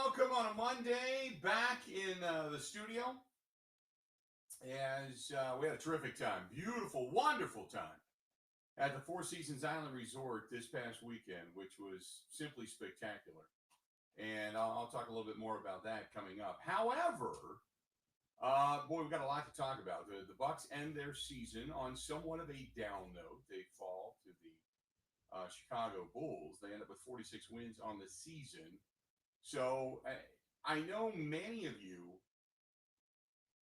welcome on a Monday back in the studio as we had a terrific time. Beautiful, wonderful time at the Four Seasons Island Resort this past weekend, which was simply spectacular. And I'll talk a little bit more about that coming up. However, boy, we've got a lot to talk about. The Bucks end their season on somewhat of a down note. They fall to the Chicago Bulls. They end up with 46 wins on the season. So I know many of you,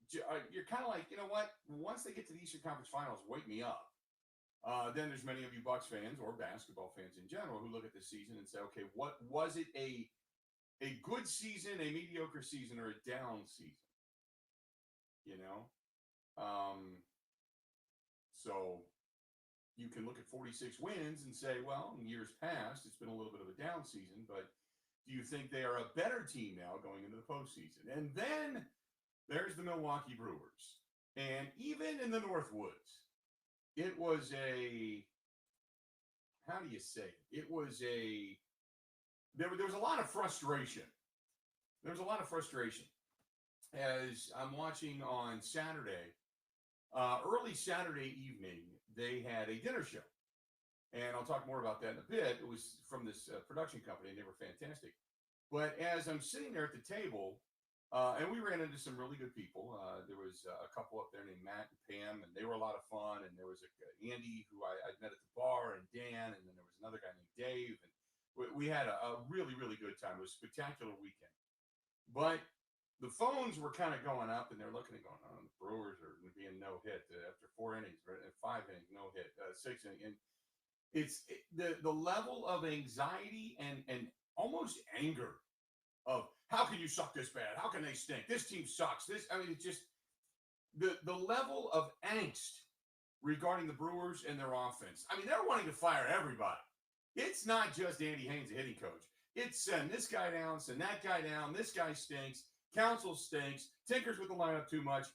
you're kind of like, you know what? Once they get to the Eastern Conference Finals, wake me up. Then there's many of you Bucks fans or basketball fans in general who look at this season and say, okay, what was it a good season, a mediocre season, or a down season? You know? So you can look at 46 wins and say, well, in years past, it's been a little bit of a down season, but do you think they are a better team now going into the postseason? And then there's the Milwaukee Brewers. And even in the Northwoods, it was how do you say it? It was there was a lot of frustration. There was a lot of frustration as I'm watching on Saturday, early Saturday evening, they had a dinner show. And I'll talk more about that in a bit. It was from this production company, and they were fantastic. But as I'm sitting there at the table, and we ran into some really good people. There was a couple up there named Matt and Pam, and they were a lot of fun. And there was Andy, who I'd met at the bar, and Dan, and then there was another guy named Dave. And we had a really, really good time. It was a spectacular weekend. But the phones were kind of going up, and they're looking and going, oh, the Brewers are being no-hit after 4 innings, right? 5 innings, no-hit, 6 innings. And it's the level of anxiety and almost anger of how can you suck this bad? How can they stink? This team sucks. It's just the level of angst regarding the Brewers and their offense. I mean, they're wanting to fire everybody. It's not just Andy Haynes, the hitting coach. It's send this guy down, send that guy down. This guy stinks. Council stinks. Tinkers with the lineup too much.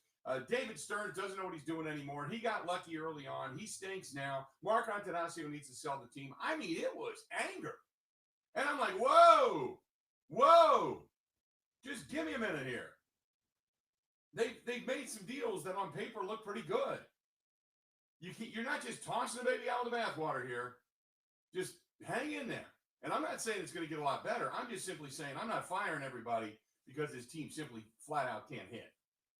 David Stearns doesn't know what he's doing anymore. He got lucky early on. He stinks now. Mark Antanasio needs to sell the team. I mean, it was anger. And I'm like, whoa. Just give me a minute here. They've made some deals that on paper look pretty good. You're not just tossing the baby out of the bathwater here. Just hang in there. And I'm not saying it's going to get a lot better. I'm just simply saying I'm not firing everybody because this team simply flat out can't hit.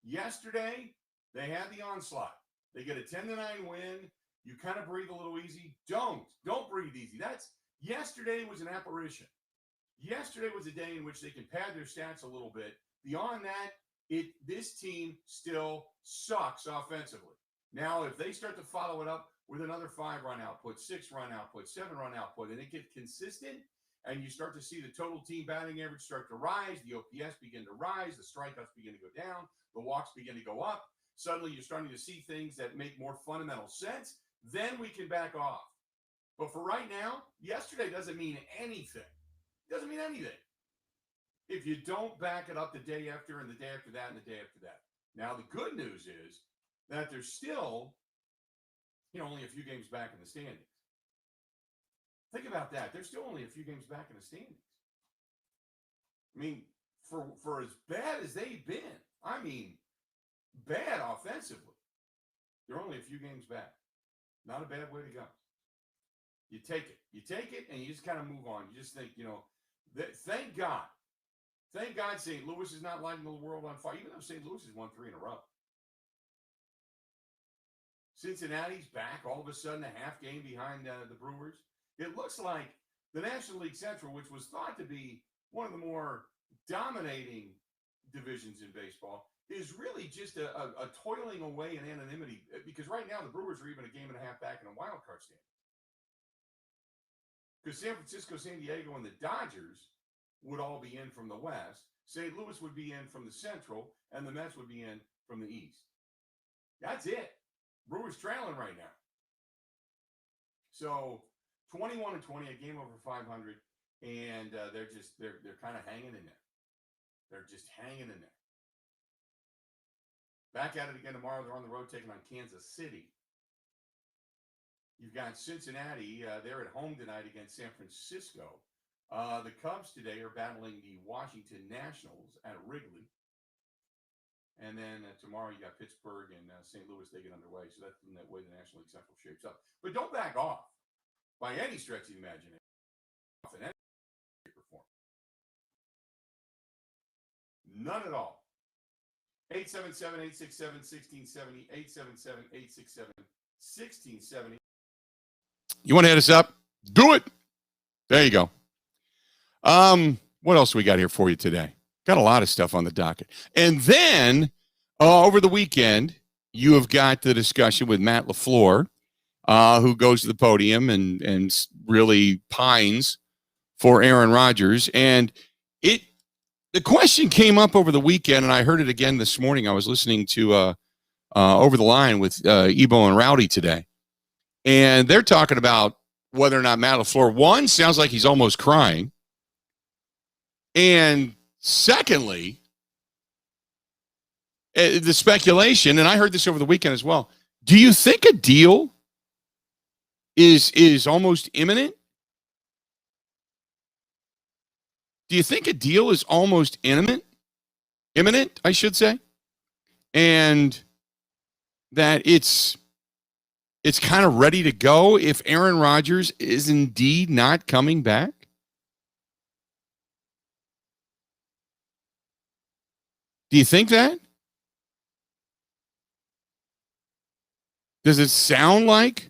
Yesterday, they had the onslaught. They get a 10-9 win. You kind of breathe a little easy. Don't breathe easy. Yesterday was an apparition. Yesterday was a day in which they can pad their stats a little bit. Beyond that, this team still sucks offensively. Now, if they start to follow it up with another 5-run output, 6-run output, 7-run output, and it gets consistent, and you start to see the total team batting average start to rise, the OPS begin to rise, the strikeouts begin to go down, the walks begin to go up. Suddenly, you're starting to see things that make more fundamental sense. Then we can back off. But for right now, yesterday doesn't mean anything. It doesn't mean anything if you don't back it up the day after and the day after that and the day after that. Now, the good news is that there's still, only a few games back in the standings. Think about that. They're still only a few games back in the standings. I mean, for as bad as they've been, bad offensively, they're only a few games back. Not a bad way to go. You take it, and you just kind of move on. You just think, thank God. Thank God St. Louis is not lighting the world on fire, even though St. Louis has won 3 in a row. Cincinnati's back all of a sudden, a half game behind the Brewers. It looks like the National League Central, which was thought to be one of the more dominating divisions in baseball, is really just a toiling away in anonymity, because right now the Brewers are even a game and a half back in a wild card stand. Because San Francisco, San Diego, and the Dodgers would all be in from the West. St. Louis would be in from the Central, and the Mets would be in from the East. That's it. Brewers trailing right now. So 21-20, a game over 500, and they're kind of hanging in there. They're just hanging in there. Back at it again tomorrow. They're on the road taking on Kansas City. You've got Cincinnati. They're at home tonight against San Francisco. The Cubs today are battling the Washington Nationals at Wrigley. And then tomorrow you got Pittsburgh and St. Louis. They get underway. So that's in that way the National League Central shapes up. But don't back off by any stretch of the imagination. In any shape or form. None at all. 877-867-1670. 877-867-1670. You want to hit us up? Do it. There you go. What else do we got here for you today? Got a lot of stuff on the docket. And then over the weekend, you have got the discussion with Matt LaFleur, who goes to the podium and really pines for Aaron Rodgers. And the question came up over the weekend, and I heard it again this morning. I was listening to Over the Line with Ebo and Rowdy today. And they're talking about whether or not Matt LaFleur, one, sounds like he's almost crying. And secondly, the speculation, and I heard this over the weekend as well. Do you think a deal is almost imminent? Do you think a deal is almost imminent? Imminent, I should say. And that it's kind of ready to go if Aaron Rodgers is indeed not coming back? Do you think that? Does it sound like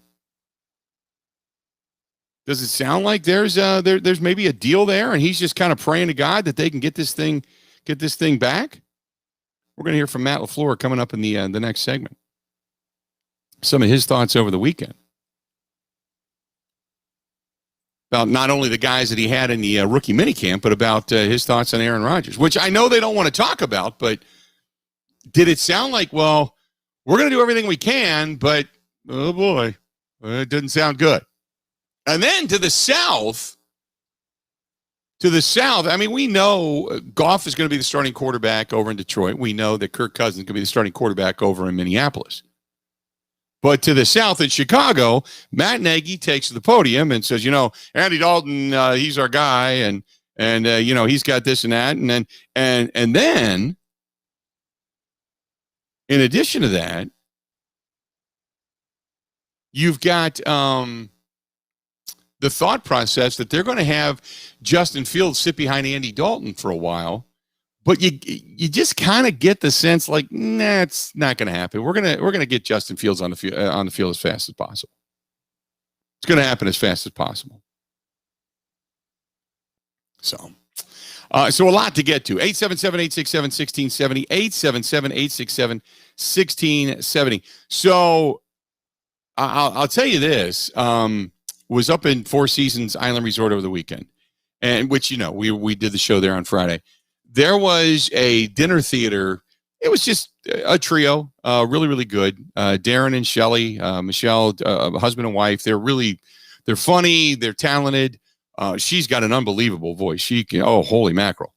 there's maybe a deal there, and he's just kind of praying to God that they can get this thing back? We're going to hear from Matt LaFleur coming up in the next segment. Some of his thoughts over the weekend about not only the guys that he had in the rookie minicamp, but about his thoughts on Aaron Rodgers, which I know they don't want to talk about, but did it sound like, well, we're going to do everything we can, but, oh boy, it didn't sound good. And then to the south, I mean, we know Goff is going to be the starting quarterback over in Detroit. We know that Kirk Cousins is going to be the starting quarterback over in Minneapolis. But to the south in Chicago, Matt Nagy takes to the podium and says, Andy Dalton, he's our guy, and he's got this and that, and then in addition to that, you've got the thought process that they're going to have Justin Fields sit behind Andy Dalton for a while. But you just kind of get the sense like, nah, it's not going to happen. We're gonna get Justin Fields on the field as fast as possible. It's going to happen as fast as possible. So a lot to get to. 877-867-1670. 877-867-1670. So I'll tell you this. Was up in Four Seasons Island Resort over the weekend, and which we did the show there on Friday. There was a dinner theater. It was just a trio, really, really good. Darren and Shelly, Michelle, husband and wife. They're funny. They're talented. She's got an unbelievable voice. She can, holy mackerel.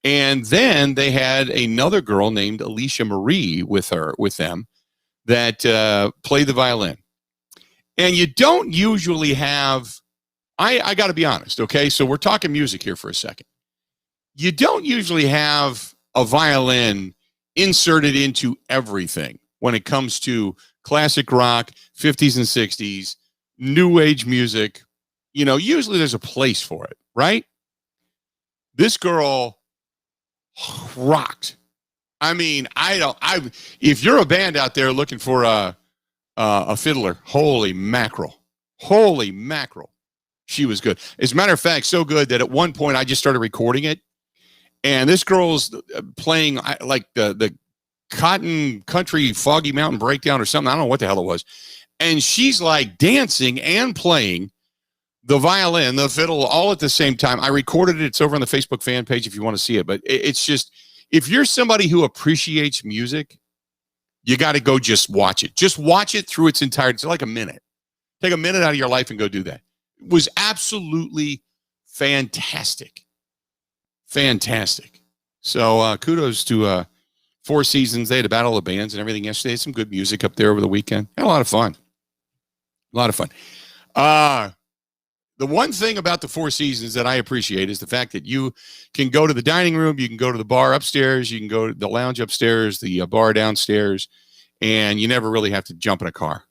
And then they had another girl named Alicia Marie with them that played the violin. And you don't usually have, I got to be honest, okay? So we're talking music here for a second. You don't usually have a violin inserted into everything when it comes to classic rock, 50s and 60s, new age music. Usually there's a place for it, right? This girl rocked. I mean, if you're a band out there looking for a fiddler, holy mackerel, she was good. As a matter of fact, so good that at one point I just started recording it. And this girl's playing like the Cotton Country Foggy Mountain Breakdown or something. I don't know what the hell it was. And she's like dancing and playing the violin, the fiddle, all at the same time. I recorded it. It's over on the Facebook fan page if you want to see it. But it's just, if you're somebody who appreciates music, you got to go just watch it. Just watch it through its entirety. It's like a minute. Take a minute out of your life and go do that. It was absolutely fantastic. Fantastic. So kudos to Four Seasons. They had a battle of bands and everything yesterday. Some good music up there over the weekend. Had a lot of fun. The one thing about the Four Seasons that I appreciate is the fact that you can go to the dining room, you can go to the bar upstairs, you can go to the lounge upstairs, the bar downstairs, and you never really have to jump in a car.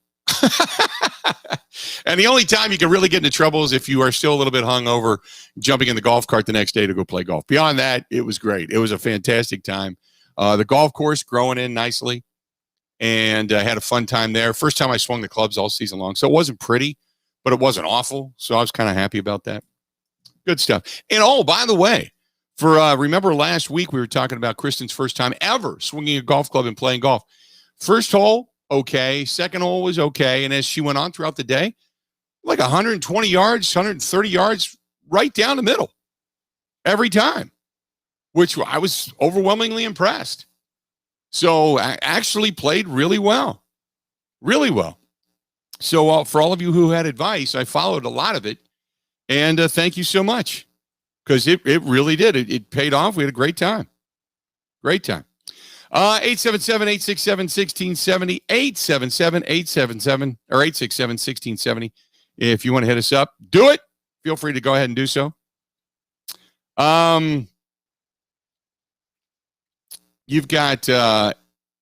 And the only time you can really get into trouble is if you are still a little bit hungover, jumping in the golf cart the next day to go play golf. Beyond that, it was great. It was a fantastic time. The golf course growing in nicely, and had a fun time there. First time I swung the clubs all season long, so it wasn't pretty, but it wasn't awful, so I was kind of happy about that. Good stuff. And, oh, by the way, for remember last week we were talking about Kristen's first time ever swinging a golf club and playing golf. First hole, okay. Second hole was okay. And as she went on throughout the day, like 120 yards, 130 yards, right down the middle every time, which I was overwhelmingly impressed. So I actually played really well. Really well. So for all of you who had advice, I followed a lot of it. And thank you so much, because it really did. It paid off. We had a great time. Great time. 877-867-1670, 877-877, or 867-1670. If you want to hit us up, do it. Feel free to go ahead and do so. You've got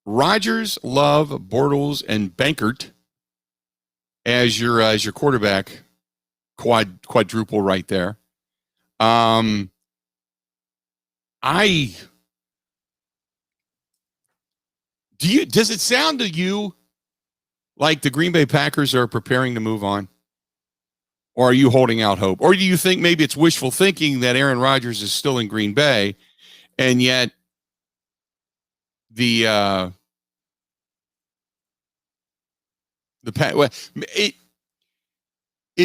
Rodgers, Love, Bortles, and Bankert as your quarterback quadruple right there. Does it sound to you like the Green Bay Packers are preparing to move on? Or are you holding out hope? Or do you think maybe it's wishful thinking that Aaron Rodgers is still in Green Bay, and yet it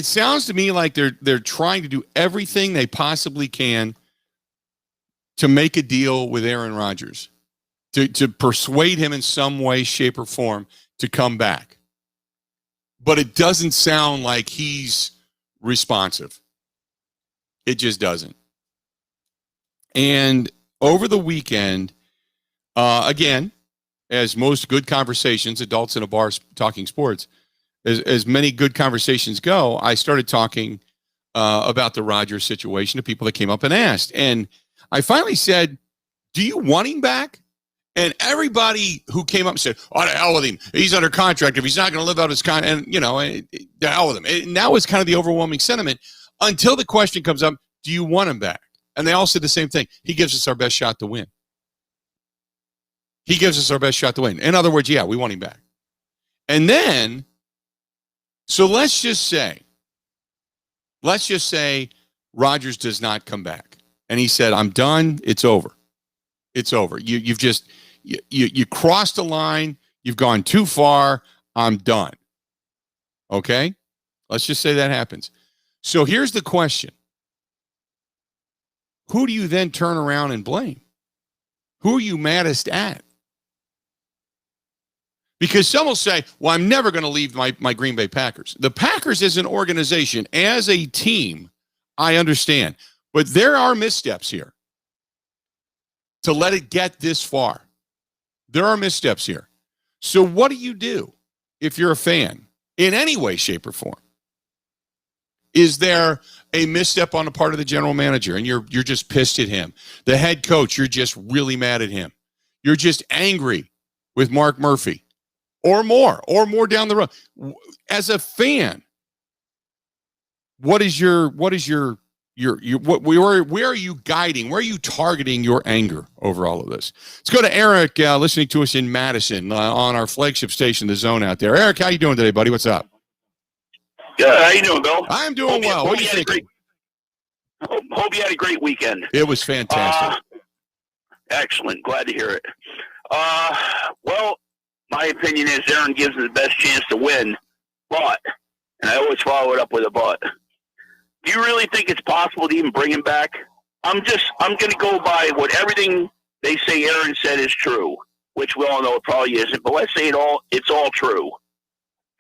sounds to me like they're trying to do everything they possibly can to make a deal with Aaron Rodgers, to persuade him in some way, shape, or form to come back. But it doesn't sound like he's responsive. It just doesn't. And over the weekend, again, as most good conversations, adults in a bar talking sports, as many good conversations go, I started talking about the Rodgers situation to people that came up and asked. And I finally said, do you want him back? And everybody who came up and said, oh, to hell with him. He's under contract. If he's not going to live out his contract, and, to hell with him. And that was kind of the overwhelming sentiment until the question comes up, do you want him back? And they all said the same thing. He gives us our best shot to win. He gives us our best shot to win. In other words, yeah, we want him back. And then, so let's just say Rodgers does not come back. And he said, I'm done. It's over. It's over. You crossed the line. You've gone too far. I'm done. Okay? Let's just say that happens. So here's the question. Who do you then turn around and blame? Who are you maddest at? Because some will say, well, I'm never going to leave my Green Bay Packers. The Packers as an organization, as a team, I understand. But there are missteps here to let it get this far. There are missteps here. So what do you do if you're a fan in any way, shape, or form? Is there a misstep on the part of the general manager and you're just pissed at him? The head coach, you're just really mad at him. You're just angry with Mark Murphy or more down the road. As a fan, where are you guiding? Where are you targeting your anger over all of this? Let's go to Eric, listening to us in Madison on our flagship station, The Zone out there. Eric, how you doing today, buddy? What's up? Good. How you doing, Bill? I'm doing well. What do you think? Hope you had a great weekend. It was fantastic. Excellent. Glad to hear it. Well, my opinion is Aaron gives him the best chance to win, but, and I always follow it up with a but, do you really think it's possible to even bring him back? I'm going to go by what everything they say Aaron said is true, which we all know it probably isn't, but let's say it's all true.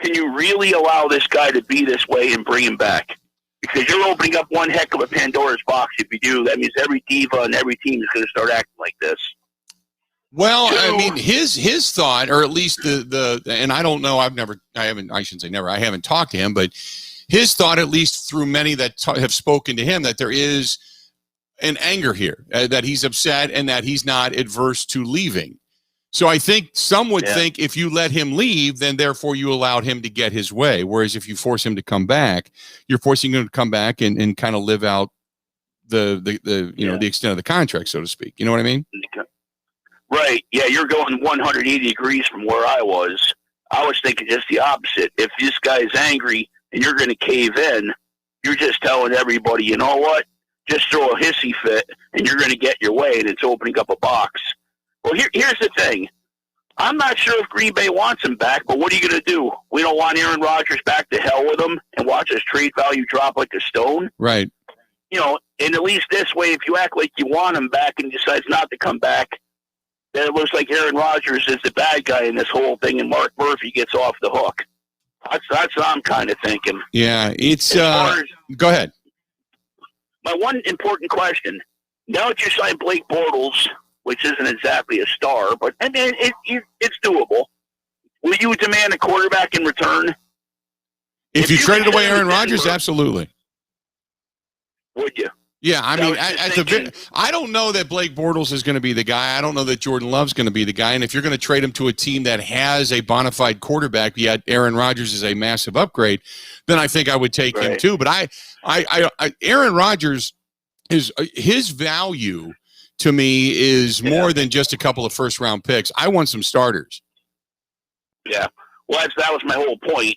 Can you really allow this guy to be this way and bring him back? Because you're opening up one heck of a Pandora's box if you do. That means every diva and every team is going to start acting like this. Well, I mean, his thought, or at least the and I don't know, I haven't talked to him, but his thought, at least through many that have spoken to him, that there is an anger here, that he's upset and that he's not adverse to leaving. So I think some would think if you let him leave, then therefore you allowed him to get his way. Whereas if you force him to come back, you're forcing him to come back and kind of live out the the extent of the contract, so to speak. You know what I mean? Right. Yeah, you're going 180 degrees from where I was. I was thinking just the opposite. If this guy's angry and you're going to cave in, you're just telling everybody, you know what? Just throw a hissy fit and you're going to get your way, and it's opening up a box. Well, here's the thing. I'm not sure if Green Bay wants him back, but what are you going to do? We don't want Aaron Rodgers back. To hell with him and watch his trade value drop like a stone. Right. You know, and at least this way, if you act like you want him back and he decides not to come back, then it looks like Aaron Rodgers is the bad guy in this whole thing, and Mark Murphy gets off the hook. That's what I'm kind of thinking. Yeah, it's go ahead. My one important question: now that you signed Blake Bortles, which isn't exactly a star, but I mean it's doable, will you demand a quarterback in return? If you traded away Aaron Rodgers, absolutely. Would you? Yeah, I mean, I don't know that Blake Bortles is going to be the guy. I don't know that Jordan Love's going to be the guy. And if you're going to trade him to a team that has a bona fide quarterback, yet Aaron Rodgers is a massive upgrade, then I think I would take him too. But Aaron Rodgers, his value to me is more than just a couple of first round picks. I want some starters. Yeah, well, that was my whole point.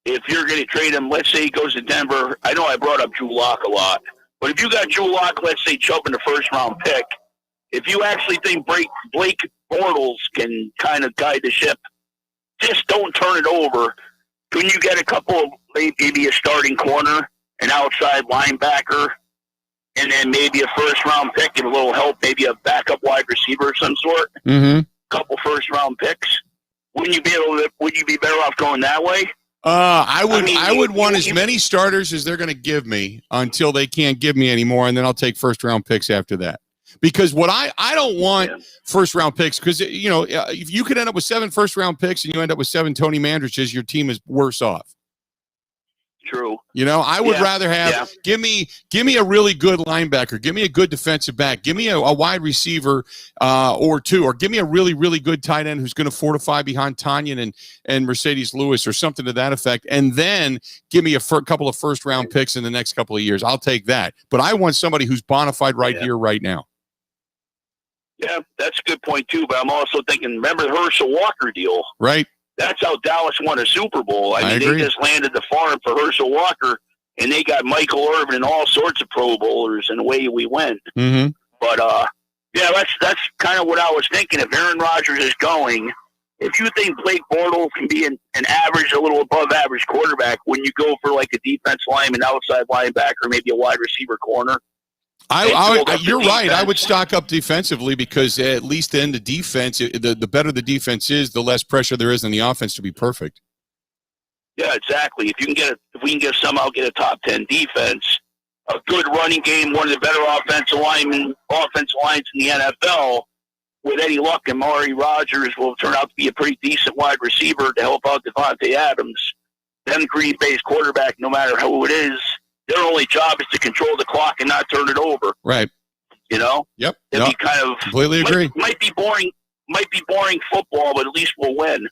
If you're going to trade him, let's say he goes to Denver. I know I brought up Drew Lock a lot. But if you got Drew Lock, let's say, chubbing the first-round pick, if you actually think Blake Bortles can kind of guide the ship, just don't turn it over. Can you get a couple of maybe a starting corner, an outside linebacker, and then maybe a first-round pick and a little help, maybe a backup wide receiver of some sort? Mm-hmm. Couple first-round picks. Would you be better off going that way? I would want as many starters as they're going to give me until they can't give me anymore, and then I'll take first round picks after that. Because what I don't want first round picks, because if you could end up with 7 first round picks and you end up with 7 Tony Mandriches, your team is worse off. True. I would rather have give me a really good linebacker, give me a good defensive back, give me a wide receiver or 2, or give me a really, really good tight end who's going to fortify behind Tanyan and Mercedes Lewis or something to that effect, and then give me a couple of first round picks in the next couple of years. I'll take that. But I want somebody who's bona fide here, right now. Yeah, that's a good point too. But I'm also thinking, remember the Herschel Walker deal? Right. That's how Dallas won a Super Bowl. I mean, agree. They just landed the farm for Herschel Walker, and they got Michael Irvin and all sorts of Pro Bowlers, and away we went. Mm-hmm. But, that's kind of what I was thinking. If Aaron Rodgers is going, if you think Blake Bortles can be an average, a little above average quarterback, when you go for like a defense lineman, outside linebacker, maybe a wide receiver corner, you're right. I would stock up defensively, because at least then the defense, the better the defense is, the less pressure there is on the offense to be perfect. Yeah, exactly. If we can somehow get a top 10 defense, a good running game, one of the better offensive lines in the NFL, with Eddie Luck and Amari Rodgers will turn out to be a pretty decent wide receiver to help out Devontae Adams. Then Green Bay's quarterback, no matter who it is, their only job is to control the clock and not turn it over. Right. Yep. It'd be kind of completely agree. Might be boring football, but at least we'll win.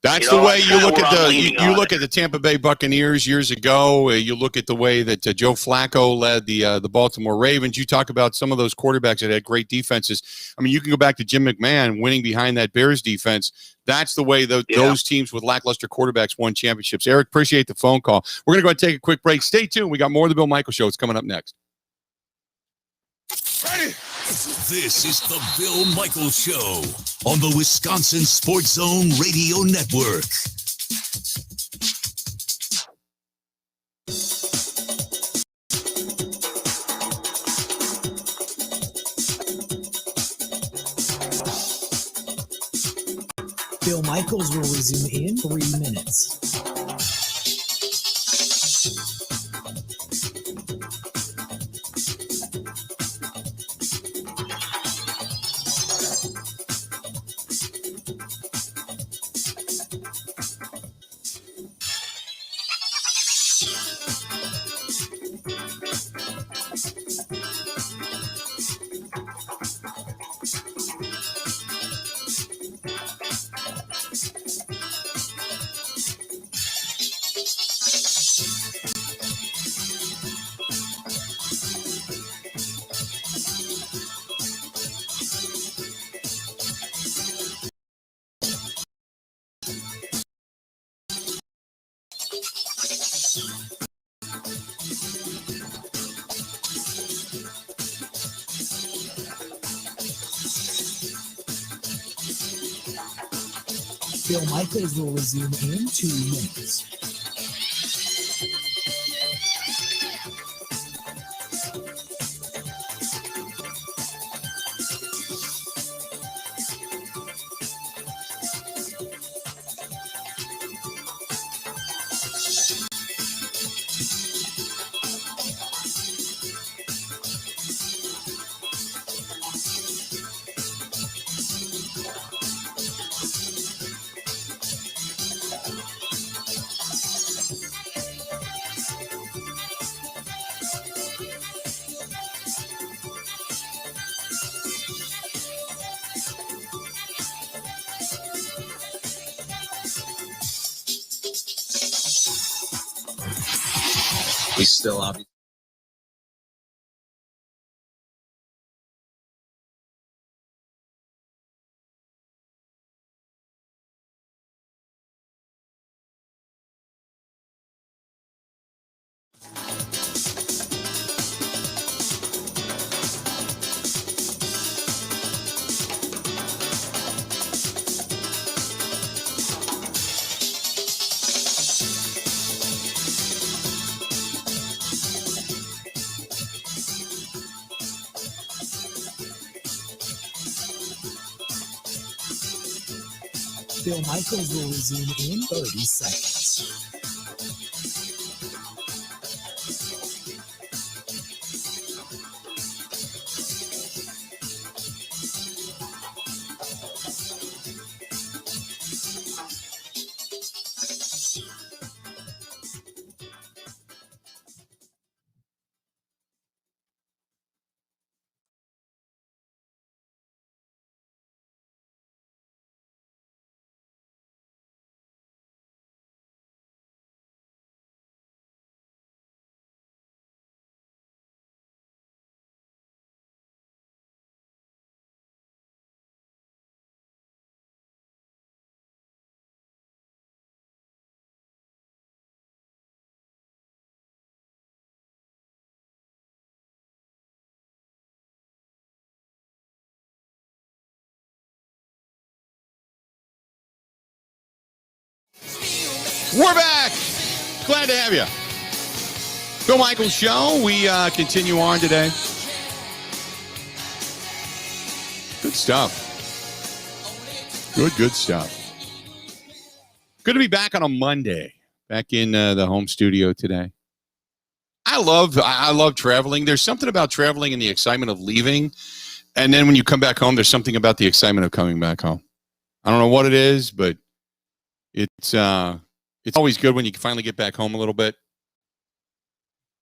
That's the way you look at look at the Tampa Bay Buccaneers years ago. You look at the way that Joe Flacco led the Baltimore Ravens. You talk about some of those quarterbacks that had great defenses. I mean, you can go back to Jim McMahon winning behind that Bears defense. That's the way those teams with lackluster quarterbacks won championships. Eric, appreciate the phone call. We're going to go ahead and take a quick break. Stay tuned. We got more of the Bill Michaels Show. It's coming up next. Ready? This is the Bill Michaels Show on the Wisconsin Sports Zone Radio Network. Bill Michaels will resume in 3 minutes. Bill Michaels will resume in 2 minutes. We still obviously. Bill Michaels will resume in 30 seconds. We're back. Glad to have you. Bill Michaels Show. We continue on today. Good stuff. Good stuff. Good to be back on a Monday. Back in the home studio today. I love traveling. There's something about traveling and the excitement of leaving. And then when you come back home, there's something about the excitement of coming back home. I don't know what it is, but it's always good when you can finally get back home a little bit.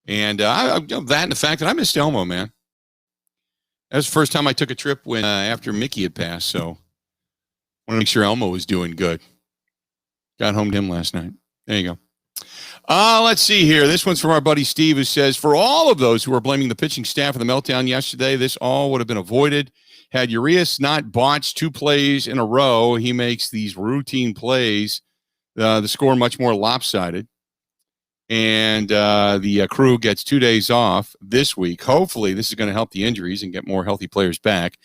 And that and the fact that I missed Elmo, man. That was the first time I took a trip when after Mickey had passed, so I want to make sure Elmo was doing good. Got home to him last night. There you go. Let's see here. This one's from our buddy Steve, who says, for all of those who are blaming the pitching staff for the meltdown yesterday, this all would have been avoided. Had Urias not botched 2 plays in a row, he makes these routine plays the score much more lopsided. And the crew gets 2 days off this week. Hopefully, this is going to help the injuries and get more healthy players back.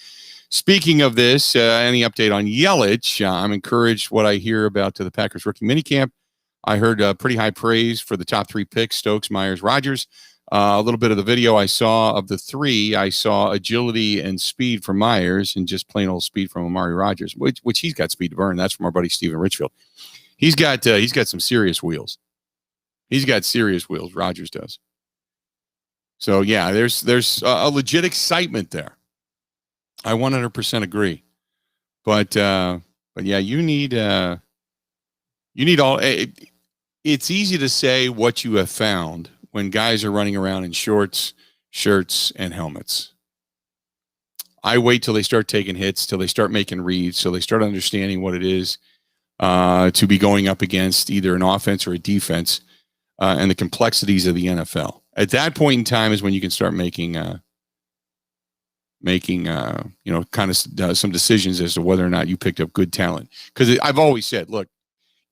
Speaking of this, any update on Yelich? I'm encouraged what I hear about the Packers rookie minicamp. I heard pretty high praise for the top 3 picks, Stokes, Myers, Rodgers. A little bit of the video I saw of the 3, I saw agility and speed from Myers and just plain old speed from Amari Rodgers, which he's got speed to burn. That's from our buddy Steven Richfield. He's got some serious wheels. He's got serious wheels. Rodgers does. So yeah, there's a legit excitement there. I 100% agree. But yeah, you need all. It's easy to say what you have found when guys are running around in shorts, shirts, and helmets. I wait till they start taking hits, till they start making reads, till they start understanding what it is to be going up against either an offense or a defense, and the complexities of the NFL. At that point in time is when you can start making some decisions as to whether or not you picked up good talent. Because I've always said, look,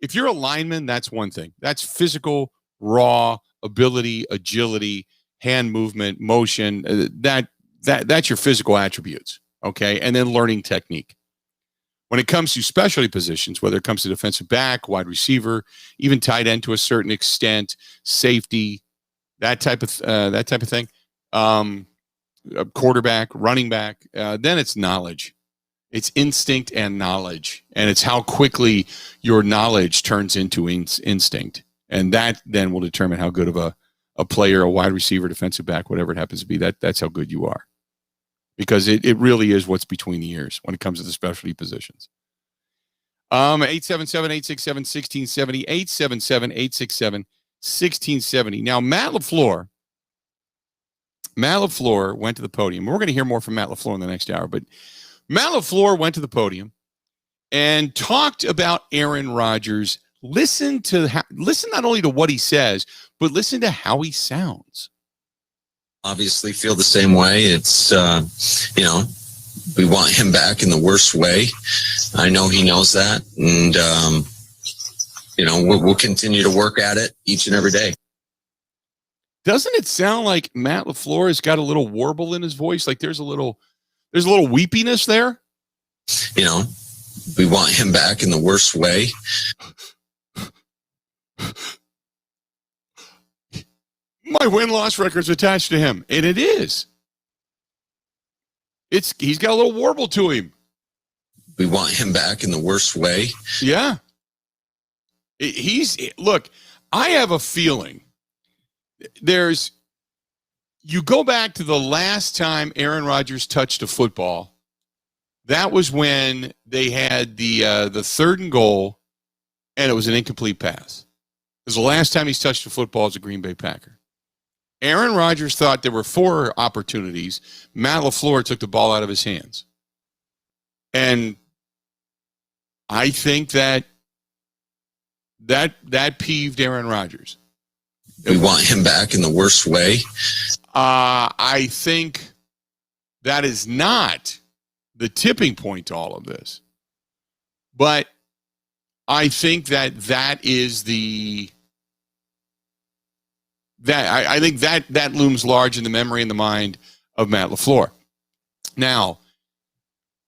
if you're a lineman, that's one thing. That's physical, raw ability, agility, hand movement, motion. That's your physical attributes. Okay, and then learning technique. When it comes to specialty positions, whether it comes to defensive back, wide receiver, even tight end to a certain extent, safety, that type of thing, quarterback, running back, then it's knowledge. It's instinct and knowledge, and it's how quickly your knowledge turns into instinct, and that then will determine how good of a player, a wide receiver, defensive back, whatever it happens to be. That's how good you are, because it really is what's between the ears when it comes to the specialty positions. 877-867-1670, 877-867-1670. Now, Matt LaFleur went to the podium. We're going to hear more from Matt LaFleur in the next hour, but Matt LaFleur went to the podium and talked about Aaron Rodgers. Listen not only to what he says, but listen to how he sounds. Obviously feel the same way. It's, we want him back in the worst way. I know he knows that. And, we'll continue to work at it each and every day. Doesn't it sound like Matt LaFleur has got a little warble in his voice? Like there's a little weepiness there. We want him back in the worst way. My win-loss record's attached to him, and it is. He's got a little warble to him. We want him back in the worst way. Yeah. Look, I have a feeling you go back to the last time Aaron Rodgers touched a football. That was when they had the 3rd and goal, and it was an incomplete pass. It was the last time he's touched a football as a Green Bay Packer. Aaron Rodgers thought there were 4 opportunities. Matt LaFleur took the ball out of his hands. And I think that peeved Aaron Rodgers. We want him back in the worst way. I think that is not the tipping point to all of this. But I think that is I think that looms large in the memory and the mind of Matt LaFleur. Now,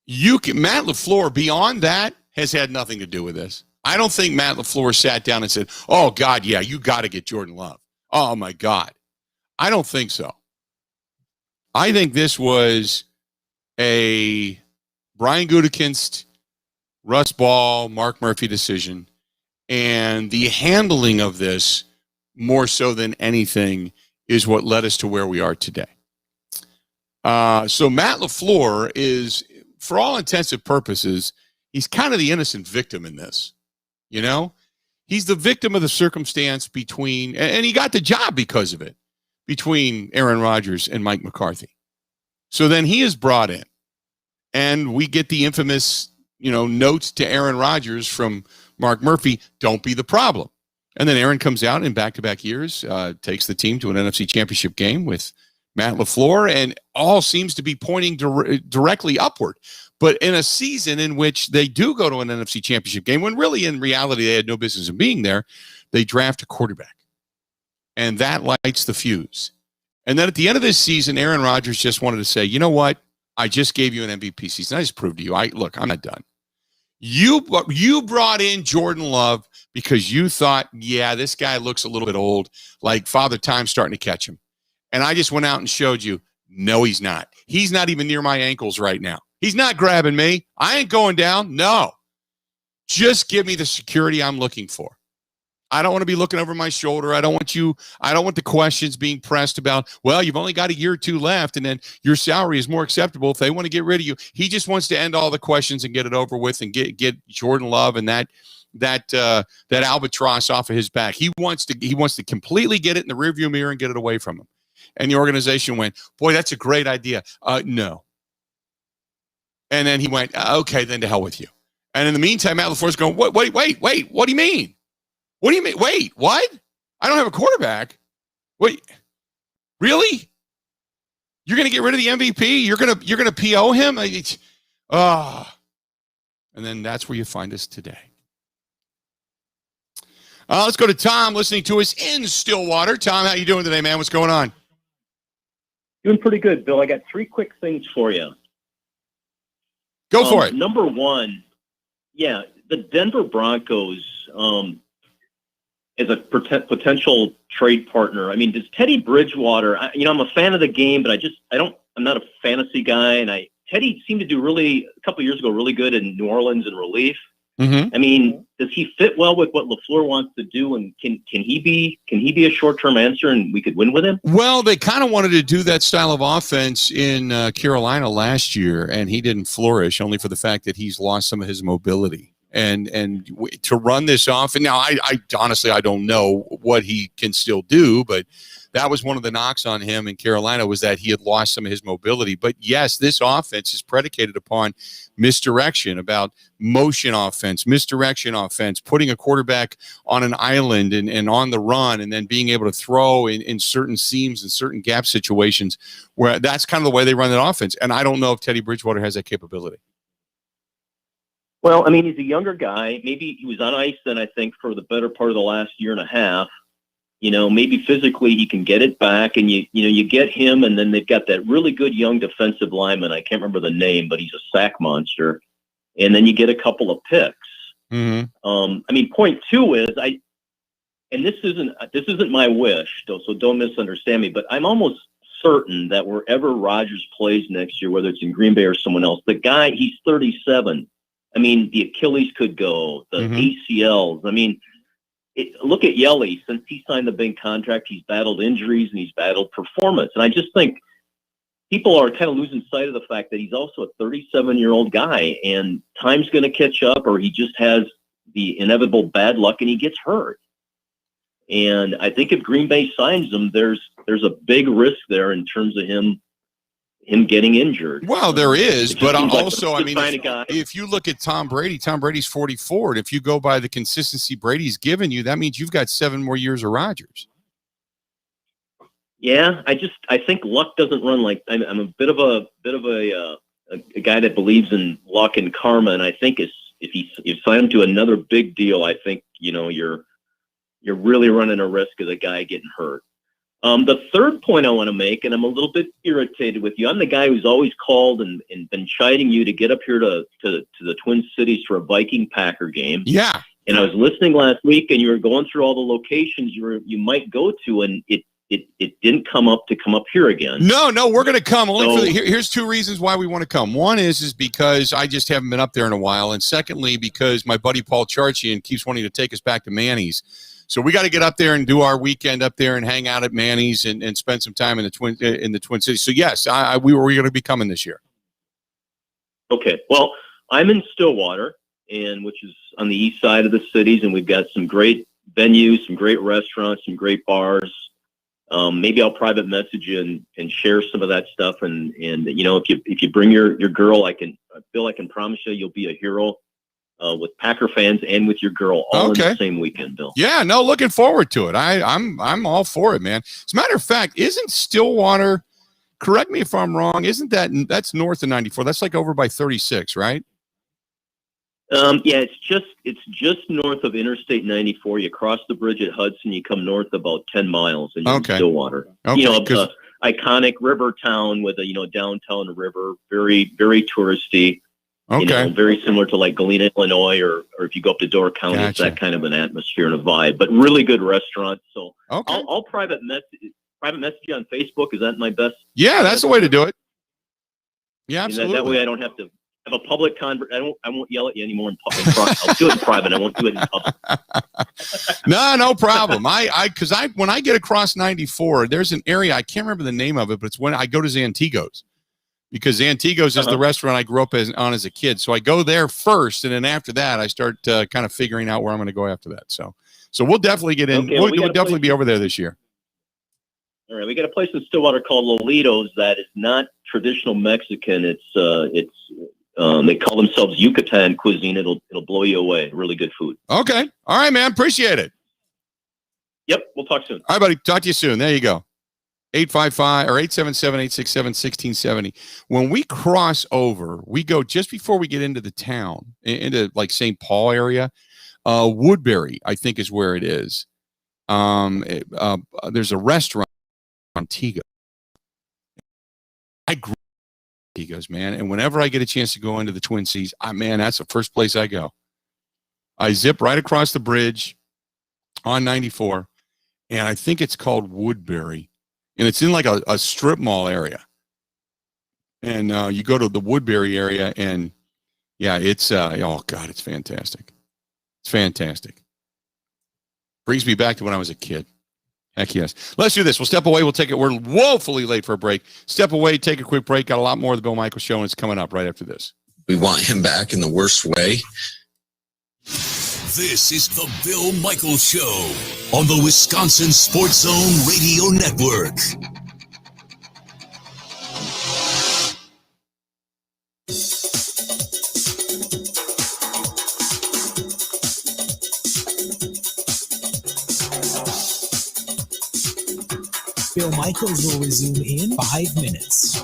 Matt LaFleur, beyond that, has had nothing to do with this. I don't think Matt LaFleur sat down and said, oh, God, yeah, you got to get Jordan Love. Oh, my God. I don't think so. I think this was a Brian Gutekunst, Russ Ball, Mark Murphy decision, and the handling of this, more so than anything, is what led us to where we are today. So Matt LaFleur is, for all intents and purposes, he's kind of the innocent victim in this. He's the victim of the circumstance and he got the job because of it, between Aaron Rodgers and Mike McCarthy. So then he is brought in, and we get the infamous, notes to Aaron Rodgers from Mark Murphy, don't be the problem. And then Aaron comes out in back-to-back years, takes the team to an NFC Championship game with Matt LaFleur, and all seems to be pointing directly upward. But in a season in which they do go to an NFC Championship game, when really in reality they had no business in being there, they draft a quarterback. And that lights the fuse. And then at the end of this season, Aaron Rodgers just wanted to say, you know what? I just gave you an MVP season. I just proved to you, look, I'm not done. You brought in Jordan Love because you thought, yeah, this guy looks a little bit old, like Father Time's starting to catch him. And I just went out and showed you, no, he's not. He's not even near my ankles right now. He's not grabbing me. I ain't going down. No. Just give me the security I'm looking for. I don't want to be looking over my shoulder. I don't want the questions being pressed about, well, you've only got a year or 2 left, and then your salary is more acceptable if they want to get rid of you. He just wants to end all the questions and get it over with and get Jordan Love and that albatross off of his back. He wants to completely get it in the rearview mirror and get it away from him. And the organization went, boy, that's a great idea. No. And then he went, okay, then to hell with you. And in the meantime, Matt LaFleur's going, wait, what do you mean? What do you mean? Wait, what? I don't have a quarterback. Wait, really? You're going to get rid of the MVP? You're going to PO him? And then that's where you find us today. Let's go to Tom, listening to us in Stillwater. Tom, how you doing today, man? What's going on? Doing pretty good, Bill. I got 3 quick things for you. Go for it. Number one, Yeah, the Denver Broncos, as a potential trade partner. I mean, does Teddy Bridgewater? I'm a fan of the game, but I'm not a fantasy guy. And Teddy seemed to do a couple of years ago really good in New Orleans in relief. Mm-hmm. I mean, does he fit well with what LaFleur wants to do? And can he be a short-term answer and we could win with him? Well, they kind of wanted to do that style of offense in Carolina last year, and he didn't flourish, only for the fact that he's lost some of his mobility. And to run this off, and now I honestly I don't know what he can still do, but that was one of the knocks on him in Carolina, was that he had lost some of his mobility. But yes, this offense is predicated upon misdirection, about motion offense, misdirection offense, putting a quarterback on an island and on the run, and then being able to throw in certain seams and certain gap situations, where that's kind of the way they run that offense. And I don't know if Teddy Bridgewater has that capability. Well, I mean, he's a younger guy. Maybe he was on ice then, I think, for the better part of the last year and a half. Maybe physically he can get it back, and you get him, and then they've got that really good young defensive lineman. I can't remember the name, but he's a sack monster. And then you get a couple of picks. Mm-hmm. I mean, point two is and this isn't my wish, so don't misunderstand me, but I'm almost certain that wherever Rodgers plays next year, whether it's in Green Bay or someone else, the guy, he's 37. I mean, the Achilles could go, the ACLs. I mean, look at Yelly. Since he signed the big contract, he's battled injuries and he's battled performance. And I just think people are kind of losing sight of the fact that he's also a 37-year-old guy, and time's going to catch up, or he just has the inevitable bad luck and he gets hurt. And I think if Green Bay signs him, there's a big risk there in terms of him getting injured. Well, there is, but also, like I mean, if you look at Tom Brady's 44, and if you go by the consistency Brady's given you, that means you've got 7 more years of Rodgers. Yeah, I think luck doesn't run like I'm a bit of a guy that believes in luck and karma, and I think if you sign him to another big deal, I think you're really running a risk of the guy getting hurt. The third point I want to make, and I'm a little bit irritated with you, I'm the guy who's always called and been chiding you to get up here to the Twin Cities for a Viking-Packer game. Yeah. And I was listening last week, and you were going through all the locations you might go to, and it didn't come up here again. No, we're going to come. Here's 2 reasons why we want to come. One is because I just haven't been up there in a while, and secondly, because my buddy Paul Charchian keeps wanting to take us back to Manny's. So we got to get up there and do our weekend up there and hang out at Manny's and spend some time in the Twin Cities. So yes, we're going to be coming this year. Okay. Well, I'm in Stillwater, which is on the east side of the cities, and we've got some great venues, some great restaurants, some great bars. Maybe I'll private message you and share some of that stuff. And if you bring your girl, I feel I can promise you'll be a hero. With Packer fans and with your girl all in the same weekend, Bill. Yeah, no, looking forward to it. I'm all for it, man. As a matter of fact, isn't Stillwater, correct me if I'm wrong, that's north of 94? That's like over by 36, right? Yeah, it's just north of Interstate 94. You cross the bridge at Hudson, you come north about 10 miles, and you're in Stillwater. Okay, iconic river town with a downtown river, very, very touristy. Okay. Very similar to like Galena, Illinois, or if you go up to Door County, It's that kind of an atmosphere and a vibe, but really good restaurants. So I'll private message you on Facebook. Is that my best? Yeah, that's the way to do it. Yeah, absolutely. That way I don't have to have a public I won't yell at you anymore in public. I'll do it in private. I won't do it in public. No problem. Because when I get across 94, there's an area, I can't remember the name of it, but it's when I go to Zantigo's. Because Zantigo's is the restaurant I grew up on as a kid. So I go there first, and then after that, I start kind of figuring out where I'm going to go after that. So we'll definitely get in. Okay, we'll definitely be over there this year. All right, we got a place in Stillwater called Lolitos that is not traditional Mexican. They call themselves Yucatan cuisine. It'll blow you away. Really good food. Okay, all right, man. Appreciate it. Yep, we'll talk soon. All right, buddy. Talk to you soon. There you go. 855 or 877-867-1670. When we cross over, we go just before we get into the town, into like St. Paul area. Woodbury, I think, is where it is. There's a restaurant on Antigua. I grew up in Antiguas, man. And whenever I get a chance to go into the Twin Cities, man, that's the first place I go. I zip right across the bridge on 94, and I think it's called Woodbury, and it's in like a strip mall area. And you go to the Woodbury area, and yeah, it's oh God, it's fantastic. It's fantastic. Brings me back to when I was a kid. Heck yes. Let's do this. We'll step away. We'll take it. We're woefully late for a break. Step away, take a quick break. Got a lot more of the Bill Michaels Show, and it's coming up right after this. We want him back in the worst way. This is the Bill Michaels Show on the Wisconsin Sports Zone Radio Network. Bill Michaels will resume in 5 minutes.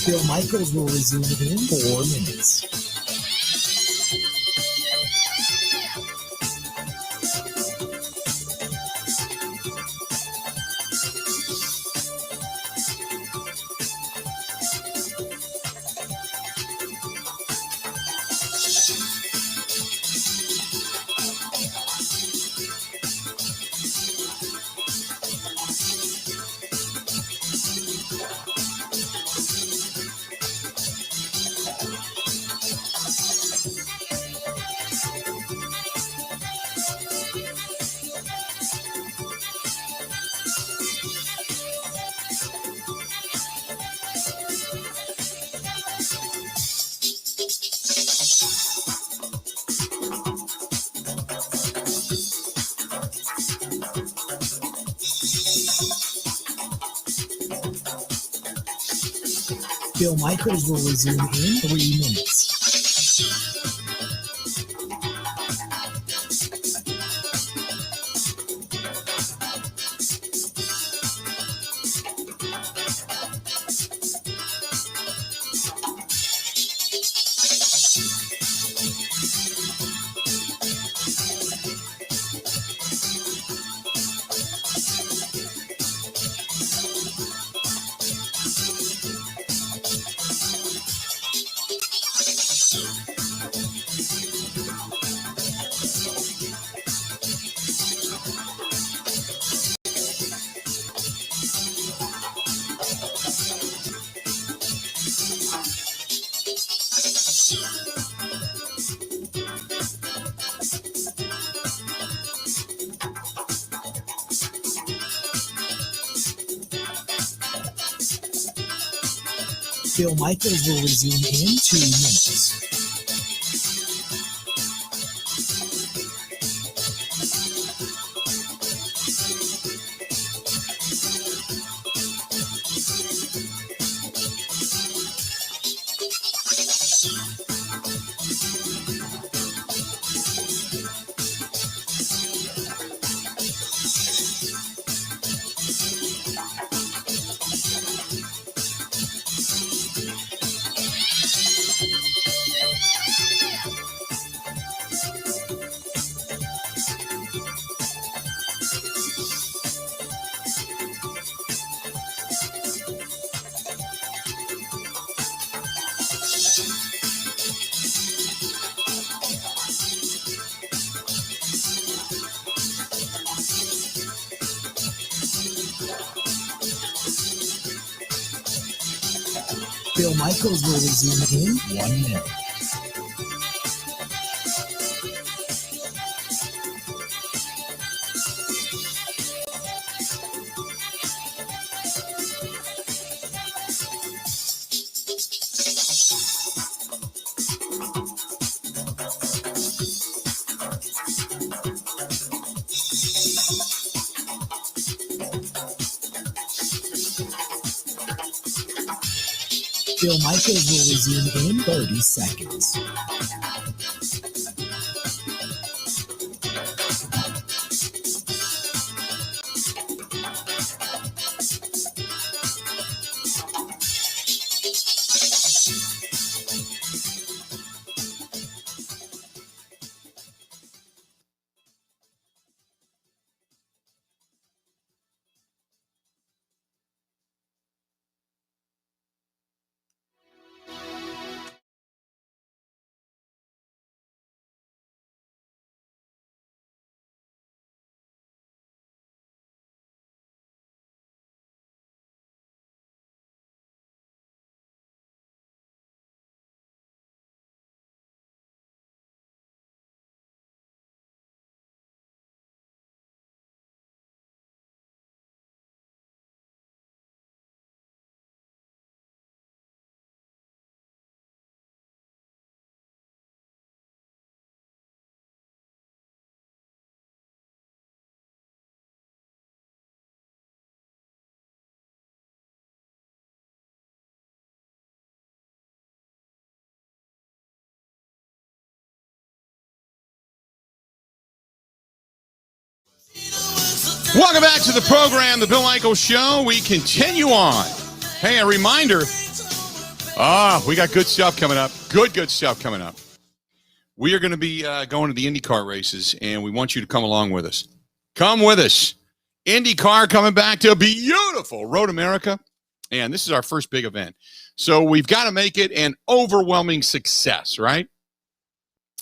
Bill Michaels will resume in 4 minutes. Bill Michaels will resume in 3 minutes. Bill Michaels will resume in 2 minutes. Bill Michaels will resume in 1 minute. Bill Michaels will resume in 30 seconds. Welcome back to the program, The Bill Michaels Show. We continue on. Hey, a reminder. We got good stuff coming up. Good stuff coming up. We are going to be going to the IndyCar races, and we want you to come along with us. Come with us. IndyCar coming back to beautiful Road America, and this is our first big event. So we've got to make it an overwhelming success, right?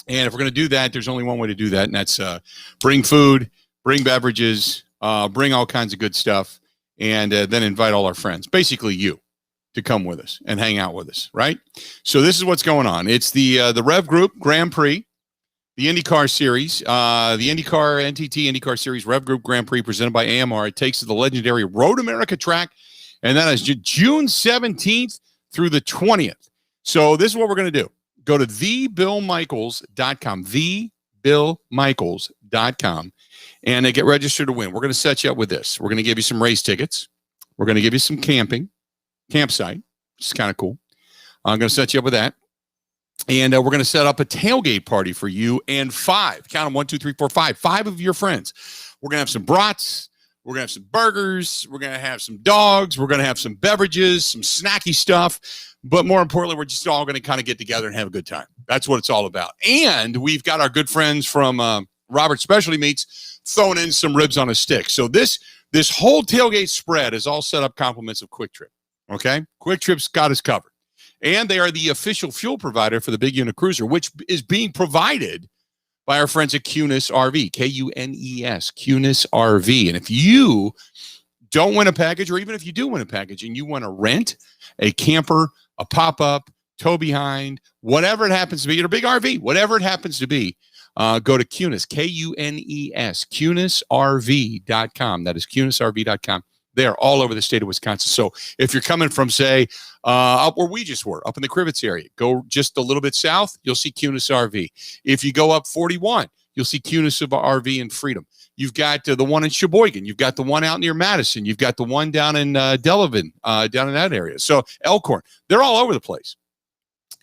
And if we're going to do that, there's only one way to do that, and that's bring food, bring beverages, bring all kinds of good stuff, and then invite all our friends, basically you, to come with us and hang out with us, right? So this is what's going on. It's the Rev Group Grand Prix, the IndyCar Series, the IndyCar NTT IndyCar Series Rev Group Grand Prix presented by AMR. It takes to the legendary Road America track, and that is June 17th through the 20th. So this is what we're going to do. Go to thebillmichaels.com, thebillmichaels.com, and get registered to win. We're going to set you up with this. We're going to give you some race tickets. We're going to give you some campsite, which is kind of cool. I'm going to set you up with that. And we're going to set up a tailgate party for you and five of your friends. We're going to have some brats. We're going to have some burgers. We're going to have some dogs. We're going to have some beverages, some snacky stuff. But more importantly, we're just all going to kind of get together and have a good time. That's what it's all about. And we've got our good friends from Robert Specialty Meats throwing in some ribs on a stick. So this whole tailgate spread is all set up compliments of Quick Trip. Okay? Quick Trip's got us covered. And they are the official fuel provider for the Big Unit Cruiser, which is being provided by our friends at Kunes RV, Kunes, Kunes RV. And if you don't win a package, or even if you do win a package and you want to rent a camper, a pop-up, tow behind, whatever it happens to be, or a big RV, whatever it happens to be, go to Kunes, Kunes, KunesRV.com. That is KunesRV.com. They are all over the state of Wisconsin. So if you're coming from, say, up where we just were, up in the Crivets area, go just a little bit south, you'll see Kunes RV. If you go up 41, you'll see Kunes RV in Freedom. You've got the one in Sheboygan. You've got the one out near Madison. You've got the one down in Delavan, down in that area. So Elkhorn, they're all over the place.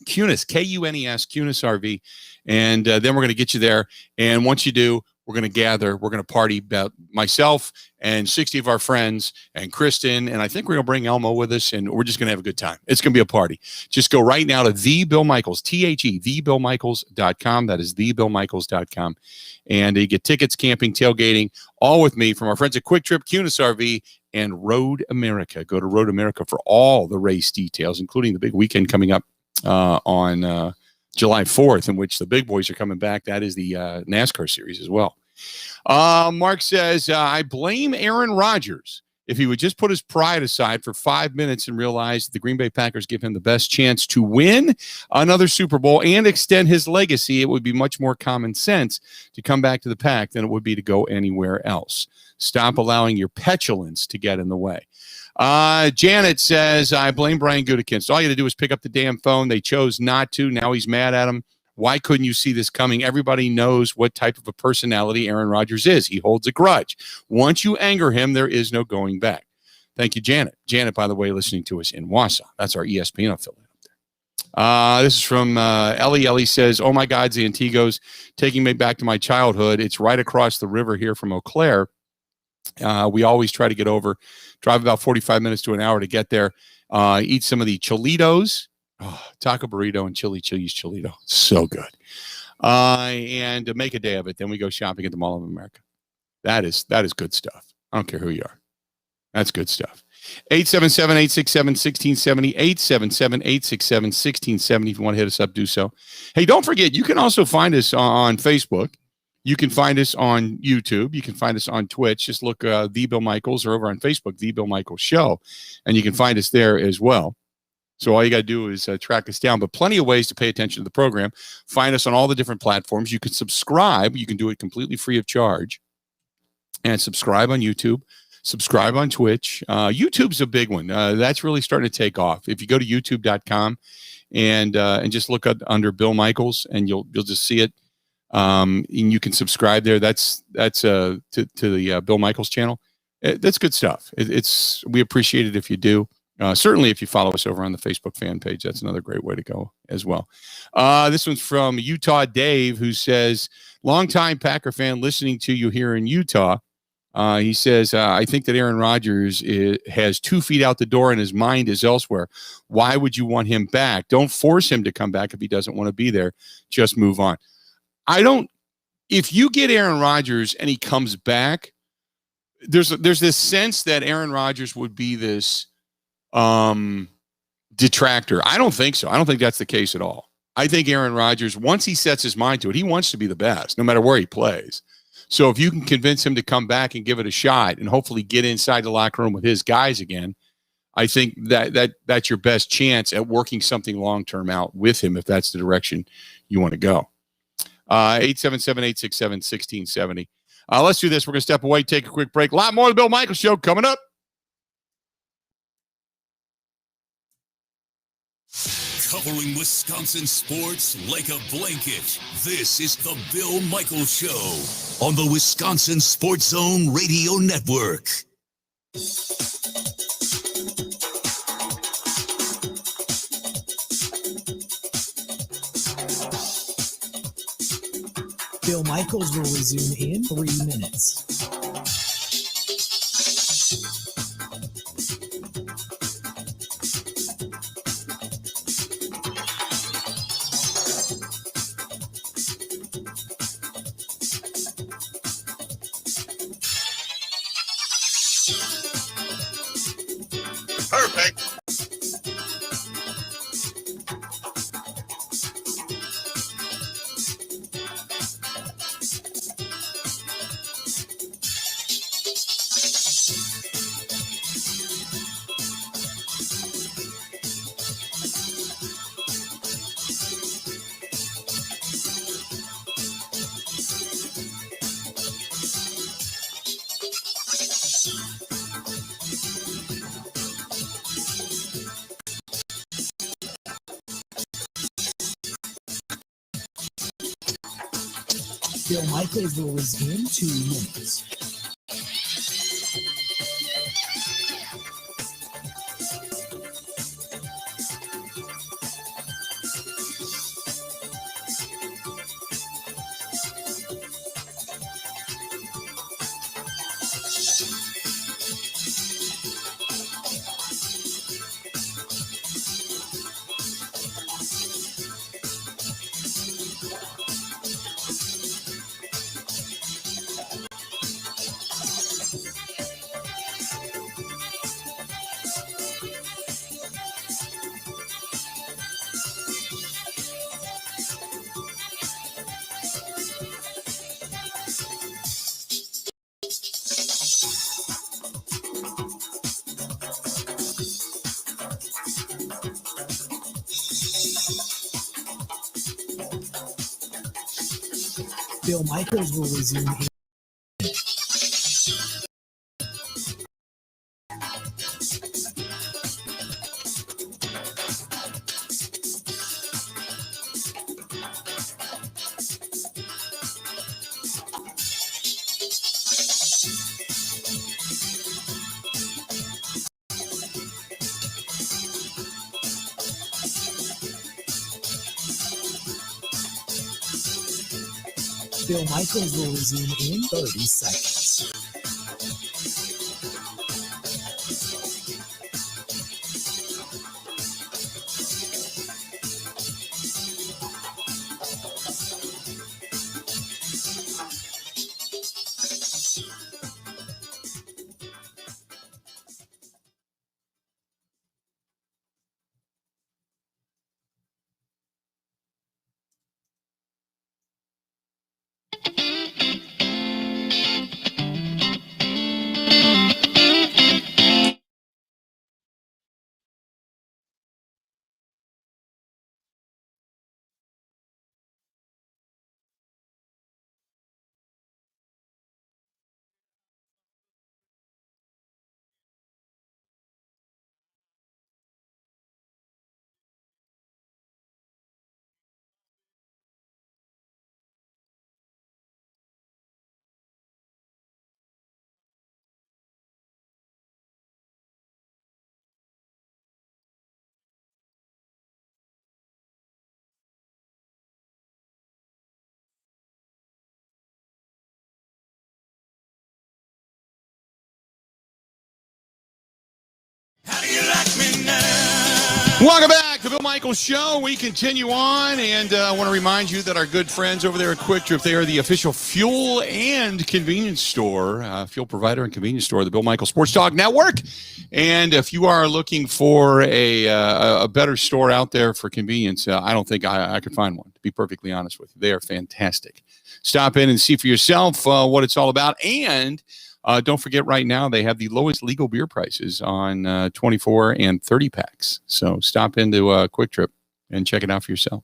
Kunes, Kunes, Kunes RV. And then we're going to get you there. And once you do, we're going to gather. We're going to party. About myself and 60 of our friends and Kristen. And I think we're going to bring Elmo with us. And we're just going to have a good time. It's going to be a party. Just go right now to The Bill Michaels, thebillmichaels.com. That is thebillmichaels.com. And you get tickets, camping, tailgating, all with me from our friends at Quick Trip, Kunes RV, and Road America. Go to Road America for all the race details, including the big weekend coming up on July 4th, in which the big boys are coming back. That is the NASCAR series as well. Mark says, I blame Aaron Rodgers. If he would just put his pride aside for 5 minutes and realize the Green Bay Packers give him the best chance to win another Super Bowl and extend his legacy, it would be much more common sense to come back to the Pack than it would be to go anywhere else. Stop allowing your petulance to get in the way. Janet says, I blame Brian Gutekunst. All you had to do was pick up the damn phone. They chose not to. Now he's mad at him. Why couldn't you see this coming? Everybody knows what type of a personality Aaron Rodgers is. He holds a grudge. Once you anger him, there is no going back. Thank you, Janet. Janet, by the way, listening to us in Wausau. That's our ESPN affiliate. This is from Ellie. Ellie says, "Oh my God, Zantigos, taking me back to my childhood. It's right across the river here from Eau Claire. We always try to get over, drive about 45 minutes to an hour to get there. Eat some of the cholitos, taco burrito and chili cheese cholito. So good. And make a day of it. Then we go shopping at the Mall of America. That is good stuff. I don't care who you are. That's good stuff. 877-867-1670, 877-867-1670. If you want to hit us up, do so. Hey, don't forget, you can also find us on Facebook. You can find us on YouTube. You can find us on Twitch. Just look The Bill Michaels, or over on Facebook, The Bill Michaels Show, and you can find us there as well. So all you got to do is track us down. But plenty of ways to pay attention to the program. Find us on all the different platforms. You can subscribe. You can do it completely free of charge. And subscribe on YouTube. Subscribe on Twitch. YouTube's a big one. That's really starting to take off. If you go to youtube.com and just look up under Bill Michaels, and you'll just see it. And you can subscribe there. That's to the Bill Michaels channel. That's good stuff. We appreciate it if you do. Certainly if you follow us over on the Facebook fan page, that's another great way to go as well. This one's from Utah Dave, who says, longtime Packer fan listening to you here in Utah. He says, I think that Aaron Rodgers has 2 feet out the door and his mind is elsewhere. Why would you want him back? Don't force him to come back if he doesn't want to be there. Just move on. If you get Aaron Rodgers and he comes back, there's this sense that Aaron Rodgers would be this detractor. I don't think so. I don't think that's the case at all. I think Aaron Rodgers, once he sets his mind to it, he wants to be the best, no matter where he plays. So if you can convince him to come back and give it a shot and hopefully get inside the locker room with his guys again, I think that's your best chance at working something long-term out with him, if that's the direction you want to go. 877-867-1670. Let's do this. We're going to step away, take a quick break. A lot more of the Bill Michaels Show coming up. Covering Wisconsin sports like a blanket. This is the Bill Michaels Show on the Wisconsin Sports Zone Radio Network. Bill Michaels will resume in 3 minutes. Perfect. Bill Michaels will resume in 2 minutes. Bill Michaels will resume in Bill Michaels will resume in 30 seconds. Welcome back to the Bill Michaels Show. We continue on, and I want to remind you that our good friends over there at Quick Trip, they are the official fuel and convenience store, fuel provider and convenience store of the Bill Michaels Sports Talk Network. And if you are looking for a better store out there for convenience, I don't think I could find one, to be perfectly honest with you. They are fantastic. Stop in and see for yourself what it's all about. And don't forget, right now, they have the lowest legal beer prices on 24 and 30 packs. So stop into Quick Trip and check it out for yourself.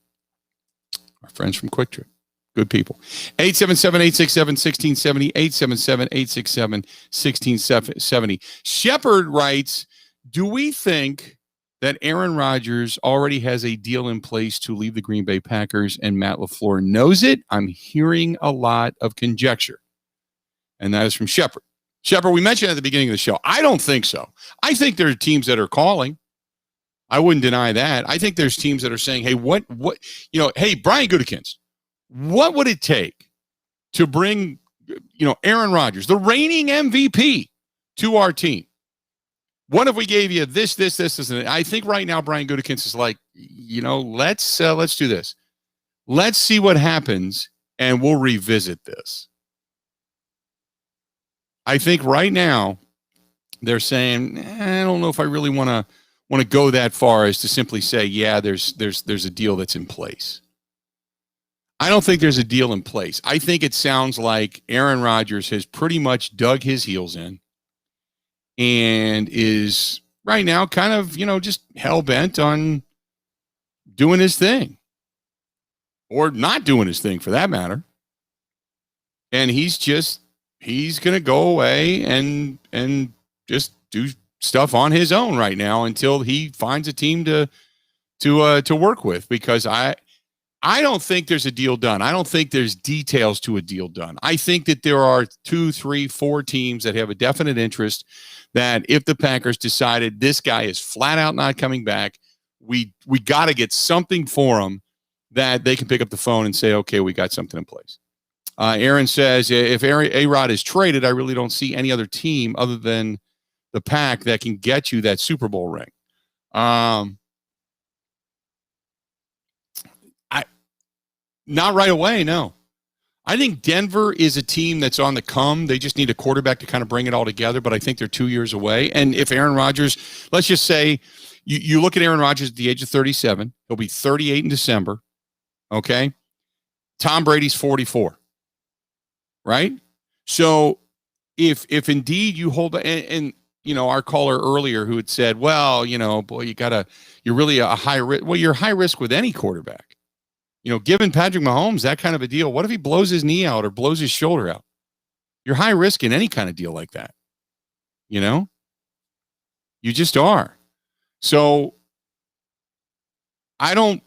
Our friends from Quick Trip. Good people. 877-867-1670, 877-867-1670. Shepard writes, do we think that Aaron Rodgers already has a deal in place to leave the Green Bay Packers and Matt LaFleur knows it? I'm hearing a lot of conjecture. And that is from Shepard. Shepard, we mentioned at the beginning of the show, I don't think so. I think there are teams that are calling. I wouldn't deny that. I think there's teams that are saying, hey, hey, Brian Gutekunst, what would it take to bring, Aaron Rodgers, the reigning MVP, to our team? What if we gave you this, and I think right now Brian Gutekunst is like, let's do this. Let's see what happens, and we'll revisit this. I think right now they're saying, I don't know if I really want to go that far as to simply say, yeah, there's a deal that's in place. I don't think there's a deal in place. I think it sounds like Aaron Rodgers has pretty much dug his heels in and is right now kind of, just hell-bent on doing his thing, or not doing his thing for that matter. And he's going to go away and just do stuff on his own right now until he finds a team to work with, because I don't think there's a deal done. I don't think there's details to a deal done. I think that there are 2, 3, 4 teams that have a definite interest that if the Packers decided this guy is flat out not coming back, we got to get something for him that they can pick up the phone and say, okay, we got something in place. Aaron says, if A-Rod is traded, I really don't see any other team other than the Pack that can get you that Super Bowl ring. Not right away, no. I think Denver is a team that's on the come. They just need a quarterback to kind of bring it all together, but I think they're 2 years away. And if Aaron Rodgers, let's just say, you look at Aaron Rodgers at the age of 37, he'll be 38 in December, okay? Tom Brady's 44. Right? So if indeed you hold, and our caller earlier who had said, well, boy, you're really a high risk. Well, you're high risk with any quarterback. Given Patrick Mahomes that kind of a deal, what if he blows his knee out or blows his shoulder out? You're high risk in any kind of deal like that. You just are. So I don't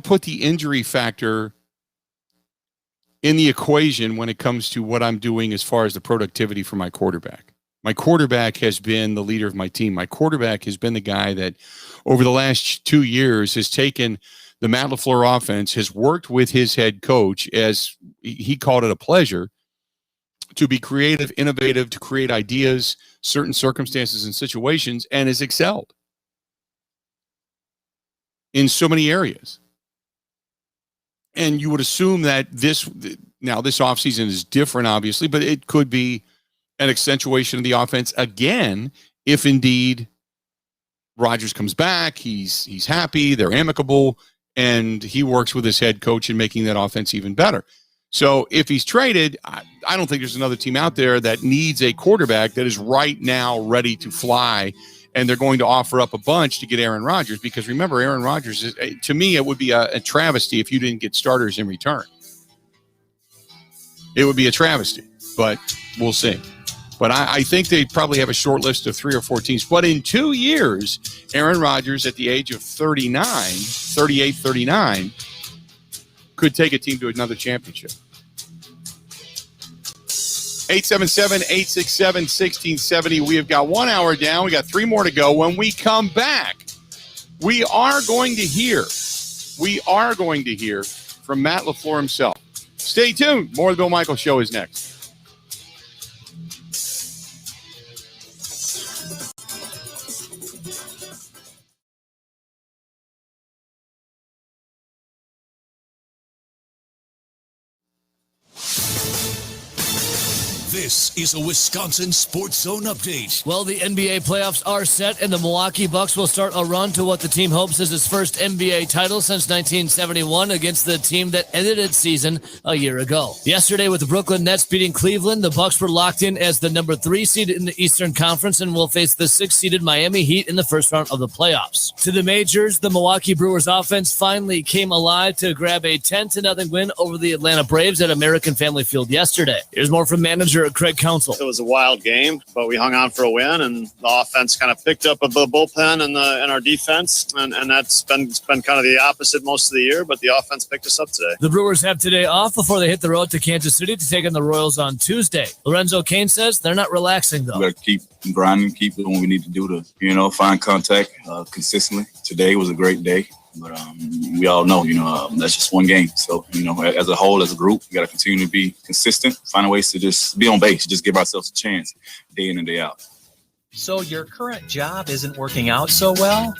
put the injury factor in the equation when it comes to what I'm doing as far as the productivity for my quarterback. My quarterback has been the leader of my team. My quarterback has been the guy that over the last 2 years has taken the Matt LaFleur offense has worked with his head coach, as he called it, a pleasure, to be creative, innovative, to create ideas, certain circumstances and situations, and has excelled in so many areas. And you would assume that this offseason is different, obviously, but it could be an accentuation of the offense again if indeed Rodgers comes back, he's happy, they're amicable, and he works with his head coach in making that offense even better. So if he's traded, I don't think there's another team out there that needs a quarterback that is right now ready to fly, and they're going to offer up a bunch to get Aaron Rodgers, because remember, Aaron Rodgers, to me, it would be a travesty if you didn't get starters in return. It would be a travesty, but we'll see. But I think they probably have a short list of 3 or 4 teams. But in 2 years, Aaron Rodgers, at the age of 38, 39, could take a team to another championship. 877-867-1670. We have got 1 hour down. We got 3 more to go. When we come back, we are going to hear from Matt LaFleur himself. Stay tuned. More of the Bill Michaels Show is next. This is a Wisconsin Sports Zone update. Well, the NBA playoffs are set, and the Milwaukee Bucks will start a run to what the team hopes is its first NBA title since 1971 against the team that ended its season a year ago. Yesterday, with the Brooklyn Nets beating Cleveland, the Bucks were locked in as the number 3 seed in the Eastern Conference and will face the 6th-seeded Miami Heat in the first round of the playoffs. To the majors, the Milwaukee Brewers offense finally came alive to grab a 10-0 win over the Atlanta Braves at American Family Field yesterday. Here's more from manager Craig Counsell. It was a wild game, but we hung on for a win, and the offense kind of picked up a bullpen and our defense, and that's been kind of the opposite most of the year, but the offense picked us up today. The Brewers have today off before they hit the road to Kansas City to take on the Royals on Tuesday. Lorenzo Cain says they're not relaxing, though. We got to keep grinding, keep doing what we need to do to, find contact consistently. Today was a great day. But we all know, that's just one game. So, as a whole, as a group, we got to continue to be consistent, find ways to just be on base, just give ourselves a chance day in and day out. So your current job isn't working out so well?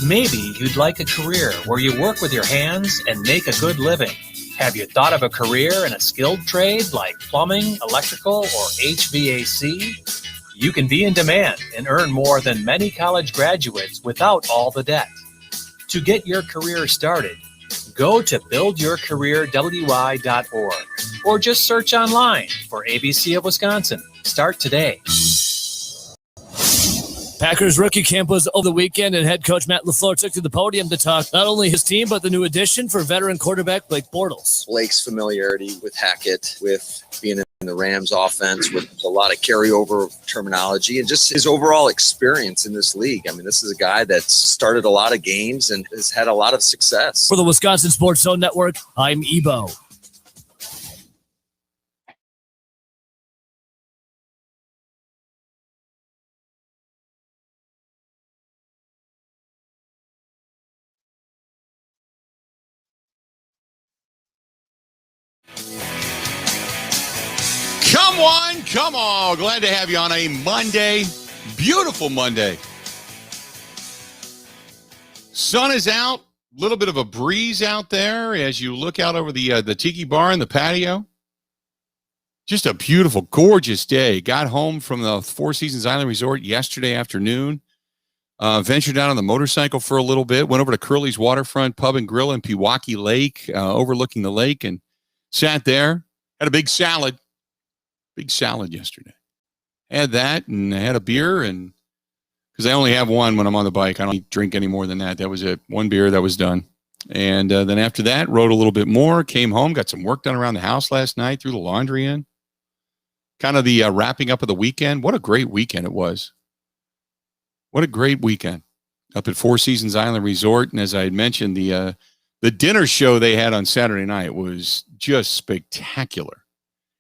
Maybe you'd like a career where you work with your hands and make a good living. Have you thought of a career in a skilled trade like plumbing, electrical, or HVAC? You can be in demand and earn more than many college graduates without all the debt. To get your career started, go to buildyourcareerwi.org or just search online for ABC of Wisconsin. Start today. Packers rookie camp was over the weekend, and head coach Matt LaFleur took to the podium to talk not only his team, but the new addition for veteran quarterback Blake Bortles. Blake's familiarity with Hackett, with being in the Rams offense, with a lot of carryover terminology, and just his overall experience in this league. I mean, this is a guy that's started a lot of games and has had a lot of success. For the Wisconsin Sports Zone Network, I'm Ebo. Come on. Glad to have you on a Monday. Beautiful Monday. Sun is out. A little bit of a breeze out there as you look out over the tiki bar and the patio. Just a beautiful, gorgeous day. Got home from the Four Seasons Island Resort yesterday afternoon. Ventured out on the motorcycle for a little bit. Went over to Curly's Waterfront Pub and Grill in Pewaukee Lake, overlooking the lake, and sat there. Had a big salad. Big salad yesterday. Had that, and I had a beer, and because I only have one when I'm on the bike. I don't drink any more than that. That was it. One beer, that was done. And then after that, rode a little bit more, came home, got some work done around the house last night, threw the laundry in. Kind of the wrapping up of the weekend. What a great weekend it was. What a great weekend up at Four Seasons Island Resort. And as I had mentioned, the dinner show they had on Saturday night was just spectacular.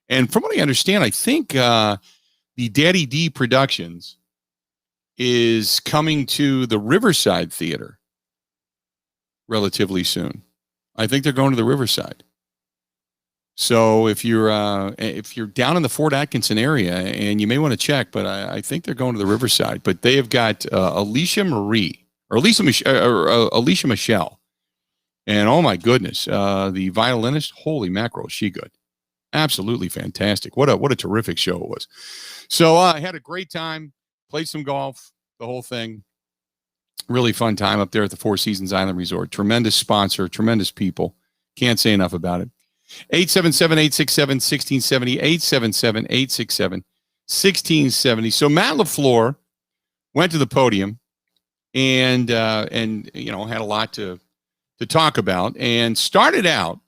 And from what I understand, I think the Daddy D Productions is coming to the Riverside Theater relatively soon. I think they're going to the Riverside. So if you're down in the Fort Atkinson area, and you may want to check, but I think they're going to the Riverside. But they have got Alicia Michelle, and oh my goodness, the violinist. Holy mackerel, is she good? Absolutely fantastic. What a terrific show it was. So I had a great time. Played some golf, the whole thing. Really fun time up there at the Four Seasons Island Resort. Tremendous sponsor, tremendous people. Can't say enough about it. 877-867-1670, 877-867-1670. So Matt LaFleur went to the podium and had a lot to talk about, and started out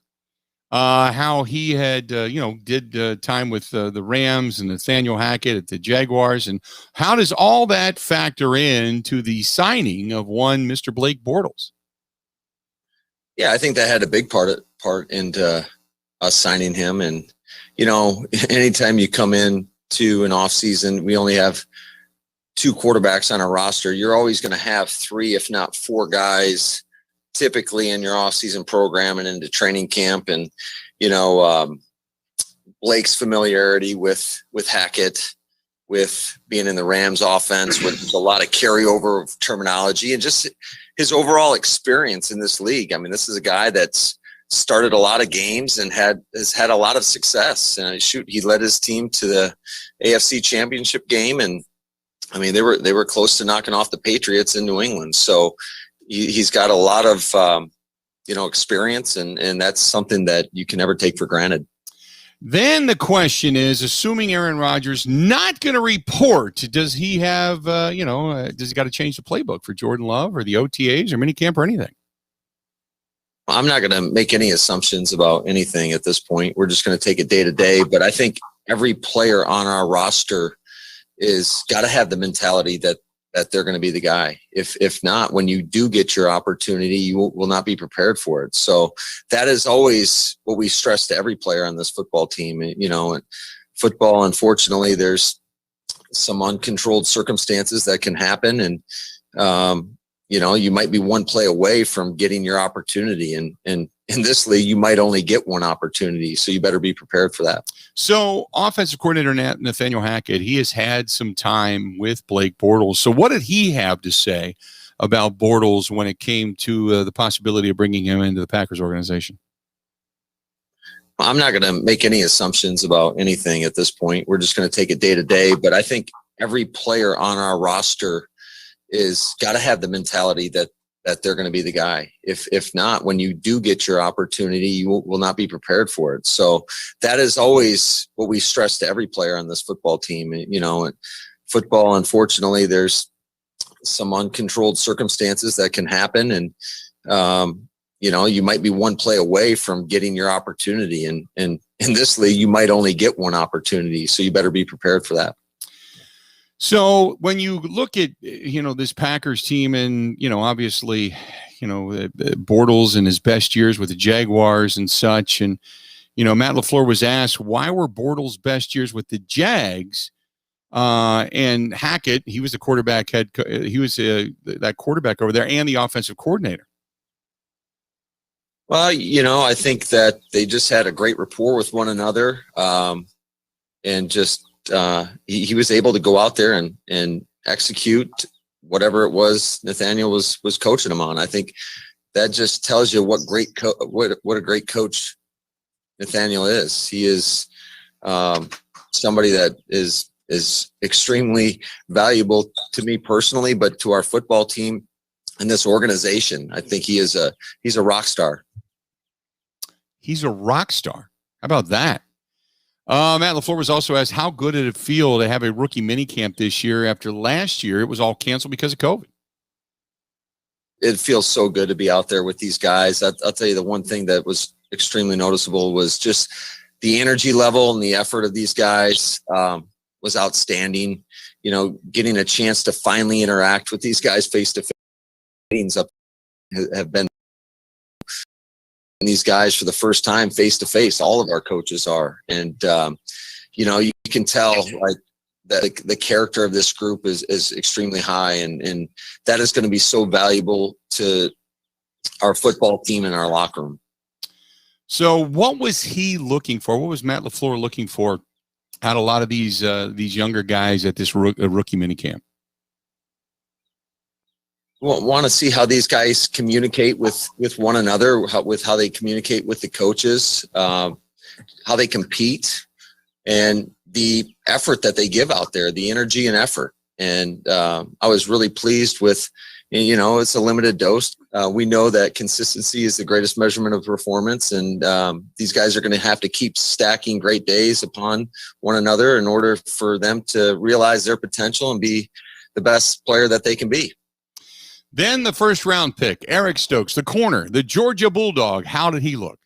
how he had did time with the Rams and Nathaniel Hackett at the Jaguars, and how does all that factor into the signing of one Mr. Blake Bortles? Yeah, I think that had a big part into us signing him. And, anytime you come in to an off season, we only have 2 quarterbacks on our roster. You're always going to have 3, if not 4 guys typically in your off season program and into training camp. And, Blake's familiarity with Hackett, with being in the Rams offense, with a lot of carryover of terminology, and just his overall experience in this league. I mean, this is a guy that's started a lot of games and has had a lot of success. And he led his team to the AFC Championship game, and I mean they were close to knocking off the Patriots in New England. So he's got a lot of experience, and that's something that you can never take for granted. Then the question is, assuming Aaron Rodgers not going to report, does he have does he got to change the playbook for Jordan Love or the OTAs or minicamp or anything? I'm not going to make any assumptions about anything at this point. We're just going to take it day to day. But I think every player on our roster is got to have the mentality that they're going to be the guy. If not, when you do get your opportunity, you will not be prepared for it. So that is always what we stress to every player on this football team. And football, unfortunately, there's some uncontrolled circumstances that can happen. And, you might be one play away from getting your opportunity. And in this league, you might only get one opportunity. So you better be prepared for that. So offensive coordinator Nathaniel Hackett, he has had some time with Blake Bortles. So what did he have to say about Bortles when it came to the possibility of bringing him into the Packers organization? I'm not going to make any assumptions about anything at this point. We're just going to take it day to day. But I think every player on our roster is got to have the mentality that they're going to be the guy. If not, when you do get your opportunity, you will not be prepared for it. So that is always what we stress to every player on this football team. And football, unfortunately, there's some uncontrolled circumstances that can happen. And, you might be one play away from getting your opportunity. And in this league, you might only get one opportunity. So you better be prepared for that. So when you look at, this Packers team and, obviously, Bortles in his best years with the Jaguars and such, and, Matt LaFleur was asked, why were Bortles' best years with the Jags? And Hackett, he was the quarterback that quarterback over there and the offensive coordinator. Well, I think that they just had a great rapport with one another. And just, he was able to go out there and execute whatever it was Nathaniel was coaching him on. I think that just tells you what a great coach Nathaniel is. He is somebody that is extremely valuable to me personally, but to our football team and this organization. I think he's a rock star. He's a rock star. How about that? Matt LaFleur was also asked, how good did it feel to have a rookie minicamp this year after last year it was all canceled because of COVID? It feels so good to be out there with these guys. I'll tell you, the one thing that was extremely noticeable was just the energy level and the effort of these guys was outstanding. Getting a chance to finally interact with these guys face-to-face meetings have been these guys for the first time face-to-face. All of our coaches are. And, you can tell like that the character of this group is extremely high. And that is going to be so valuable to our football team and our locker room. So what was he looking for? What was Matt LaFleur looking for out of a lot of these younger guys at this rookie minicamp? Want to see how these guys communicate with one another, how they communicate with the coaches, how they compete, and the effort that they give out there, the energy and effort. And I was really pleased with, it's a limited dose. We know that consistency is the greatest measurement of performance, and these guys are going to have to keep stacking great days upon one another in order for them to realize their potential and be the best player that they can be. Then the first round pick, Eric Stokes, the corner, the Georgia Bulldog. How did he look?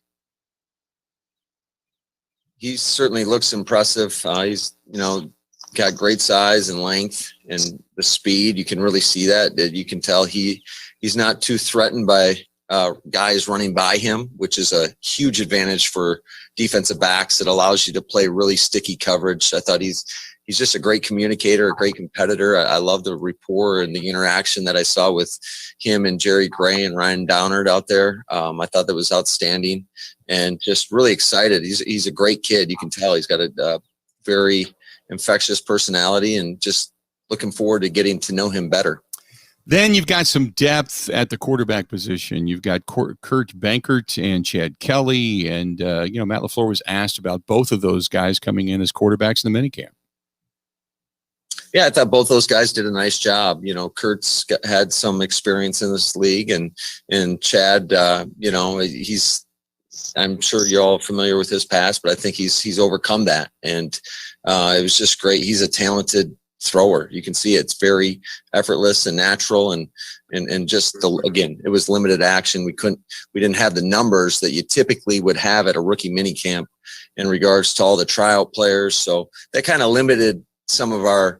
He certainly looks impressive. He's, got great size and length and the speed. You can really see that you can tell he's not too threatened by guys running by him, which is a huge advantage for defensive backs. It allows you to play really sticky coverage. I thought he's just a great communicator, a great competitor. I love the rapport and the interaction that I saw with him and Jerry Gray and Ryan Downard out there. I thought that was outstanding and just really excited. He's a great kid. You can tell he's got a very infectious personality, and just looking forward to getting to know him better. Then you've got some depth at the quarterback position. You've got Kurt Bankert and Chad Kelly, and Matt LaFleur was asked about both of those guys coming in as quarterbacks in the minicamp. Yeah, I thought both those guys did a nice job. Kurt's had some experience in this league, and Chad, I'm sure you're all familiar with his past, but I think he's overcome that, and it was just great. He's a talented thrower. You can see it's very effortless and natural, and just again, it was limited action. We didn't have the numbers that you typically would have at a rookie minicamp in regards to all the tryout players, so that kind of limited some of our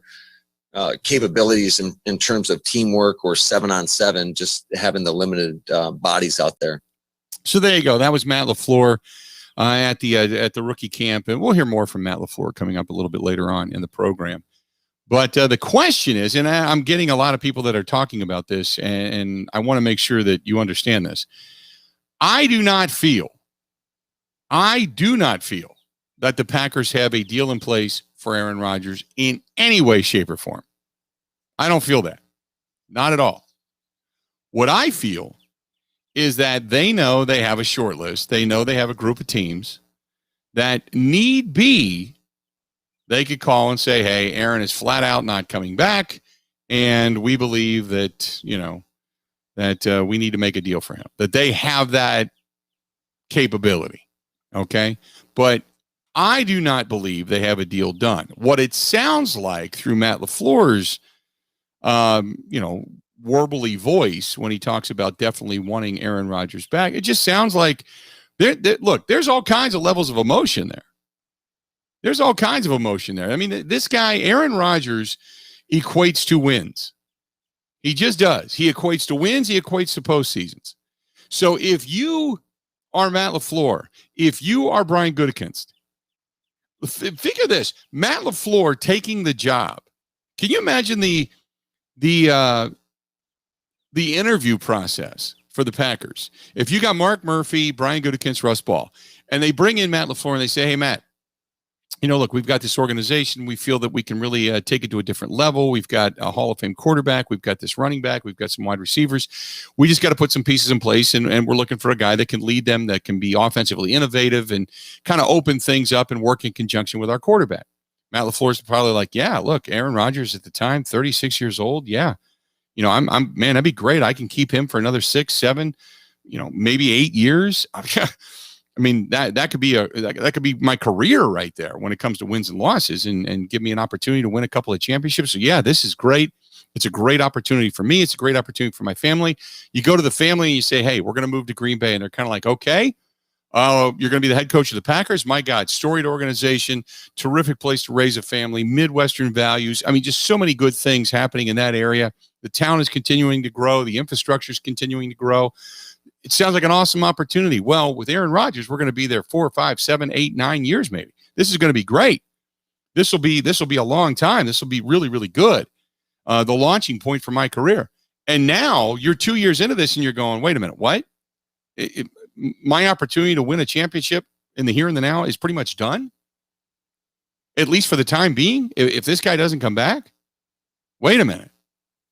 capabilities in terms of teamwork or 7-on-7, just having the limited bodies out there. So there you go. That was Matt LaFleur at the rookie camp, and we'll hear more from Matt LaFleur coming up a little bit later on in the program. But the question is, and I'm getting a lot of people that are talking about this, and I want to make sure that you understand this. I do not feel that the Packers have a deal in place for Aaron Rodgers in any way, shape, or form. I don't feel that. Not at all. What I feel is that they know they have a short list. They know they have a group of teams that need be, they could call and say, hey, Aaron is flat out not coming back, and we believe that, we need to make a deal for him, that they have that capability. Okay. But I do not believe they have a deal done. What it sounds like through Matt LaFleur's, warbly voice when he talks about definitely wanting Aaron Rodgers back, it just sounds like look, there's all kinds of levels of emotion there. There's all kinds of emotion there. I mean, this guy, Aaron Rodgers, equates to wins. He just does. He equates to wins. He equates to postseasons. So if you are Matt LaFleur, if you are Brian Gutekunst, figure this: Matt LaFleur taking the job. Can you imagine the interview process for the Packers? If you got Mark Murphy, Brian Gutekunst, Russ Ball, and they bring in Matt LaFleur and they say, hey, Matt, look, we've got this organization. We feel that we can really take it to a different level. We've got a Hall of Fame quarterback. We've got this running back. We've got some wide receivers. We just got to put some pieces in place, and we're looking for a guy that can lead them, that can be offensively innovative and kind of open things up and work in conjunction with our quarterback. Matt LaFleur's probably like, yeah, look, Aaron Rodgers at the time, 36 years old. Yeah. Man, that'd be great. I can keep him for another 6, 7, maybe 8 years. I mean, that could be my career right there when it comes to wins and losses, and give me an opportunity to win a couple of championships. So yeah, this is great. It's a great opportunity for me. It's a great opportunity for my family. You go to the family and you say, hey, we're going to move to Green Bay. And they're kind of like, okay, you're going to be the head coach of the Packers. My God, storied organization, terrific place to raise a family, Midwestern values. I mean, just so many good things happening in that area. The town is continuing to grow. The infrastructure is continuing to grow. It sounds like an awesome opportunity. Well, with Aaron Rodgers, we're going to be there 4, 5, 7, 8, 9 years maybe. This is going to be great. This will be a long time. This will be really, really good. The launching point for my career. And now you're 2 years into this and you're going, wait a minute, what? my opportunity to win a championship in the here and the now is pretty much done, at least for the time being. If this guy doesn't come back, wait a minute.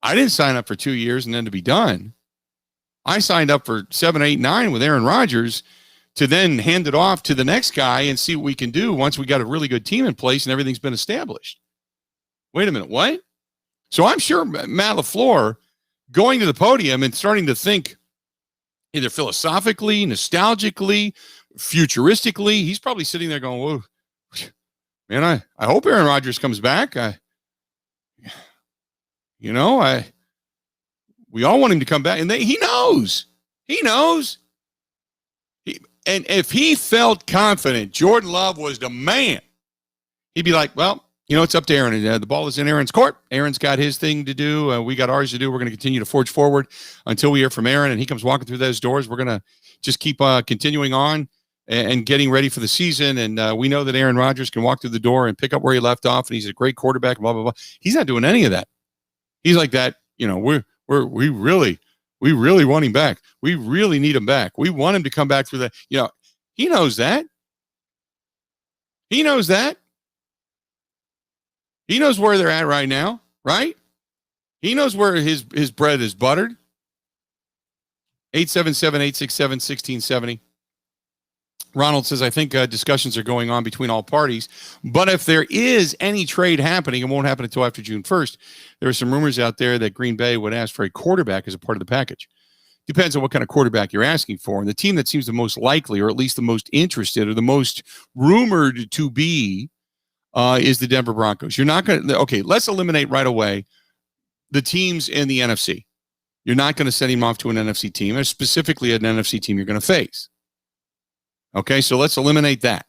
I didn't sign up for 2 years and then to be done. I signed up for 7, 8, 9 with Aaron Rodgers to then hand it off to the next guy and see what we can do once we got a really good team in place and everything's been established. Wait a minute, what? So I'm sure Matt LaFleur going to the podium and starting to think either philosophically, nostalgically, futuristically, he's probably sitting there going, whoa, man, I hope Aaron Rodgers comes back. We all want him to come back, and he knows. And if he felt confident Jordan Love was the man, he'd be like, well, it's up to Aaron. The ball is in Aaron's court. Aaron's got his thing to do. We got ours to do. We're going to continue to forge forward until we hear from Aaron, and he comes walking through those doors. We're going to just keep continuing on and getting ready for the season. And we know that Aaron Rodgers can walk through the door and pick up where he left off, and he's a great quarterback, blah, blah, blah. He's not doing any of that. He's like that, we really want him back. We really need him back. We want him to come back through that. He knows that. He knows that. He knows where they're at right now, right? He knows where his bread is buttered. 877-867-1670. Ronald says, I think discussions are going on between all parties, but if there is any trade happening, it won't happen until after June 1st. There are some rumors out there that Green Bay would ask for a quarterback as a part of the package. Depends on what kind of quarterback you're asking for. And the team that seems the most likely, or at least the most interested, or the most rumored to be, is the Denver Broncos. You're not going to, okay, let's eliminate right away the teams in the NFC. You're not going to send him off to an NFC team, or specifically an NFC team you're going to face. Okay, so let's eliminate that.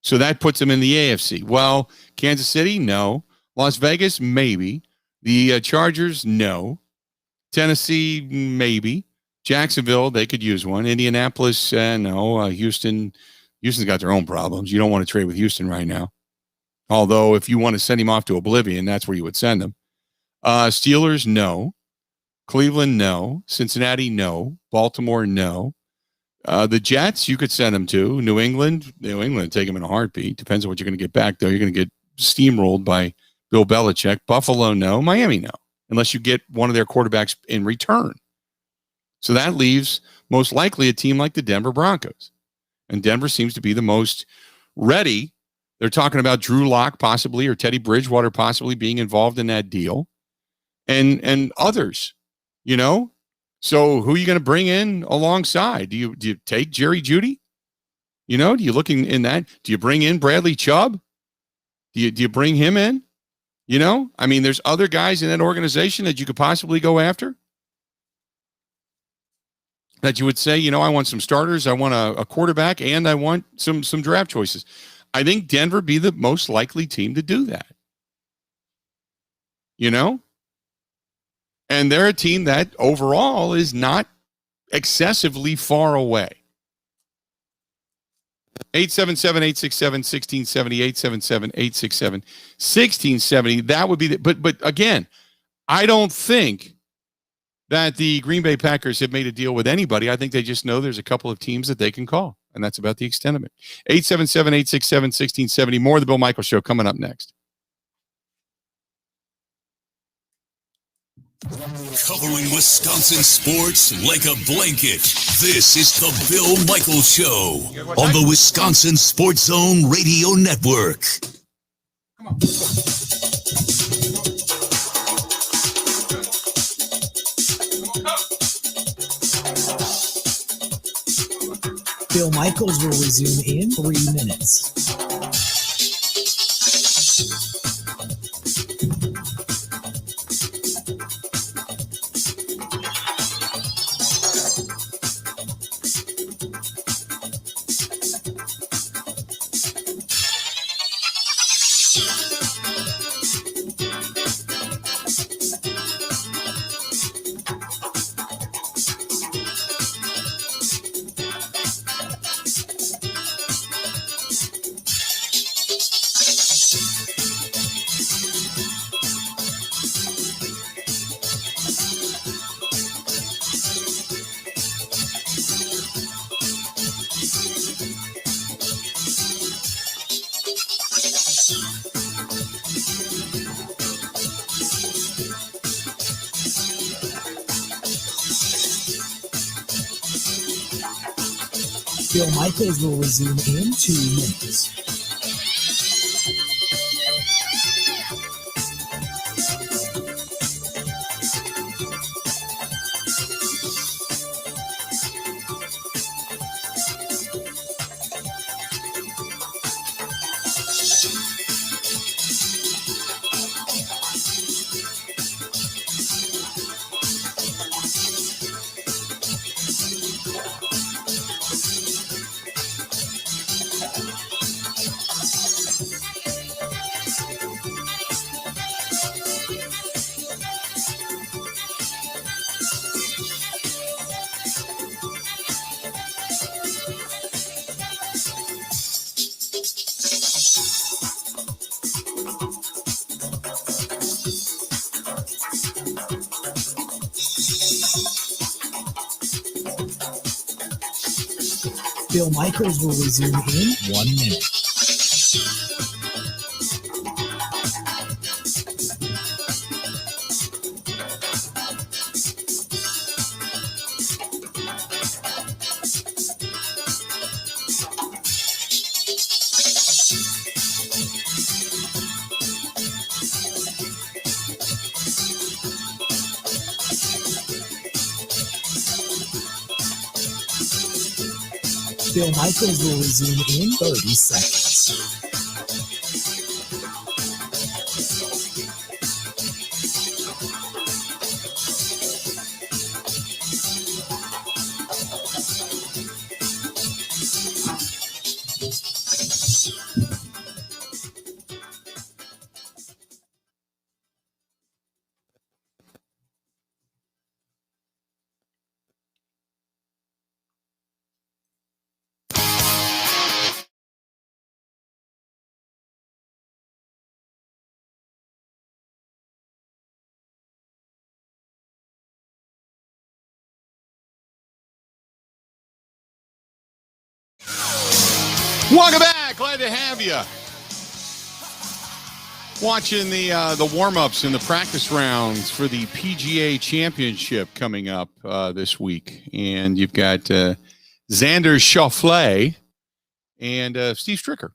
So that puts them in the AFC. Well, Kansas City, no. Las Vegas, maybe. The Chargers, no. Tennessee, maybe. Jacksonville, they could use one. Indianapolis, no. Houston's got their own problems. You don't want to trade with Houston right now. Although if you want to send him off to oblivion, that's where you would send him. Steelers, no. Cleveland, no. Cincinnati, no. Baltimore, no. The Jets, you could send them to. New England, take them in a heartbeat. Depends on what you're going to get back, though. You're going to get steamrolled by Bill Belichick. Buffalo, no. Miami, no. Unless you get one of their quarterbacks in return. So that leaves most likely a team like the Denver Broncos. And Denver seems to be the most ready. They're talking about Drew Lock possibly, or Teddy Bridgewater possibly being involved in that deal. And others, So who are you going to bring in alongside? Do you take Jerry Jeudy? Do you look in that? Do you bring in Bradley Chubb? Do you bring him in? There's other guys in that organization that you could possibly go after. That you would say, I want some starters, I want a quarterback, and I want some draft choices. I think Denver be the most likely team to do that. And they're a team that overall is not excessively far away. 877-867-1670, 877-867-1670. That would be but again, I don't think that the Green Bay Packers have made a deal with anybody. I think they just know there's a couple of teams that they can call, and that's about the extent of it. 877-867-1670. More of the Bill Michaels Show coming up next. Covering Wisconsin sports like a blanket. This is the Bill Michaels Show on the Wisconsin Sports Zone Radio Network. Come on. Bill Michaels will resume in 3 minutes. Bill Michaels will resume in 2 minutes. Bill Michaels will resume in 1 minute. Bill Michaels will resume in 30 seconds. Welcome back. Glad to have you. Watching the warm-ups and the practice rounds for the PGA Championship coming up this week. And you've got Xander Schauffele and Steve Stricker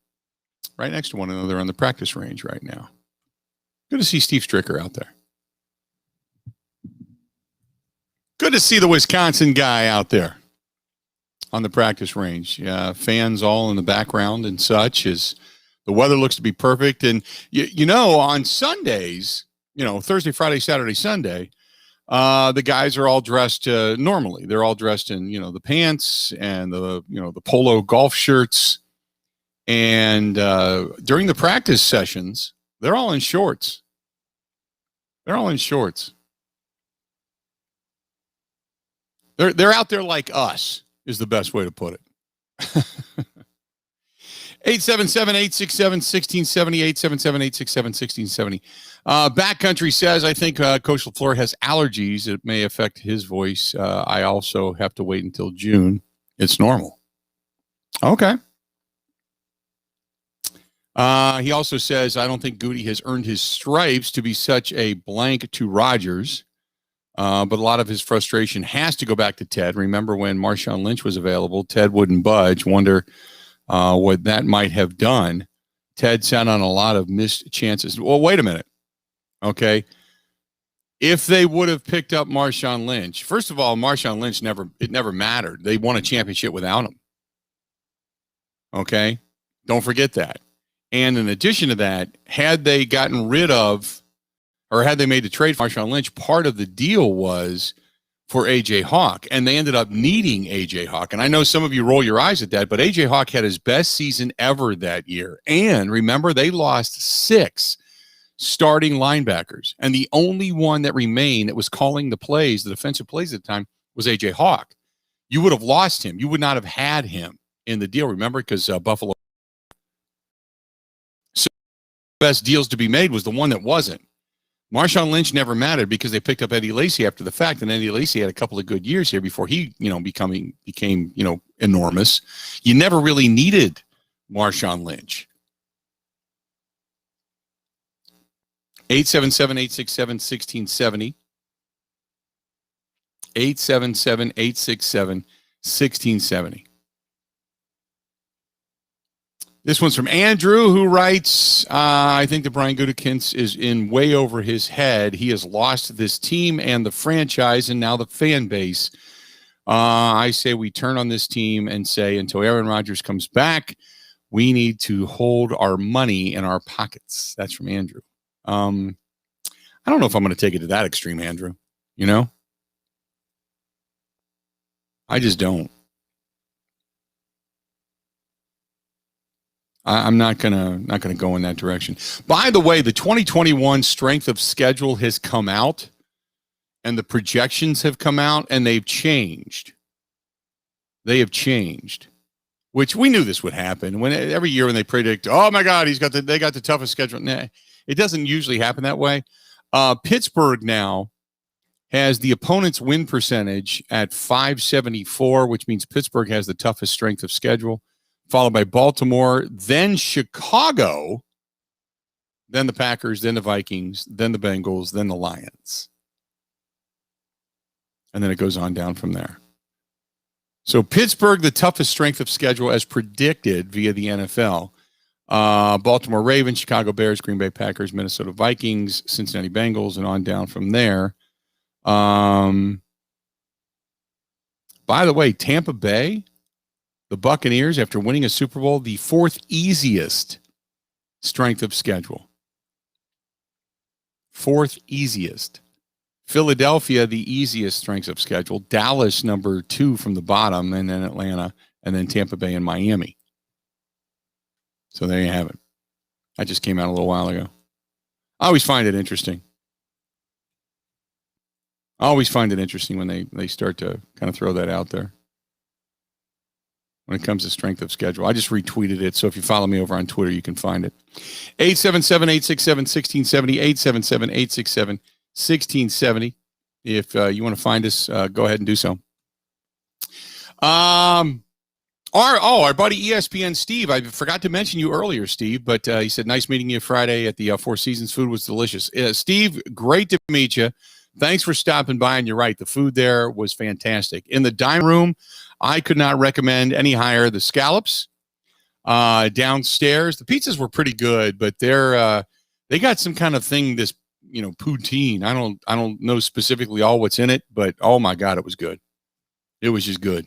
right next to one another on the practice range right now. Good to see Steve Stricker out there. Good to see the Wisconsin guy out there on the practice range. Fans all in the background and such, as the weather looks to be perfect. And, you know, on Sundays, Thursday, Friday, Saturday, Sunday, the guys are all dressed normally. They're all dressed in, the pants and the polo golf shirts. And during the practice sessions, they're all in shorts. They're all in shorts. They're out there like us, is the best way to put it. 877-867-1670, 877-867-1670. Backcountry says, I think Coach LaFleur has allergies. It may affect his voice. I also have to wait until June. It's normal. Okay. He also says, I don't think Goody has earned his stripes to be such a blank to Rodgers. But a lot of his frustration has to go back to Ted. Remember when Marshawn Lynch was available, Ted wouldn't budge. Wonder what that might have done. Ted sat on a lot of missed chances. Well, wait a minute. Okay. If they would have picked up Marshawn Lynch, first of all, Marshawn Lynch never mattered. They won a championship without him. Okay. Don't forget that. And in addition to that, had they gotten rid of, or had they made the trade for Marshawn Lynch, part of the deal was for A.J. Hawk, and they ended up needing A.J. Hawk. And I know some of you roll your eyes at that, but A.J. Hawk had his best season ever that year. And remember, they lost 6 starting linebackers, and the only one that remained that was calling the plays, the defensive plays at the time, was A.J. Hawk. You would have lost him. You would not have had him in the deal, remember, because Buffalo. So the best deals to be made was the one that wasn't. Marshawn Lynch never mattered because they picked up Eddie Lacy after the fact, and Eddie Lacy had a couple of good years here before he, became enormous. You never really needed Marshawn Lynch. 877-867-1670. 877-867-1670. This one's from Andrew, who writes, I think that Brian Gutekunst is in way over his head. He has lost this team and the franchise and now the fan base. I say we turn on this team and say until Aaron Rodgers comes back, we need to hold our money in our pockets. That's from Andrew. I don't know if I'm going to take it to that extreme, Andrew. You know? I just don't. I'm not gonna go in that direction. By the way, the 2021 strength of schedule has come out, and the projections have come out, and they've changed. They have changed, which we knew this would happen. When every year when they predict, oh my God, they got the toughest schedule. Nah, it doesn't usually happen that way. Pittsburgh now has the opponent's win percentage at .574, which means Pittsburgh has the toughest strength of schedule, followed by Baltimore, then Chicago, then the Packers, then the Vikings, then the Bengals, then the Lions. And then it goes on down from there. So Pittsburgh, the toughest strength of schedule as predicted via the NFL. Baltimore Ravens, Chicago Bears, Green Bay Packers, Minnesota Vikings, Cincinnati Bengals, and on down from there. By the way, Tampa Bay, the Buccaneers, after winning a Super Bowl, the fourth easiest strength of schedule. Fourth easiest. Philadelphia, the easiest strength of schedule. Dallas, number 2 from the bottom, and then Atlanta, and then Tampa Bay and Miami. So there you have it. That just came out a little while ago. I always find it interesting. I always find it interesting when they start to kind of throw that out there. When it comes to strength of schedule. I just retweeted it, so if you follow me over on Twitter, you can find it. 877-867-1670, 877-867-1670. If you want to find us, go ahead and do so. Our buddy ESPN Steve, I forgot to mention you earlier, Steve, but he said, nice meeting you Friday at the Four Seasons. Food was delicious. Steve, great to meet you. Thanks for stopping by, and you're right, the food there was fantastic. In the dining room, I could not recommend any higher. The scallops downstairs, the pizzas were pretty good, but they got some kind of thing, this poutine. I don't know specifically all what's in it, but oh my God, it was good. It was just good.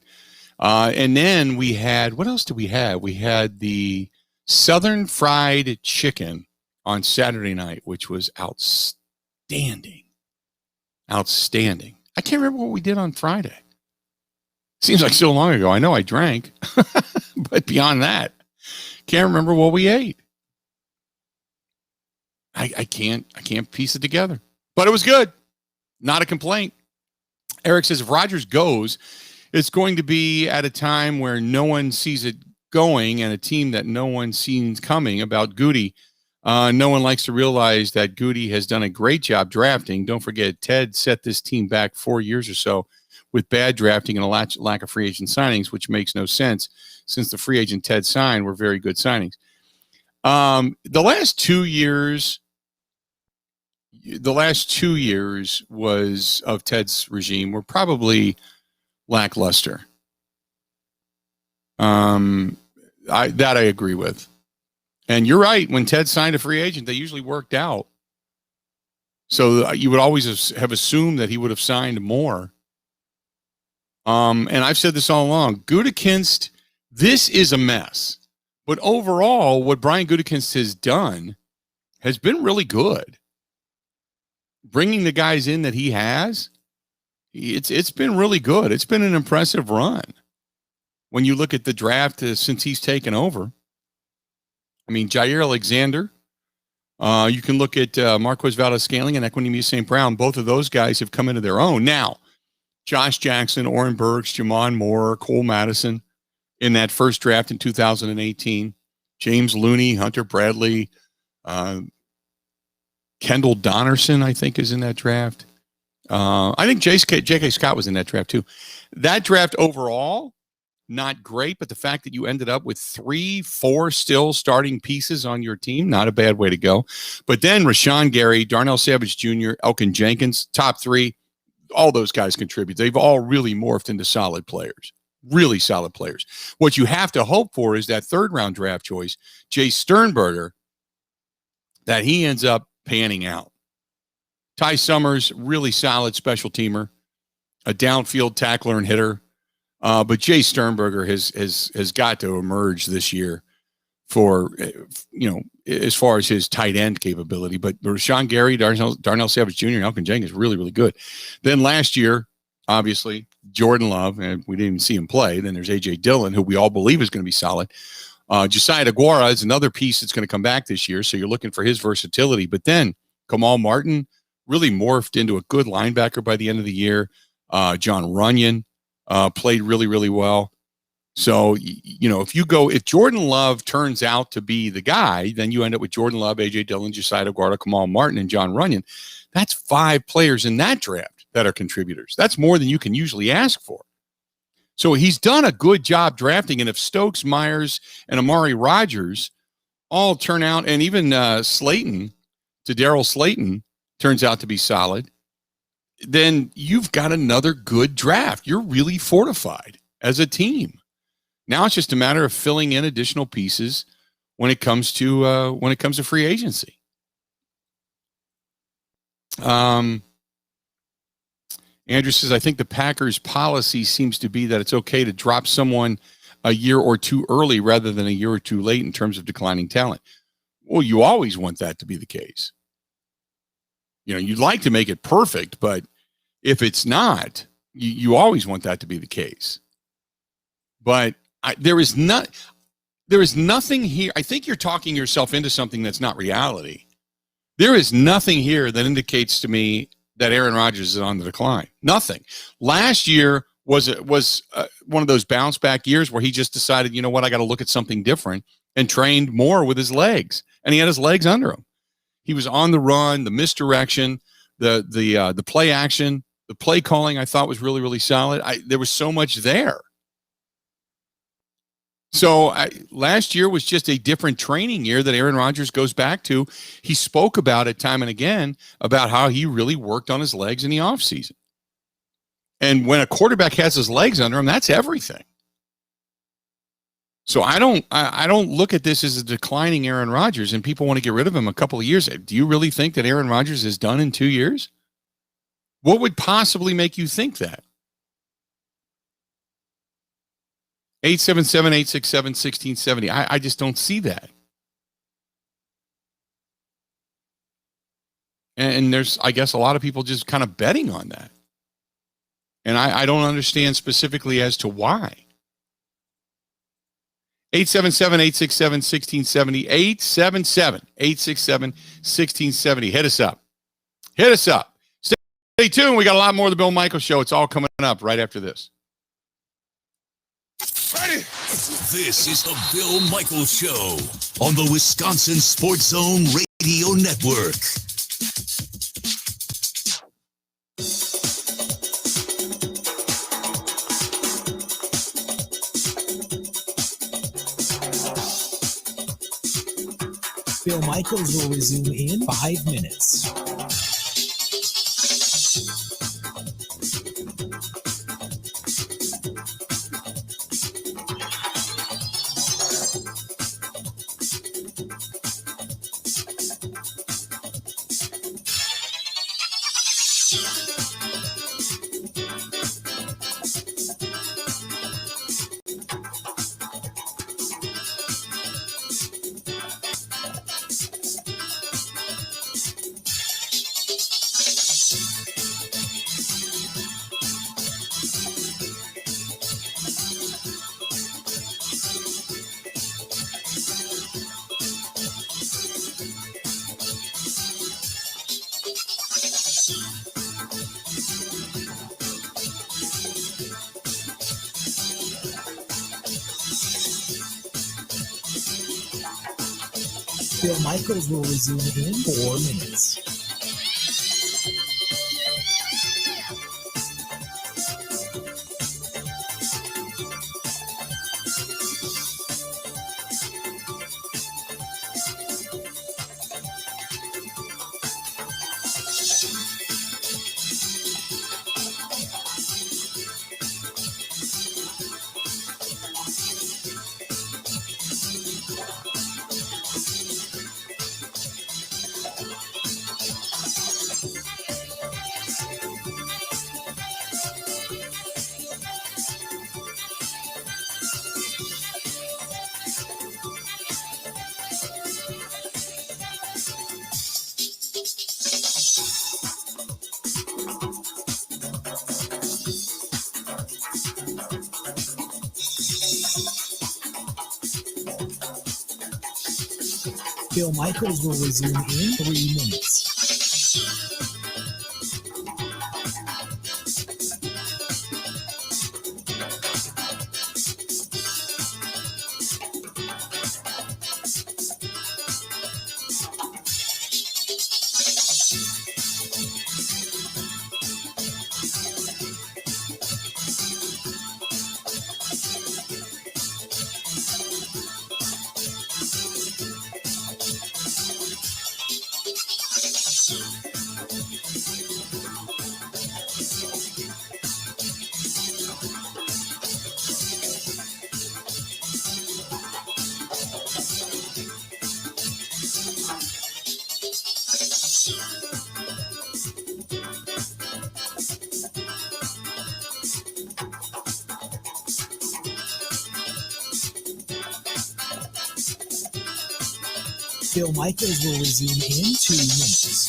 And then we had, what else did we have? We had the Southern fried chicken on Saturday night, which was outstanding. Outstanding. I can't remember what we did on Friday. Seems like so long ago. I know I drank, but beyond that, can't remember what we ate. I can't piece it together, but it was good. Not a complaint. Eric says if Rodgers goes, it's going to be at a time where no one sees it going and a team that no one sees coming. About Goody, no one likes to realize that Goody has done a great job drafting. Don't forget, Ted set this team back 4 years or so with bad drafting and a lack of free agent signings, which makes no sense since the free agent Ted signed were very good signings. The last 2 years was of Ted's regime were probably lackluster. I agree with. And you're right. When Ted signed a free agent, they usually worked out. So you would always have assumed that he would have signed more. And I've said this all along. Gutekunst, this is a mess. But overall, what Brian Gutekunst has done has been really good. Bringing the guys in that he has, it's been really good. It's been an impressive run. When you look at the draft since he's taken over. I mean, Jair Alexander, you can look at Marquez Valdes-Scantling and Equanimeous St. Brown. Both of those guys have come into their own. Now, Josh Jackson, Oren Burks, Jamon Moore, Cole Madison in that first draft in 2018. James Looney, Hunter Bradley, Kendall Donnerson, I think, is in that draft. I think J.K. Scott was in that draft, too. That draft overall, not great, but the fact that you ended up with 3-4 still starting pieces on your team, not a bad way to go. But then Rashawn Gary, Darnell Savage Jr., Elkin Jenkins, top three, all those guys contribute. They've all really morphed into solid players, really solid players. What you have to hope for is that third-round draft choice, Jay Sternberger, that he ends up panning out. Ty Summers, really solid special teamer, a downfield tackler and hitter. But Jay Sternberger has got to emerge this year for, as far as his tight end capability. But Rashawn Gary, Darnell Savage Jr., and Elkin Jenkins really, really good. Then last year, obviously, Jordan Love, and we didn't even see him play. Then there's A.J. Dillon, who we all believe is going to be solid. Josiah DeGuara is another piece that's going to come back this year, so you're looking for his versatility. But then Kamal Martin really morphed into a good linebacker by the end of the year. John Runyon played really, really well. So, if Jordan Love turns out to be the guy, then you end up with Jordan Love, A.J. Dillon, Josiah DeGuara, Kamal Martin, and John Runyon. That's 5 players in that draft that are contributors. That's more than you can usually ask for. So he's done a good job drafting. And if Stokes, Myers, and Amari Rodgers all turn out, and even Slayton, to Daryl Slayton, turns out to be solid, then you've got another good draft. You're really fortified as a team. Now it's just a matter of filling in additional pieces when it comes to free agency. Andrew says, I think the Packers' policy seems to be that it's okay to drop someone a year or two early rather than a year or two late in terms of declining talent. Well, you always want that to be the case. You'd like to make it perfect, but if it's not, you always want that to be the case. But there is nothing here. I think you're talking yourself into something that's not reality. There is nothing here that indicates to me that Aaron Rodgers is on the decline. Nothing. Last year was one of those bounce back years where he just decided, you know what, I got to look at something different, and trained more with his legs, and he had his legs under him. He was on the run, the misdirection, the play action, the play calling. I thought was really, really solid. There was so much there. So last year was just a different training year that Aaron Rodgers goes back to. He spoke about it time and again about how he really worked on his legs in the offseason. And when a quarterback has his legs under him, that's everything. So I don't look at this as a declining Aaron Rodgers, and people want to get rid of him a couple of years. Do you really think that Aaron Rodgers is done in 2 years? What would possibly make you think that? 877-867-1670. I just don't see that. And there's, I guess, a lot of people just kind of betting on that. And I don't understand specifically as to why. 877-867-1670. 877-867-1670. Hit us up. Stay tuned. We got a lot more of the Bill Michaels Show. It's all coming up right after this. Ready? This is the Bill Michaels Show on the Wisconsin Sports Zone Radio Network. Bill Michaels will resume in 5 minutes. Bill Michaels will resume in 4 minutes. Bill Michaels will resume in 3 minutes. Bill Michaels will resume in 2 minutes.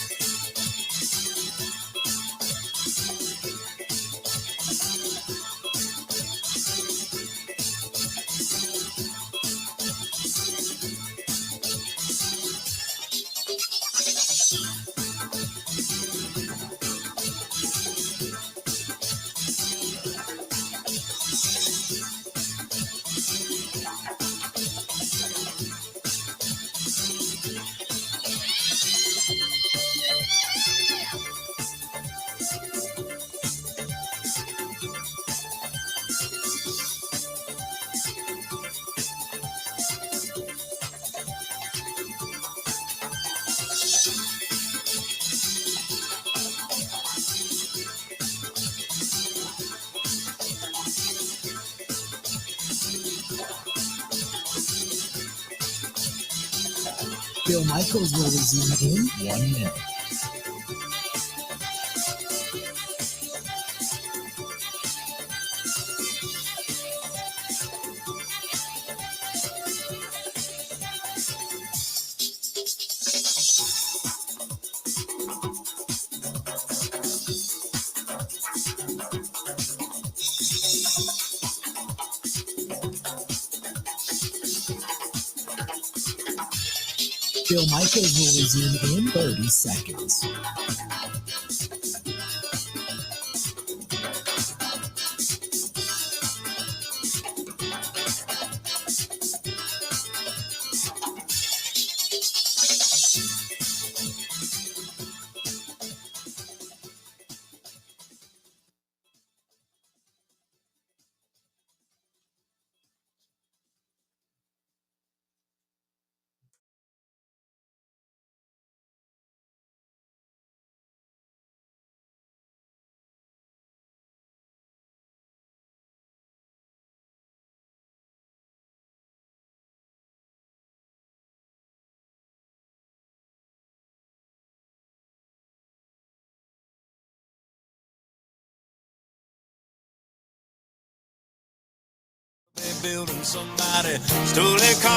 Bill Michaels will resume in 1 minute. Bill Michaels will resume in 30 seconds.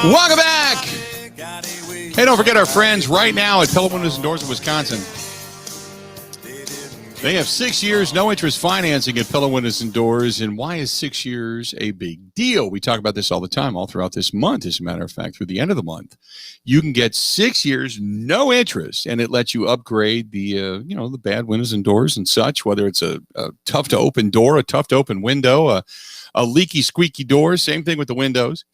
Welcome back. Hey, don't forget our friends right now at Pella Windows and Doors of Wisconsin. They have 6 years, no interest financing at Pella Windows and Doors. And why is 6 years a big deal? We talk about this all the time, all throughout this month, as a matter of fact, through the end of the month. You can get 6 years, no interest, and it lets you upgrade the bad windows and doors and such, whether it's a tough to open door, a tough to open window, a leaky, squeaky door, same thing with the windows.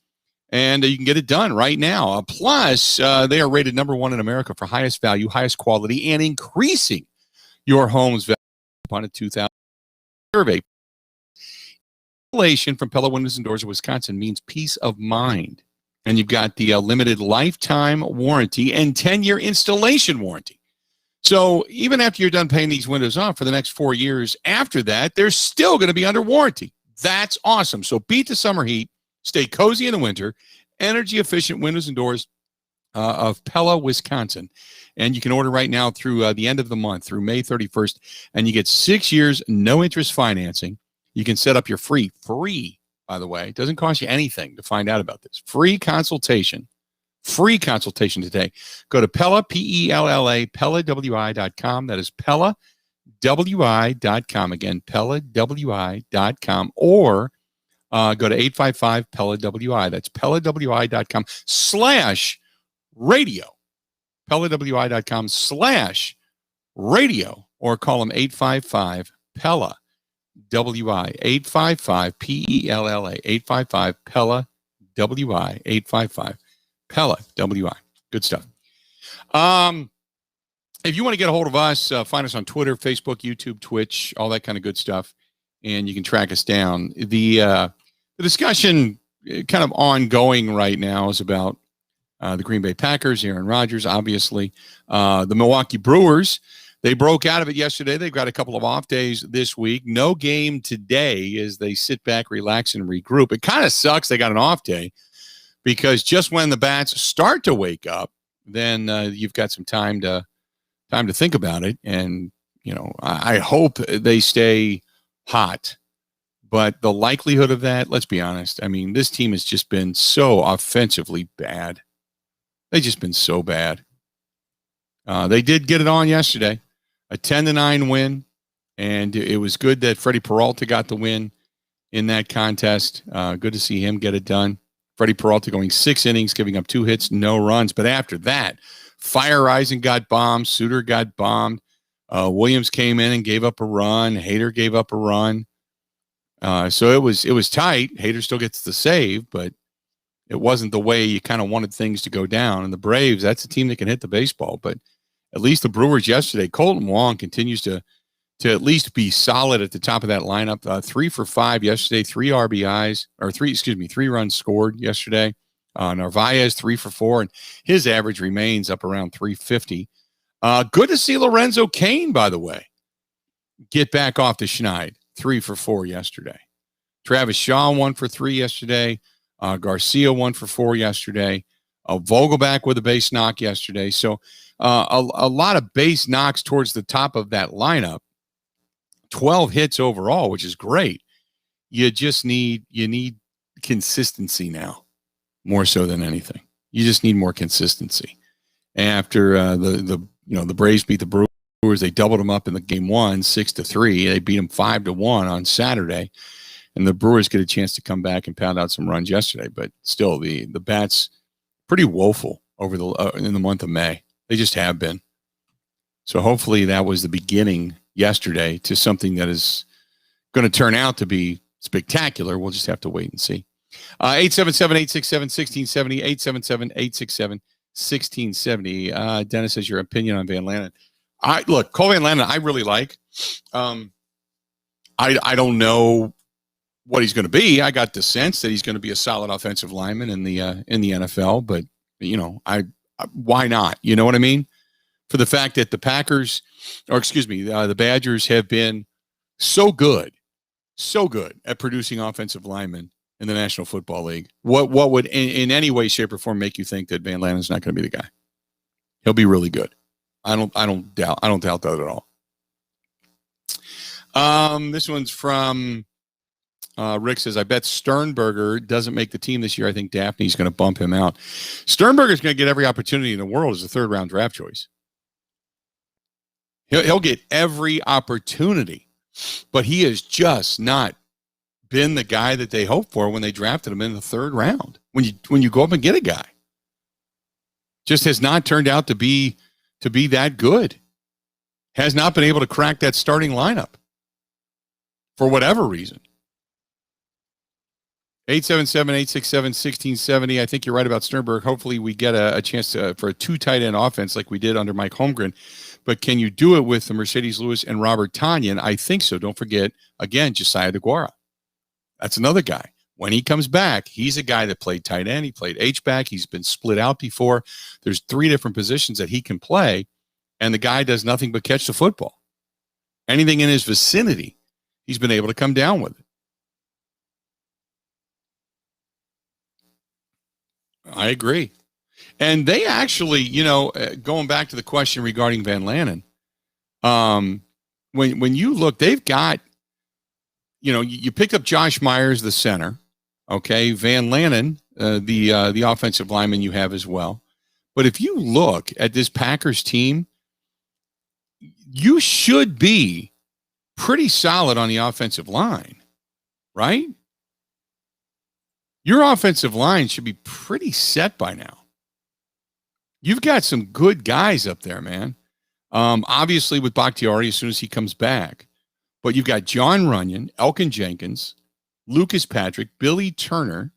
And you can get it done right now. Plus, they are rated #1 in America for highest value, highest quality, and increasing your home's value upon a 2000 survey. Installation from Pella Windows and Doors of Wisconsin means peace of mind. And you've got the limited lifetime warranty and 10-year installation warranty. So even after you're done paying these windows off for the next 4 years after that, they're still going to be under warranty. That's awesome. So beat the summer heat. Stay cozy in the winter. Energy-efficient windows and doors of Pella, Wisconsin. And you can order right now through the end of the month, through May 31st. And you get 6 years, no interest financing. You can set up your free, by the way. It doesn't cost you anything to find out about this. Free consultation today. Go to Pella, P-E-L-L-A, PellaWI.com. That is PellaWI.com. Again, PellaWI.com. Or go to 855-PELLA-WI. That's PellaWI.com /radio. PellaWI.com/radio, or call them 855-PELLA, WI, 855 PELLA, 855 PELLA WI, 855 PELLA WI. Good stuff. If you want to get a hold of us, find us on Twitter, Facebook, YouTube, Twitch, all that kind of good stuff, and you can track us down. The discussion kind of ongoing right now is about the Green Bay Packers, Aaron Rodgers, obviously. The Milwaukee Brewers, they broke out of it yesterday. They've got a couple of off days this week. No game today as they sit back, relax, and regroup. It kind of sucks they got an off day because just when the bats start to wake up, then you've got some time to think about it. And, I hope they stay hot. But the likelihood of that, let's be honest, I mean, this team has just been so offensively bad. They've just been so bad. They did get it on yesterday, a 10-9 win, and it was good that Freddie Peralta got the win in that contest. Good to see him get it done. Freddie Peralta going 6 innings, giving up 2 hits, no runs. But after that, Feyereisen got bombed, Suter got bombed, Williams came in and gave up a run, Hader gave up a run. So it was tight. Hader still gets the save, but it wasn't the way you kind of wanted things to go down. And the Braves, that's a team that can hit the baseball. But at least the Brewers yesterday, Colton Wong continues to at least be solid at the top of that lineup. 3 for 5 yesterday, 3 RBIs, or 3 runs scored yesterday. Narvaez 3 for 4, and his average remains up around 350. Good to see Lorenzo Cain, by the way, get back off the schneid. 3 for 4 yesterday. Travis Shaw 1 for 3 yesterday. Garcia 1 for 4 yesterday. Vogelback with a base knock yesterday. So a lot of base knocks towards the top of that lineup. 12 hits overall, which is great. You just need consistency now, more so than anything. You just need more consistency. After the Braves beat the Brewers, they doubled them up in the game 1, 6-3. They beat them 5-1 on Saturday, and the Brewers get a chance to come back and pound out some runs yesterday. But still, the bats pretty woeful over in the month of May. They just have been. So hopefully that was the beginning yesterday to something that is going to turn out to be spectacular. We'll just have to wait and see. 877-867-1670, 877-867-1670. Dennis has your opinion on Van Lanen. Cole Van Lanen, I really like. I don't know what he's going to be. I got the sense that he's going to be a solid offensive lineman in the NFL, but why not? You know what I mean? For the fact that the Badgers have been so good at producing offensive linemen in the National Football League. What would in any way, shape, or form make you think that Van Lanen's not going to be the guy? He'll be really good. I don't doubt that at all. This one's from Rick says, I bet Sternberger doesn't make the team this year. I think Daphne's going to bump him out. Sternberger's going to get every opportunity in the world as a 3rd-round draft choice. He'll get every opportunity, but he has just not been the guy that they hoped for when they drafted him in the 3rd round. When you go up and get a guy, just has not turned out to be that good. Has not been able to crack that starting lineup for whatever reason. 877-867-1670. I think you're right about Sternberg. Hopefully we get a chance for a 2 tight end offense like we did under Mike Holmgren. But can you do it with the Mercedes Lewis and Robert Tonyan? I think so. Don't forget, again, Josiah DeGuara. That's another guy. When he comes back, he's a guy that played tight end. He played H-back. He's been split out before. There's 3 different positions that he can play, and the guy does nothing but catch the football. Anything in his vicinity, he's been able to come down with it. I agree. And they actually, going back to the question regarding Van Lanen, when you look, they've got, you picked up Josh Myers, the center. Okay, Van Lanen, the offensive lineman you have as well. But if you look at this Packers team, you should be pretty solid on the offensive line, right? Your offensive line should be pretty set by now. You've got some good guys up there, man. Obviously with Bakhtiari as soon as he comes back. But you've got John Runyon, Elkin Jenkins, Lucas Patrick, Billy Turner.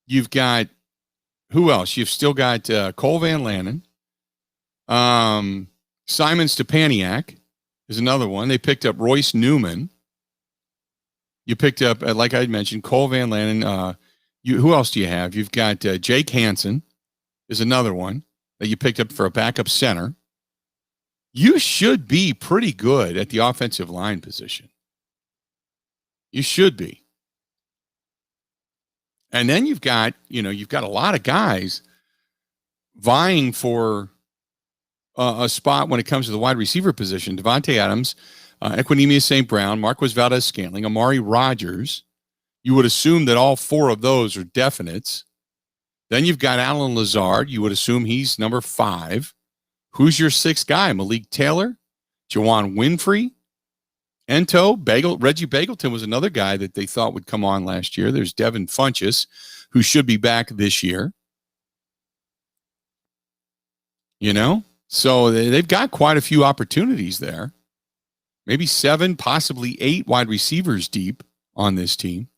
You've got, who else? You've still got Cole Van Lanen. Simon Stepaniak is another one. They picked up Royce Newman. You picked up, like I mentioned, Cole Van Lanen. Who else do you have? You've got Jake Hansen is another one that you picked up for a backup center. You should be pretty good at the offensive line position. You should be. And then you've got a lot of guys vying for a spot when it comes to the wide receiver position. Devontae Adams, Equinemius St. Brown, Marquez Valdez-Scantling, Amari Rodgers. You would assume that all four of those are definites. Then you've got Alan Lazard. You would assume he's number 5. Who's your 6th guy? Malik Taylor, Jawan Winfrey, Ento, Reggie Bagleton was another guy that they thought would come on last year. There's Devin Funchess, who should be back this year. So they've got quite a few opportunities there. Maybe 7, possibly 8 wide receivers deep on this team.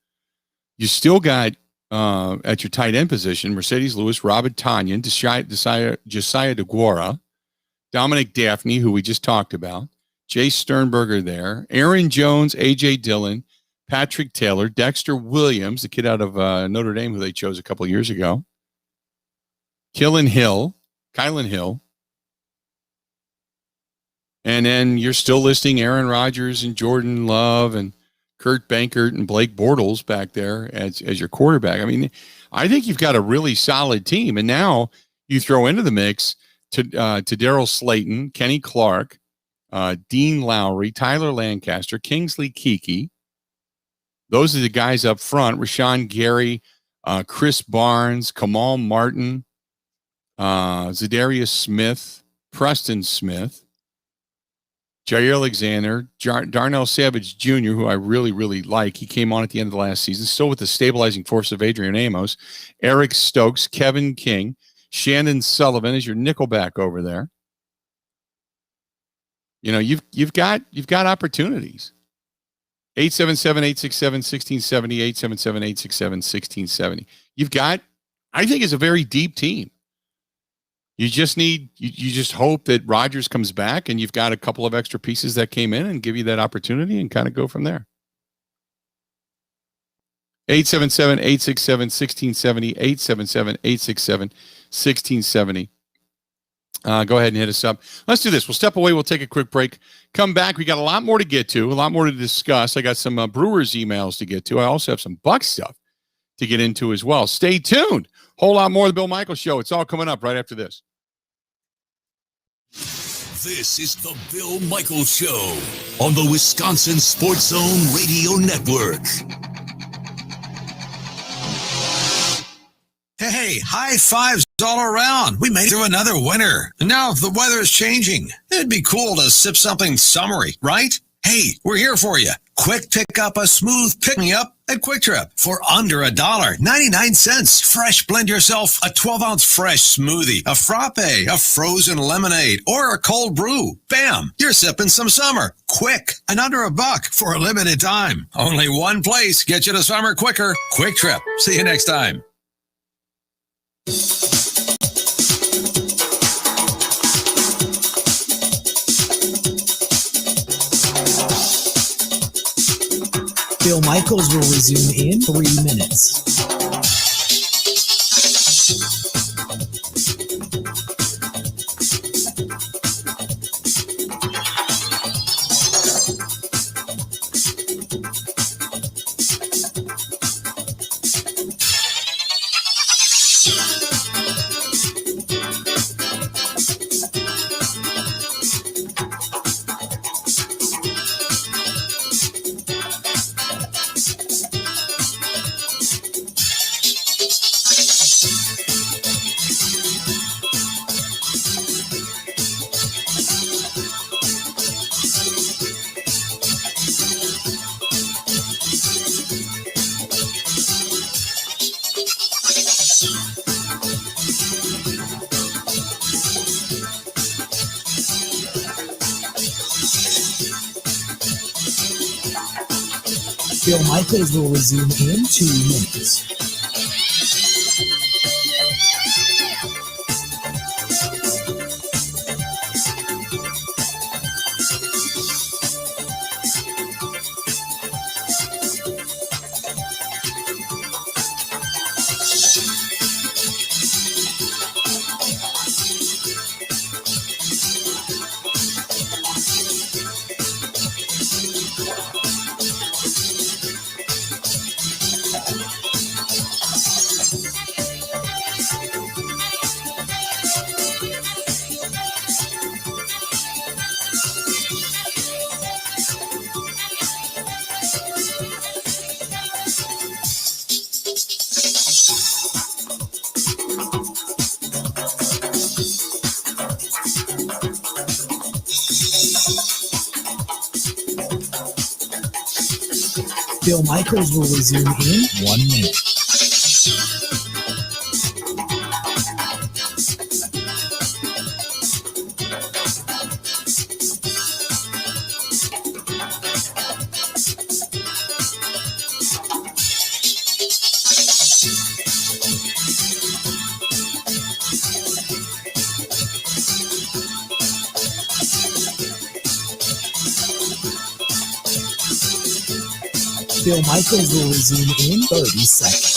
You still got at your tight end position, Mercedes Lewis, Robert Tanyan, Josiah DeGuara, Dominic Daphne, who we just talked about, Jay Sternberger there, Aaron Jones, A.J. Dillon, Patrick Taylor, Dexter Williams, the kid out of Notre Dame who they chose a couple years ago, Kylan Hill, and then you're still listing Aaron Rodgers and Jordan Love and Kurt Bankert and Blake Bortles back there as your quarterback. I mean, I think you've got a really solid team. And now you throw into the mix to Darryl Slayton, Kenny Clark, Dean Lowry, Tyler Lancaster, Kingsley Keke. Those are the guys up front. Rashawn Gary, Chris Barnes, Kamal Martin, Zadarius Smith, Preston Smith, Jair Alexander, Darnell Savage Jr., who I really, really like. He came on at the end of the last season, still with the stabilizing force of Adrian Amos, Eric Stokes, Kevin King, Shannon Sullivan is your nickelback over there. You've got opportunities. 877-867-1670, 877-867-1670. You've got, I think it's a very deep team. You just hope that Rodgers comes back and you've got a couple of extra pieces that came in and give you that opportunity and kind of go from there. 877-867-1670, 877-867-1670. Go ahead and hit us up. Let's do this. We'll step away. We'll take a quick break. Come back. We got a lot more to get to, a lot more to discuss. I got some Brewers emails to get to. I also have some Bucs stuff to get into as well. Stay tuned. Whole lot more of the Bill Michaels Show. It's all coming up right after this. This is the Bill Michaels Show on the Wisconsin Sports Zone Radio Network. Hey, high fives all around. We made it through another winter. And now the weather is changing. It'd be cool to sip something summery, right? Hey, we're here for you. Quick pick up a smooth pick-me-up at Quick Trip for under $1.99. Fresh blend yourself a 12-ounce fresh smoothie, a frappe, a frozen lemonade, or a cold brew. Bam! You're sipping some summer. Quick and under $1 for a limited time. Only one place. Get you to summer quicker. Quick Trip. See you next time. Bill Michaels will resume in 3 minutes. Bill Michaels will resume in 2 minutes. Bill Michaels will resume in 1 minute. Bill Michaels will resume in 30 seconds.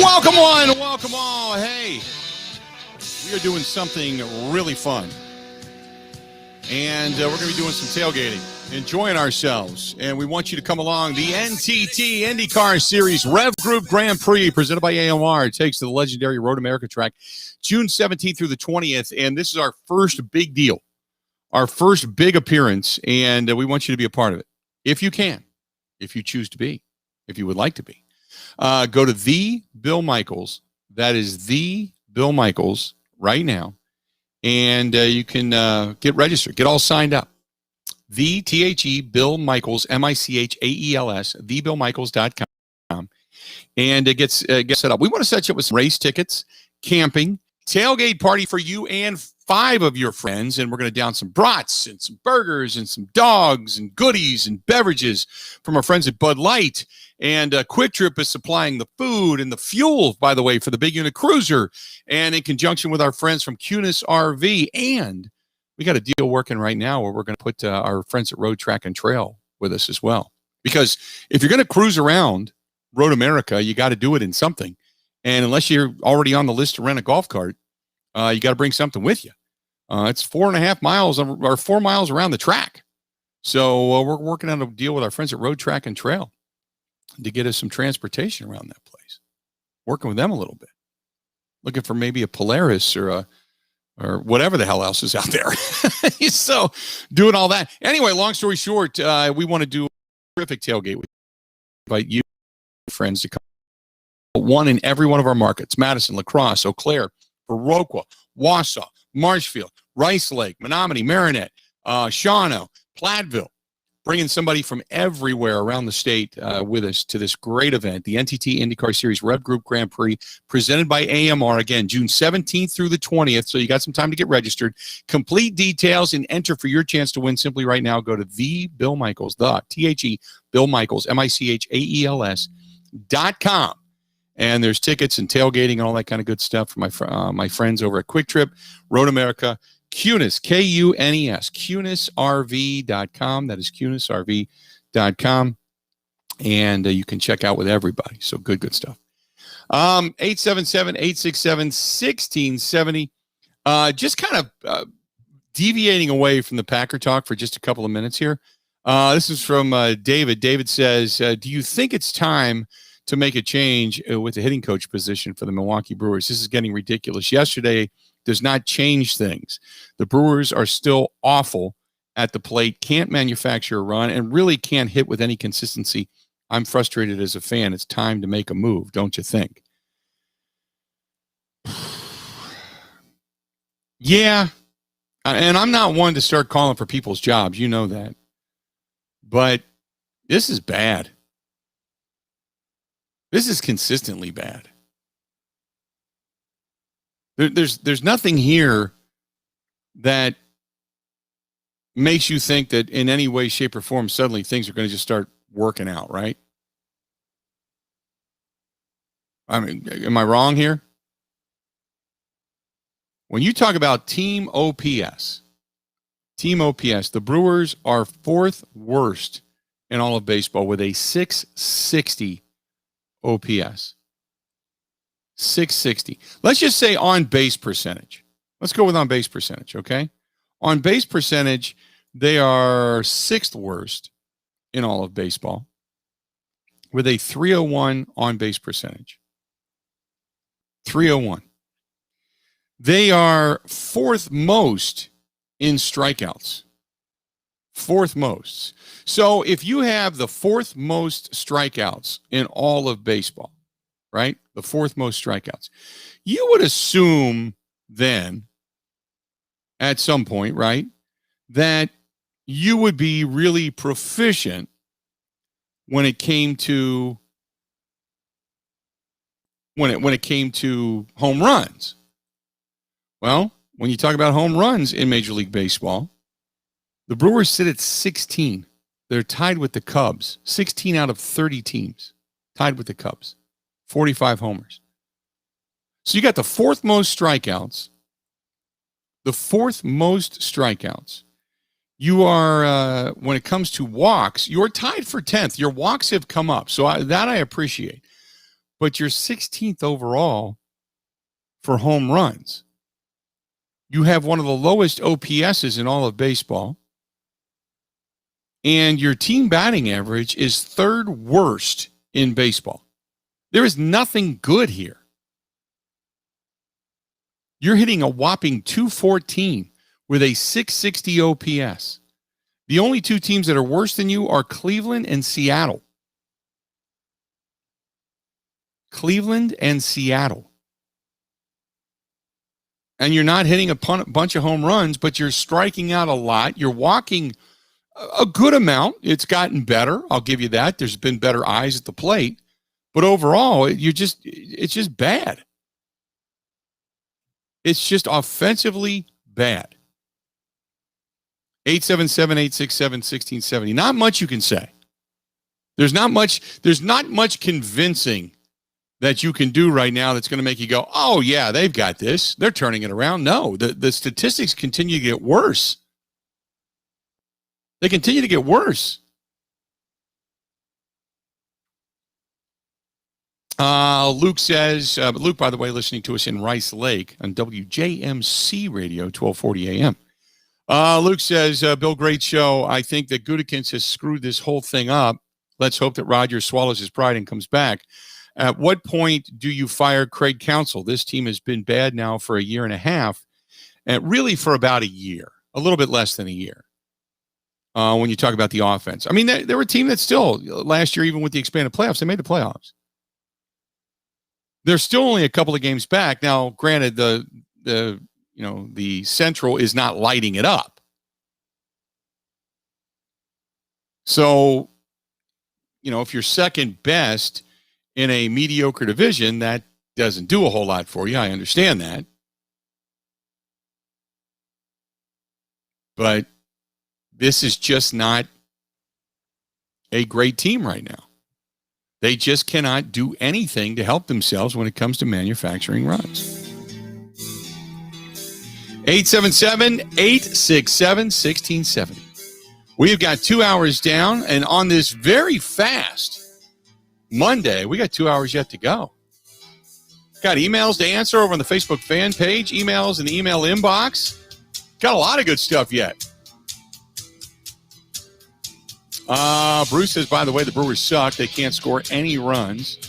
Welcome one, welcome all. Hey, we are doing something really fun. And we're going to be doing some tailgating, enjoying ourselves. And we want you to come along. The NTT IndyCar Series Rev Group Grand Prix presented by AMR. It takes to the legendary Road America track June 17th through the 20th. And this is our first big deal, our first big appearance. And we want you to be a part of it. If you can, if you choose to be, if you would like to be. Go to the Bill Michaels. That is the Bill Michaels right now. And you can get registered, get all signed up. The THE Bill Michaels, MICHAELS, thebillmichaels.com. And it gets set up. We want to set you up with some race tickets, camping, tailgate party for you and 5 of your friends. And we're going to down some brats and some burgers and some dogs and goodies and beverages from our friends at Bud Light. And Quick Trip is supplying the food and the fuel, by the way, for the big unit cruiser. And in conjunction with our friends from Cunis RV. And we got a deal working right now where we're going to put our friends at Road Track and Trail with us as well. Because if you're going to cruise around Road America, you got to do it in something. And unless you're already on the list to rent a golf cart, you got to bring something with you. It's 4.5 miles or 4 miles around the track. So we're working on a deal with our friends at Road Track and Trail to get us some transportation around that place. Working with them a little bit. Looking for maybe a Polaris or whatever the hell else is out there. So doing all that. Anyway, long story short, we want to do a terrific tailgate. We invite you, friends, to come. One in every one of our markets: Madison, La Crosse, Eau Claire, Viroqua, Wausau, Marshfield, Rice Lake, Menominee, Marinette, Shawano, Platteville. Bringing somebody from everywhere around the state with us to this great event, the NTT IndyCar Series Rev Group Grand Prix, presented by AMR, again, June 17th through the 20th. So you got some time to get registered. Complete details and enter for your chance to win simply right now. Go to the Bill Michaels, the THE Bill Michaels, MICHAELS.com. And there's tickets and tailgating and all that kind of good stuff for my friends over at Quick Trip, Road America, Cunis, Kunes, CunisRV.com. That is CunisRV.com. And you can check out with everybody. So good stuff. 877-867-1670. Just kind of deviating away from the Packer talk for just a couple of minutes here. This is from David. David says, do you think it's time to make a change with the hitting coach position for the Milwaukee Brewers? This is getting ridiculous. Yesterday does not change things. The Brewers are still awful at the plate, can't manufacture a run, and really can't hit with any consistency. I'm frustrated as a fan. It's time to make a move, don't you think? Yeah. And I'm not one to start calling for people's jobs. You know that. But this is bad. This is consistently bad. There's nothing here that makes you think that in any way, shape, or form, suddenly things are going to just start working out, right? I mean, am I wrong here? When you talk about team OPS, the Brewers are 4th worst in all of baseball with a 660 OPS. 660. Let's just say on base percentage. Let's go with on base percentage, okay? On base percentage, they are 6th worst in all of baseball with a 301 on base percentage. 301. They are 4th most in strikeouts. 4th most. So if you have the 4th most strikeouts in all of baseball, right? The 4th most strikeouts, you would assume then at some point, right, that you would be really proficient when it came to when it came to home runs. Well, when you talk about home runs in Major League Baseball, the Brewers sit at 16. They're tied with the Cubs. 16 out of 30 teams tied with the Cubs. 45 homers. So you got the 4th most strikeouts. The 4th most strikeouts. You are, when it comes to walks, you're tied for 10th. Your walks have come up. So that I appreciate. But you're 16th overall for home runs. You have one of the lowest OPSs in all of baseball. And your team batting average is 3rd worst in baseball. There is nothing good here. You're hitting a whopping 214 with a 660 OPS. The only 2 teams that are worse than you are Cleveland and Seattle. Cleveland and Seattle. And you're not hitting a bunch of home runs, but you're striking out a lot. You're walking a good amount. It's gotten better. I'll give you that. There's been better eyes at the plate. But overall, it's just bad. It's just offensively bad. 877-867-1670. Not much you can say. There's not much convincing that you can do right now that's going to make you go, oh, yeah, they've got this. They're turning it around. No, the statistics continue to get worse. They continue to get worse. Luke says, Luke, by the way, listening to us in Rice Lake on WJMC Radio, 1240 AM. Luke says, Bill, great show. I think that Gutekunst has screwed this whole thing up. Let's hope that Rodgers swallows his pride and comes back. At what point do you fire Craig Counsell? This team has been bad now for a year and a half, and really for about a year, a little bit less than a year. When you talk about the offense, I mean, they were a team that still last year, even with the expanded playoffs, they made the playoffs. They're still only a couple of games back now. Granted, the Central is not lighting it up. So, if you're second best in a mediocre division, that doesn't do a whole lot for you. I understand that. But this is just not a great team right now. They just cannot do anything to help themselves when it comes to manufacturing runs. 877-867-1670. We've got 2 hours down, and on this very fast Monday, we got 2 hours yet to go. Got emails to answer over on the Facebook fan page, emails in the email inbox. Got a lot of good stuff yet. Bruce says, by the way, the Brewers suck. They can't score any runs.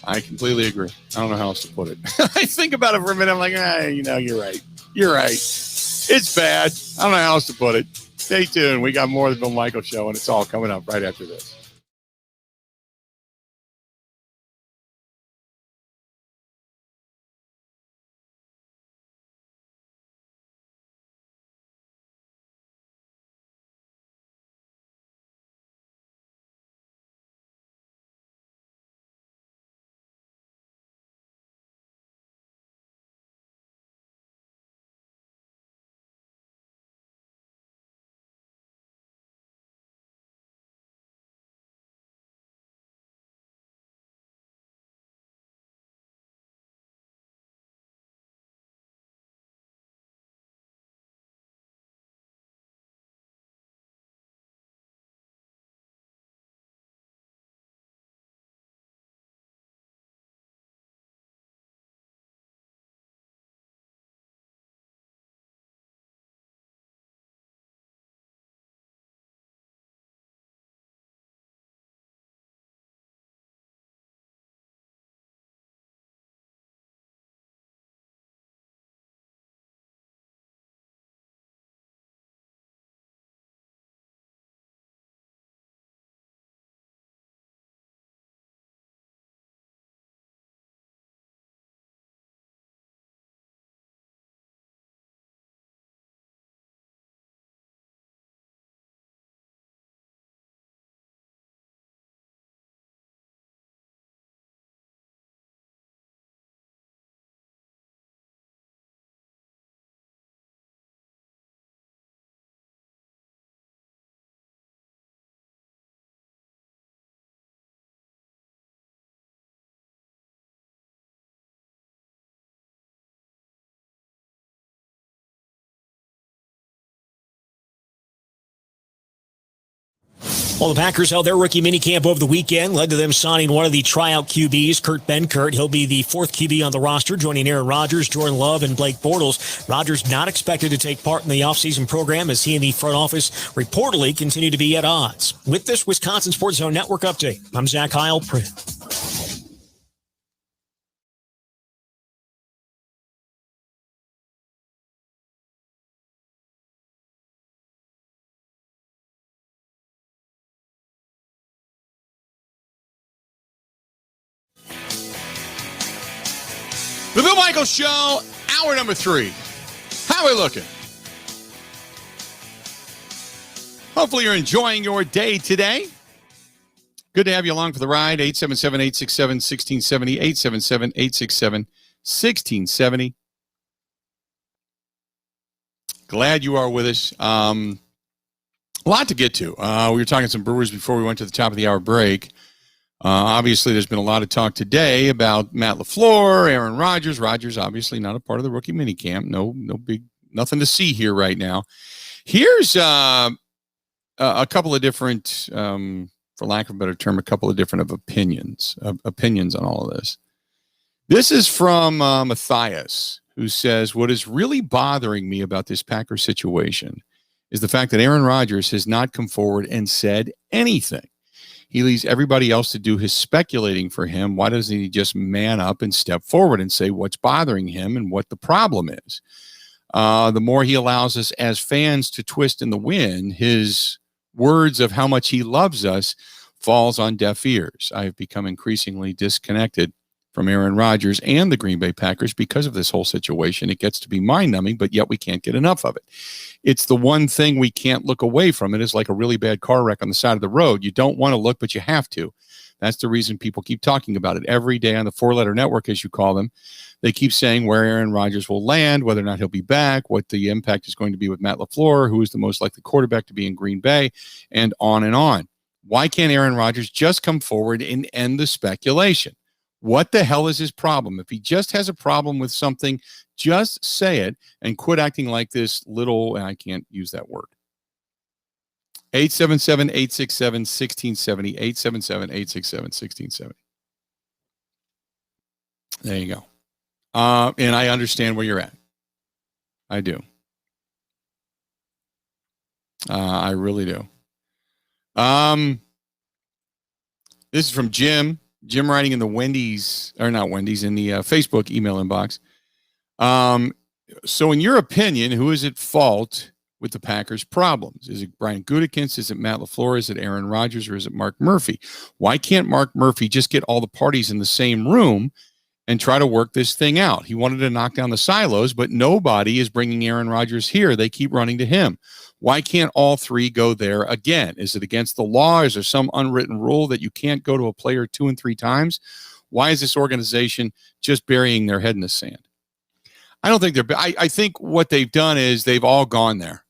I completely agree. I don't know how else to put it. I think about it for a minute. I'm like, you're right. You're right. It's bad. I don't know how else to put it. Stay tuned. We got more of the Bill Michaels Show, and it's all coming up right after this. Well, the Packers held their rookie minicamp over the weekend, led to them signing one of the tryout QBs, Kurt Benkert. He'll be the fourth QB on the roster, joining Aaron Rodgers, Jordan Love, and Blake Bortles. Rodgers not expected to take part in the offseason program as he and the front office reportedly continue to be at odds. With this Wisconsin Sports Zone Network update, I'm Zach Heilprin. The Bill Michaels Show, hour number 3. How are we looking? Hopefully you're enjoying your day today. Good to have you along for the ride. 877-867-1670, 877-867-1670. Glad you are with us. A lot to get to. We were talking some Brewers before we went to the top of the hour break. Obviously, there's been a lot of talk today about Matt LaFleur, Aaron Rodgers. Rodgers, obviously, not a part of the rookie minicamp. Nothing to see here right now. Here's a couple of different, for lack of a better term, a couple of different opinions on all of this. This is from Matthias, who says, what is really bothering me about this Packers situation is the fact that Aaron Rodgers has not come forward and said anything. He leaves everybody else to do his speculating for him. Why doesn't he just man up and step forward and say what's bothering him and what the problem is? The more he allows us as fans to twist in the wind, his words of how much he loves us falls on deaf ears. I have become increasingly disconnected from Aaron Rodgers and the Green Bay Packers because of this whole situation. It gets to be mind-numbing, but yet we can't get enough of it. It's the one thing we can't look away from. It is like a really bad car wreck on the side of the road. You don't want to look, but you have to. That's the reason people keep talking about it every day on the four-letter network, as you call them. They keep saying where Aaron Rodgers will land, whether or not he'll be back, what the impact is going to be with Matt LaFleur, who is the most likely quarterback to be in Green Bay, and on and on. Why can't Aaron Rodgers just come forward and end the speculation? What the hell is his problem? If he just has a problem with something, just say it and quit acting like this little, I can't use that word. 877-867-1670, 877-867-1670. There you go. And I understand where you're at. I do. I really do. This is from Jim. Jim writing in the Wendy's, or not Wendy's, in the Facebook email inbox. So in your opinion, who is at fault with the Packers' problems? Is it Brian Gutekunst? Is it Matt LaFleur? Is it Aaron Rodgers? Or is it Mark Murphy? Why can't Mark Murphy just get all the parties in the same room and try to work this thing out? He wanted to knock down the silos, but nobody is bringing Aaron Rodgers here. They keep running to him. Why can't all three go there again? Is it against the law? Is there some unwritten rule that you can't go to a player 2 and 3 times? Why is this organization just burying their head in the sand? I don't think I think what they've done is they've all gone there.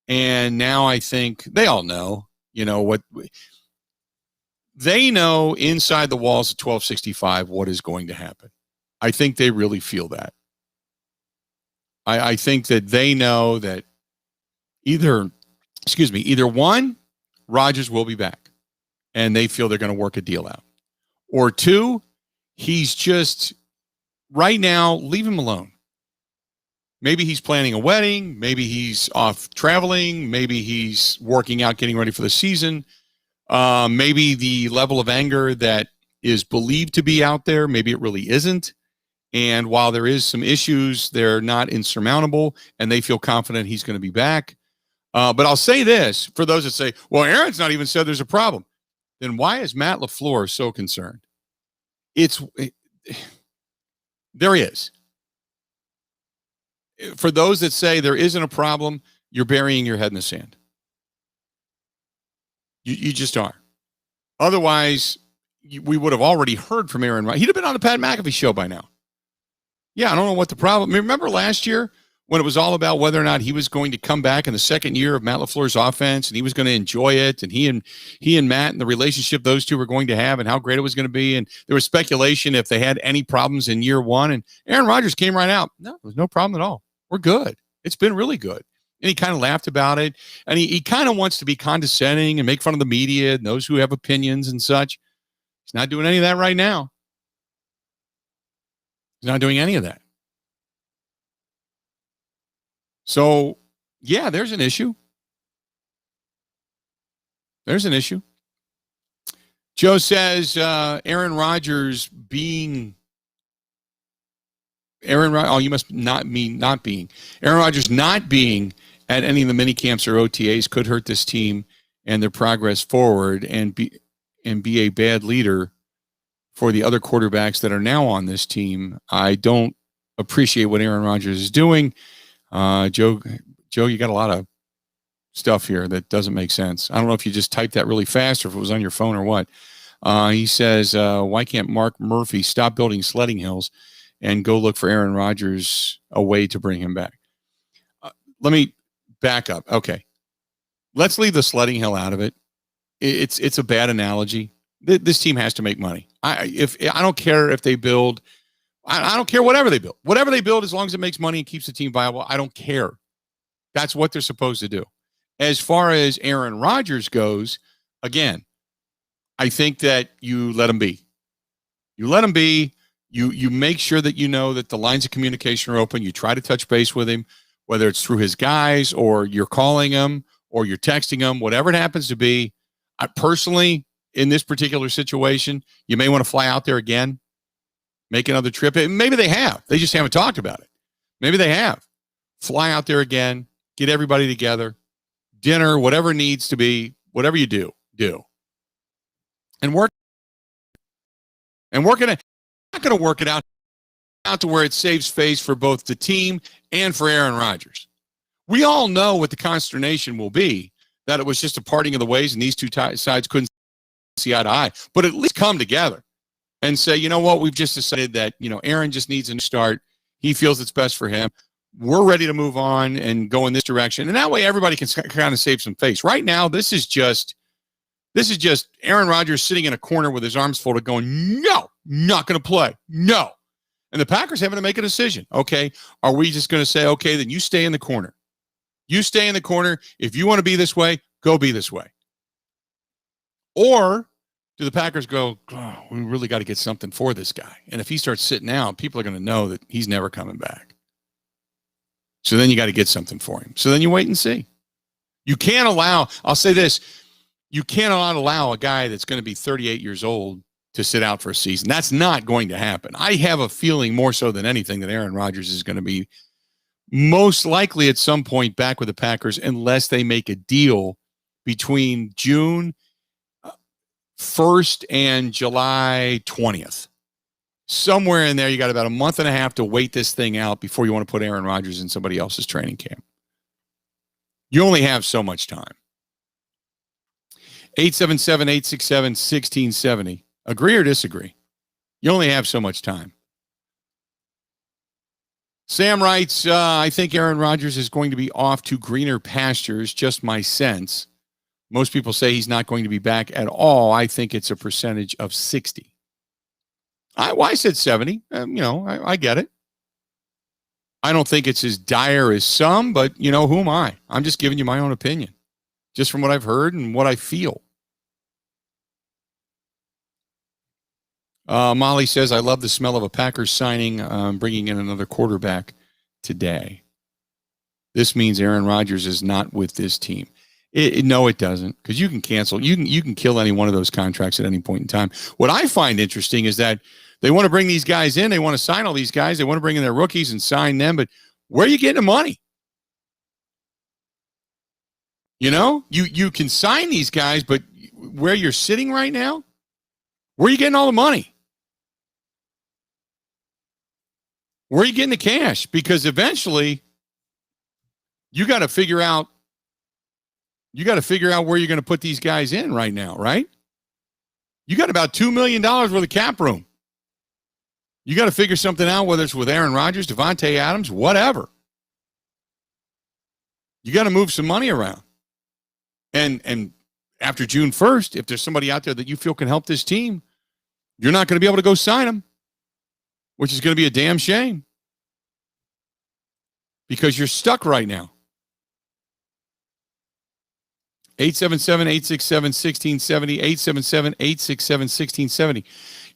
And now I think they all know, what they know inside the walls of 1265 what is going to happen. I think they really feel that. I think that they know that either one, Rodgers will be back and they feel they're going to work a deal out. Or two, he's just right now, leave him alone. Maybe he's planning a wedding. Maybe he's off traveling. Maybe he's working out, getting ready for the season. Maybe the level of anger that is believed to be out there, maybe it really isn't. And while there is some issues, they're not insurmountable, and they feel confident he's going to be back. But I'll say this, for those that say, well, Aaron's not even said there's a problem. Then why is Matt LaFleur so concerned? There is. For those that say there isn't a problem, you're burying your head in the sand. You just are. Otherwise, we would have already heard from Aaron Rodgers. He'd have been on the Pat McAfee show by now. Yeah, I don't know what the problem. Remember last year when it was all about whether or not he was going to come back in the second year of Matt LaFleur's offense and he was going to enjoy it, and he and Matt and the relationship those two were going to have and how great it was going to be. And there was speculation if they had any problems in year one. And Aaron Rodgers came right out. No, there was no problem at all. We're good. It's been really good. And he kind of laughed about it. And he kind of wants to be condescending and make fun of the media and those who have opinions and such. He's not doing any of that right now. He's not doing any of that. So, yeah, there's an issue. There's an issue. Joe says Aaron Rodgers being Aaron Rodgers, you must not mean not being. Aaron Rodgers not being at any of the mini camps or OTAs could hurt this team and their progress forward and be a bad leader for the other quarterbacks that are now on this team. I don't appreciate what Aaron Rodgers is doing. Joe, you got a lot of stuff here that doesn't make sense. I don't know if you just typed that really fast or if it was on your phone or what. He says, why can't Mark Murphy stop building sledding hills and go look for Aaron Rodgers a way to bring him back? Let me back up. Okay. Let's leave the sledding hill out of it. It's a bad analogy. This team has to make money. I don't care if they build, I don't care whatever they build. Whatever they build, as long as it makes money and keeps the team viable, I don't care. That's what they're supposed to do. As far as Aaron Rodgers goes, again, I think that you let him be. You let him be. You make sure that you know that the lines of communication are open. You try to touch base with him, whether it's through his guys or you're calling him or you're texting him, whatever it happens to be. I personally, in this particular situation, you may want to fly out there again, make another trip. Maybe they have. They just haven't talked about it. Maybe they have. Fly out there again, get everybody together, dinner, whatever needs to be, whatever you do. And work. And we're not going to work it out to where it saves face for both the team and for Aaron Rodgers. We all know what the consternation will be, that it was just a parting of the ways and these two sides couldn't see eye to eye. But at least come together and say, you know what, we've just decided that, Aaron just needs a new start. He feels it's best for him. We're ready to move on and go in this direction. And that way everybody can kind of save some face. Right now, this is just Aaron Rodgers sitting in a corner with his arms folded going, no, not going to play. No. And the Packers having to make a decision. Okay, are we just going to say, okay, then you stay in the corner. You stay in the corner. If you want to be this way, go be this way. Or do the Packers go, oh, we really got to get something for this guy? And if he starts sitting out, people are going to know that he's never coming back. So then you got to get something for him. So then you wait and see. You can't allow, I'll say this, you cannot allow a guy that's going to be 38 years old to sit out for a season. That's not going to happen. I have a feeling more so than anything that Aaron Rodgers is going to be most likely at some point back with the Packers unless they make a deal between June 1st and July 20th. Somewhere in there, you got about a month and a half to wait this thing out before you want to put Aaron Rodgers in somebody else's training camp. You only have so much time. 877-867-1670. Agree or disagree? You only have so much time. Sam writes, I think Aaron Rodgers is going to be off to greener pastures, just my sense. Most people say he's not going to be back at all. I think it's a percentage of 60. I said 70. I get it. I don't think it's as dire as some, but, who am I? I'm just giving you my own opinion, just from what I've heard and what I feel. Molly says, I love the smell of a Packers signing, bringing in another quarterback today. This means Aaron Rodgers is not with this team. No, it doesn't, because you can cancel. You can kill any one of those contracts at any point in time. What I find interesting is that they want to bring these guys in. They want to sign all these guys. They want to bring in their rookies and sign them. But where are you getting the money? You can sign these guys, but where you're sitting right now, where are you getting all the money? Where are you getting the cash? Because eventually you got to figure out where you're going to put these guys in right now, right? You got about $2 million worth of cap room. You got to figure something out, whether it's with Aaron Rodgers, Devontae Adams, whatever. You got to move some money around. And after June 1st, if there's somebody out there that you feel can help this team, you're not going to be able to go sign them, which is going to be a damn shame because you're stuck right now. 877-867-1670, 877-867-1670.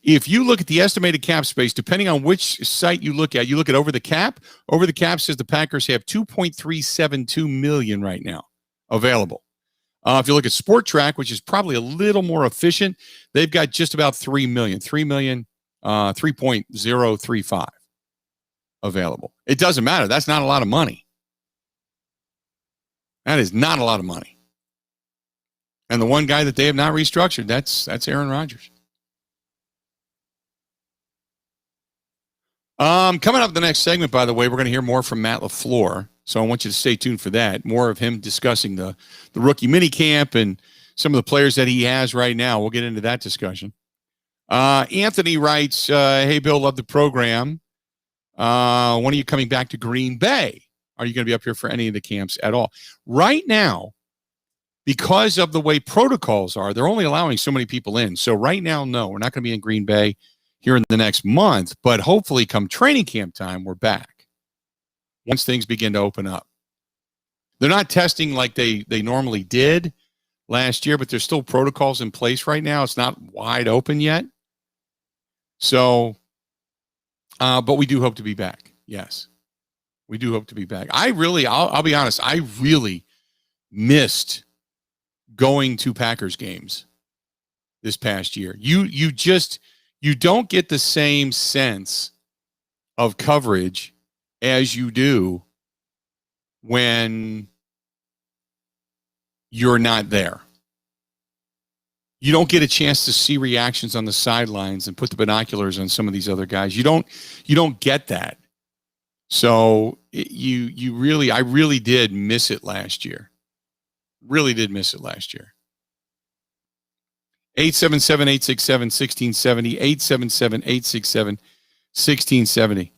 If you look at the estimated cap space, depending on which site you look at Over the Cap. Over the Cap says the Packers have $2.372 million right now available. If you look at Sport Track, which is probably a little more efficient, they've got just about $3 million, 3.035 available. It doesn't matter. That's not a lot of money. That is not a lot of money. And the one guy that they have not restructured, that's Aaron Rodgers. Coming up the next segment, by the way, we're going to hear more from Matt LaFleur. So I want you to stay tuned for that. More of him discussing the rookie minicamp and some of the players that he has right now. We'll get into that discussion. Anthony writes, hey, Bill, love the program. When are you coming back to Green Bay? Are you going to be up here for any of the camps at all? Right now, because of the way protocols are, they're only allowing so many people in. So right now, no, we're not going to be in Green Bay here in the next month, but hopefully come training camp time, we're back once things begin to open up. They're not testing like they normally did last year, but there's still protocols in place right now. It's not wide open yet. So, but we do hope to be back. Yes, we do hope to be back. I'll be honest, I really missed going to Packers games this past year. You don't get the same sense of coverage as you do when you're not there. You don't get a chance to see reactions on the sidelines and put the binoculars on some of these other guys. You don't get that. So I really did miss it last year. Really did miss it last year. 877-867-1670, 877-867-1670.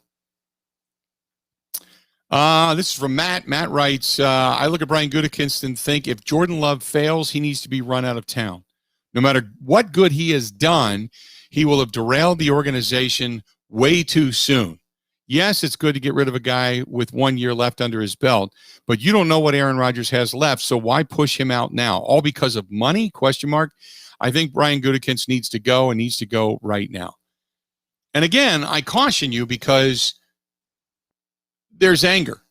This is from Matt. Matt writes, I look at Brian Gutekunst and think if Jordan Love fails, he needs to be run out of town. No matter what good he has done, he will have derailed the organization way too soon. Yes, it's good to get rid of a guy with 1 year left under his belt, but you don't know what Aaron Rodgers has left, so why push him out now? All because of money? ? I think Brian Gutekunst needs to go and needs to go right now. And again, I caution you because there's anger.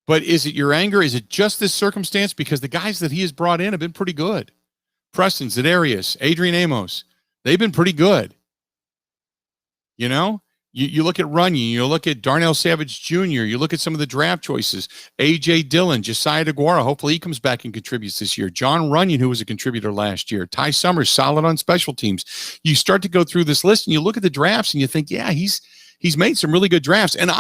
But is it your anger? Is it just this circumstance? Because the guys that he has brought in have been pretty good. Preston, Zedarius, Adrian Amos, they've been pretty good. You know, you look at Runyon, you look at Darnell Savage Jr., you look at some of the draft choices, A.J. Dillon, Josiah DeGuara, hopefully he comes back and contributes this year. John Runyon, who was a contributor last year. Ty Summers, solid on special teams. You start to go through this list and you look at the drafts and you think, yeah, he's made some really good drafts. And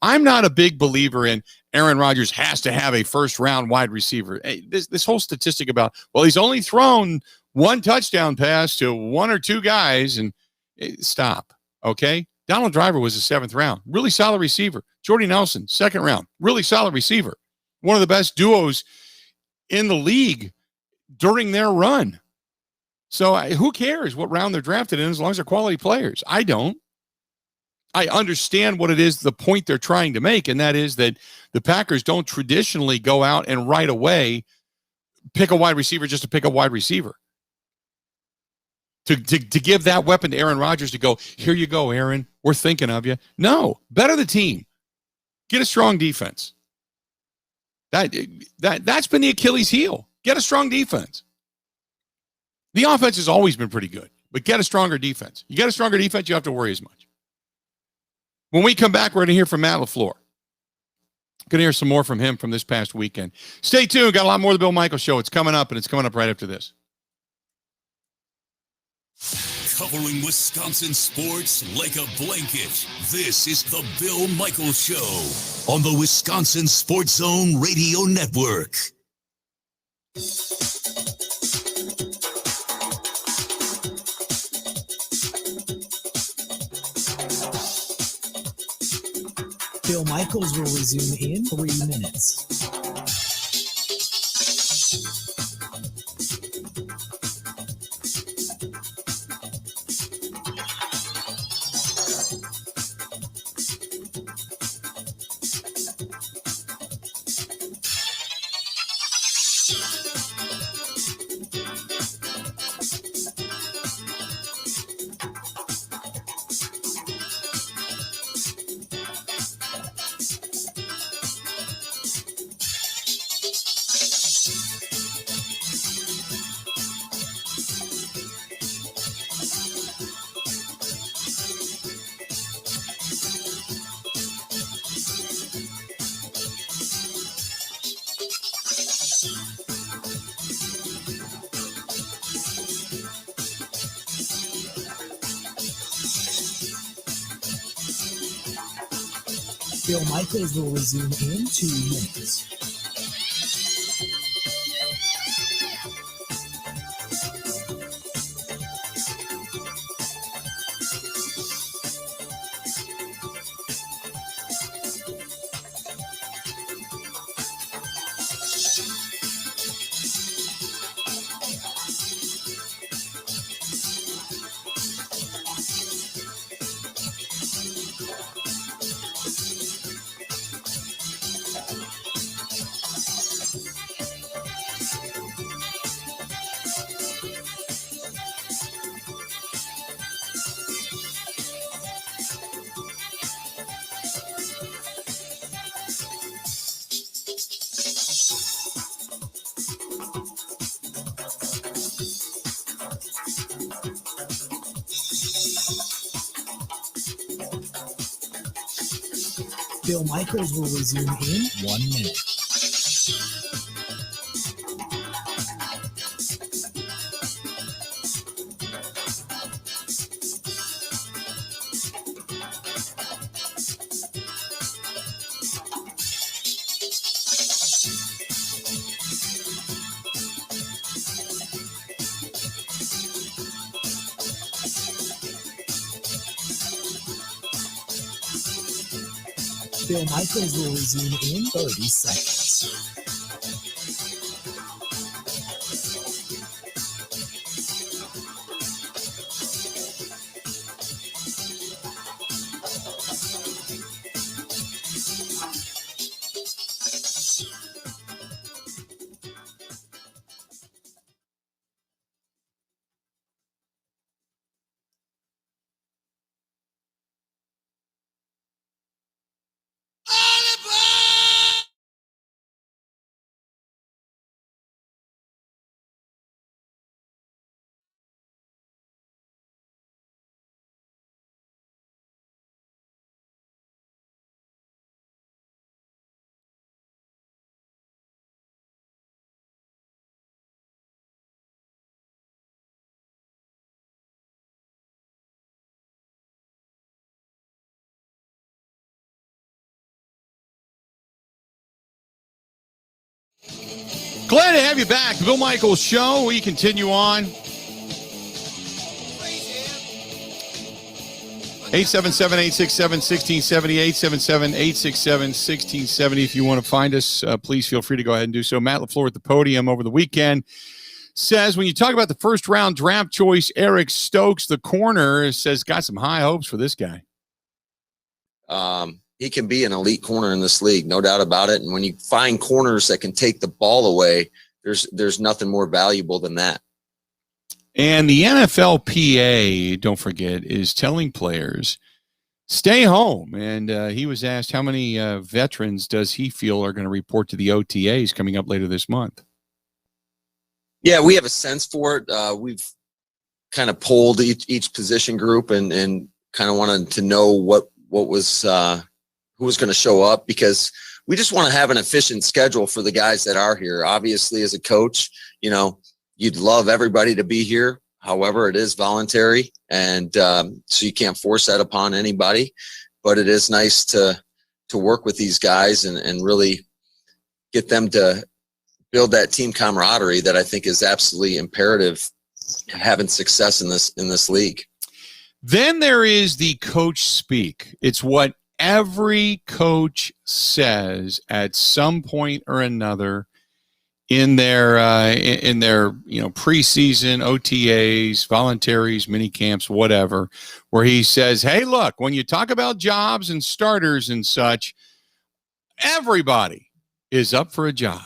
I'm not a big believer in Aaron Rodgers has to have a first-round wide receiver. Hey, this whole statistic about, well, he's only thrown one touchdown pass to one or two guys, and stop, okay? Donald Driver was a 7th round. Really solid receiver. Jordy Nelson, 2nd round. Really solid receiver. One of the best duos in the league during their run. So who cares what round they're drafted in as long as they're quality players? I don't. I understand what it is, the point they're trying to make, and that is that the Packers don't traditionally go out and right away pick a wide receiver just to pick a wide receiver. To give that weapon to Aaron Rodgers to go, here you go, Aaron, we're thinking of you. No, better the team. Get a strong defense. That's been the Achilles heel. Get a strong defense. The offense has always been pretty good, but get a stronger defense. You get a stronger defense, you don't have to worry as much. When we come back, we're going to hear from Matt LaFleur. Going to hear some more from him from this past weekend. Stay tuned. Got a lot more of the Bill Michaels Show. It's coming up, and it's coming up right after this. Covering Wisconsin sports like a blanket. This is the Bill Michaels Show on the Wisconsin Sports Zone Radio Network. Bill Michaels will resume in 3 minutes. Bill Michaels will resume in 2 minutes. Bill Michaels will resume in 1 minute. Bill Michaels will resume in 30 seconds. Glad to have you back. The Bill Michaels Show. We continue on. 877-867-1670, 877-867-1670. If you want to find us, please feel free to go ahead and do so. Matt LaFleur at the podium over the weekend says, when you talk about the first-round draft choice, Eric Stokes, the corner, says got some high hopes for this guy. He can be an elite corner in this league, no doubt about it. And when you find corners that can take the ball away, there's nothing more valuable than that. And the NFLPA, don't forget, is telling players, stay home. And he was asked how many veterans does he feel are going to report to the OTAs coming up later this month? Yeah, we have a sense for it. We've kind of polled each position group and kind of wanted to know what was who was going to show up, because we just want to have an efficient schedule for the guys that are here. Obviously, as a coach, you'd love everybody to be here. However, it is voluntary, and so you can't force that upon anybody. But it is nice to work with these guys and really get them to build that team camaraderie that I think is absolutely imperative to having success in this league. Then there is the coach speak. It's what every coach says at some point or another in their preseason, OTAs, voluntaries, mini camps, whatever, where he says, hey, look, when you talk about jobs and starters and such, everybody is up for a job.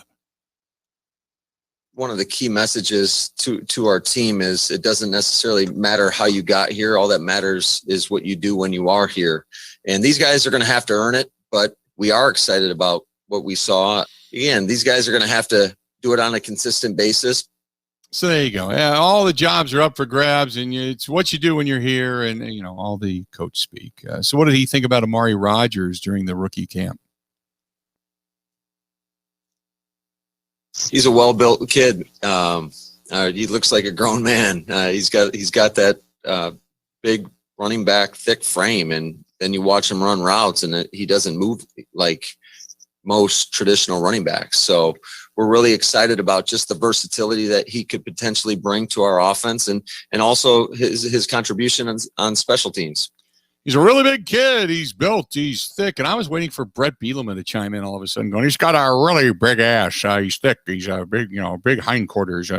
One of the key messages to our team is it doesn't necessarily matter how you got here. All that matters is what you do when you are here. And these guys are going to have to earn it, but we are excited about what we saw. Again, these guys are going to have to do it on a consistent basis. So there you go. Yeah, all the jobs are up for grabs, and it's what you do when you're here, and all the coach speak. So what did he think about Amari Rodgers during the rookie camp? He's a well-built kid. He looks like a grown man. He's got that big running back, thick frame, and then you watch him run routes, and he doesn't move like most traditional running backs. So we're really excited about just the versatility that he could potentially bring to our offense, and also his contribution on special teams. He's a really big kid. He's built. He's thick. And I was waiting for Brett Bielema to chime in all of a sudden, going, he's got a really big ass. He's thick. He's a big, big hindquarters.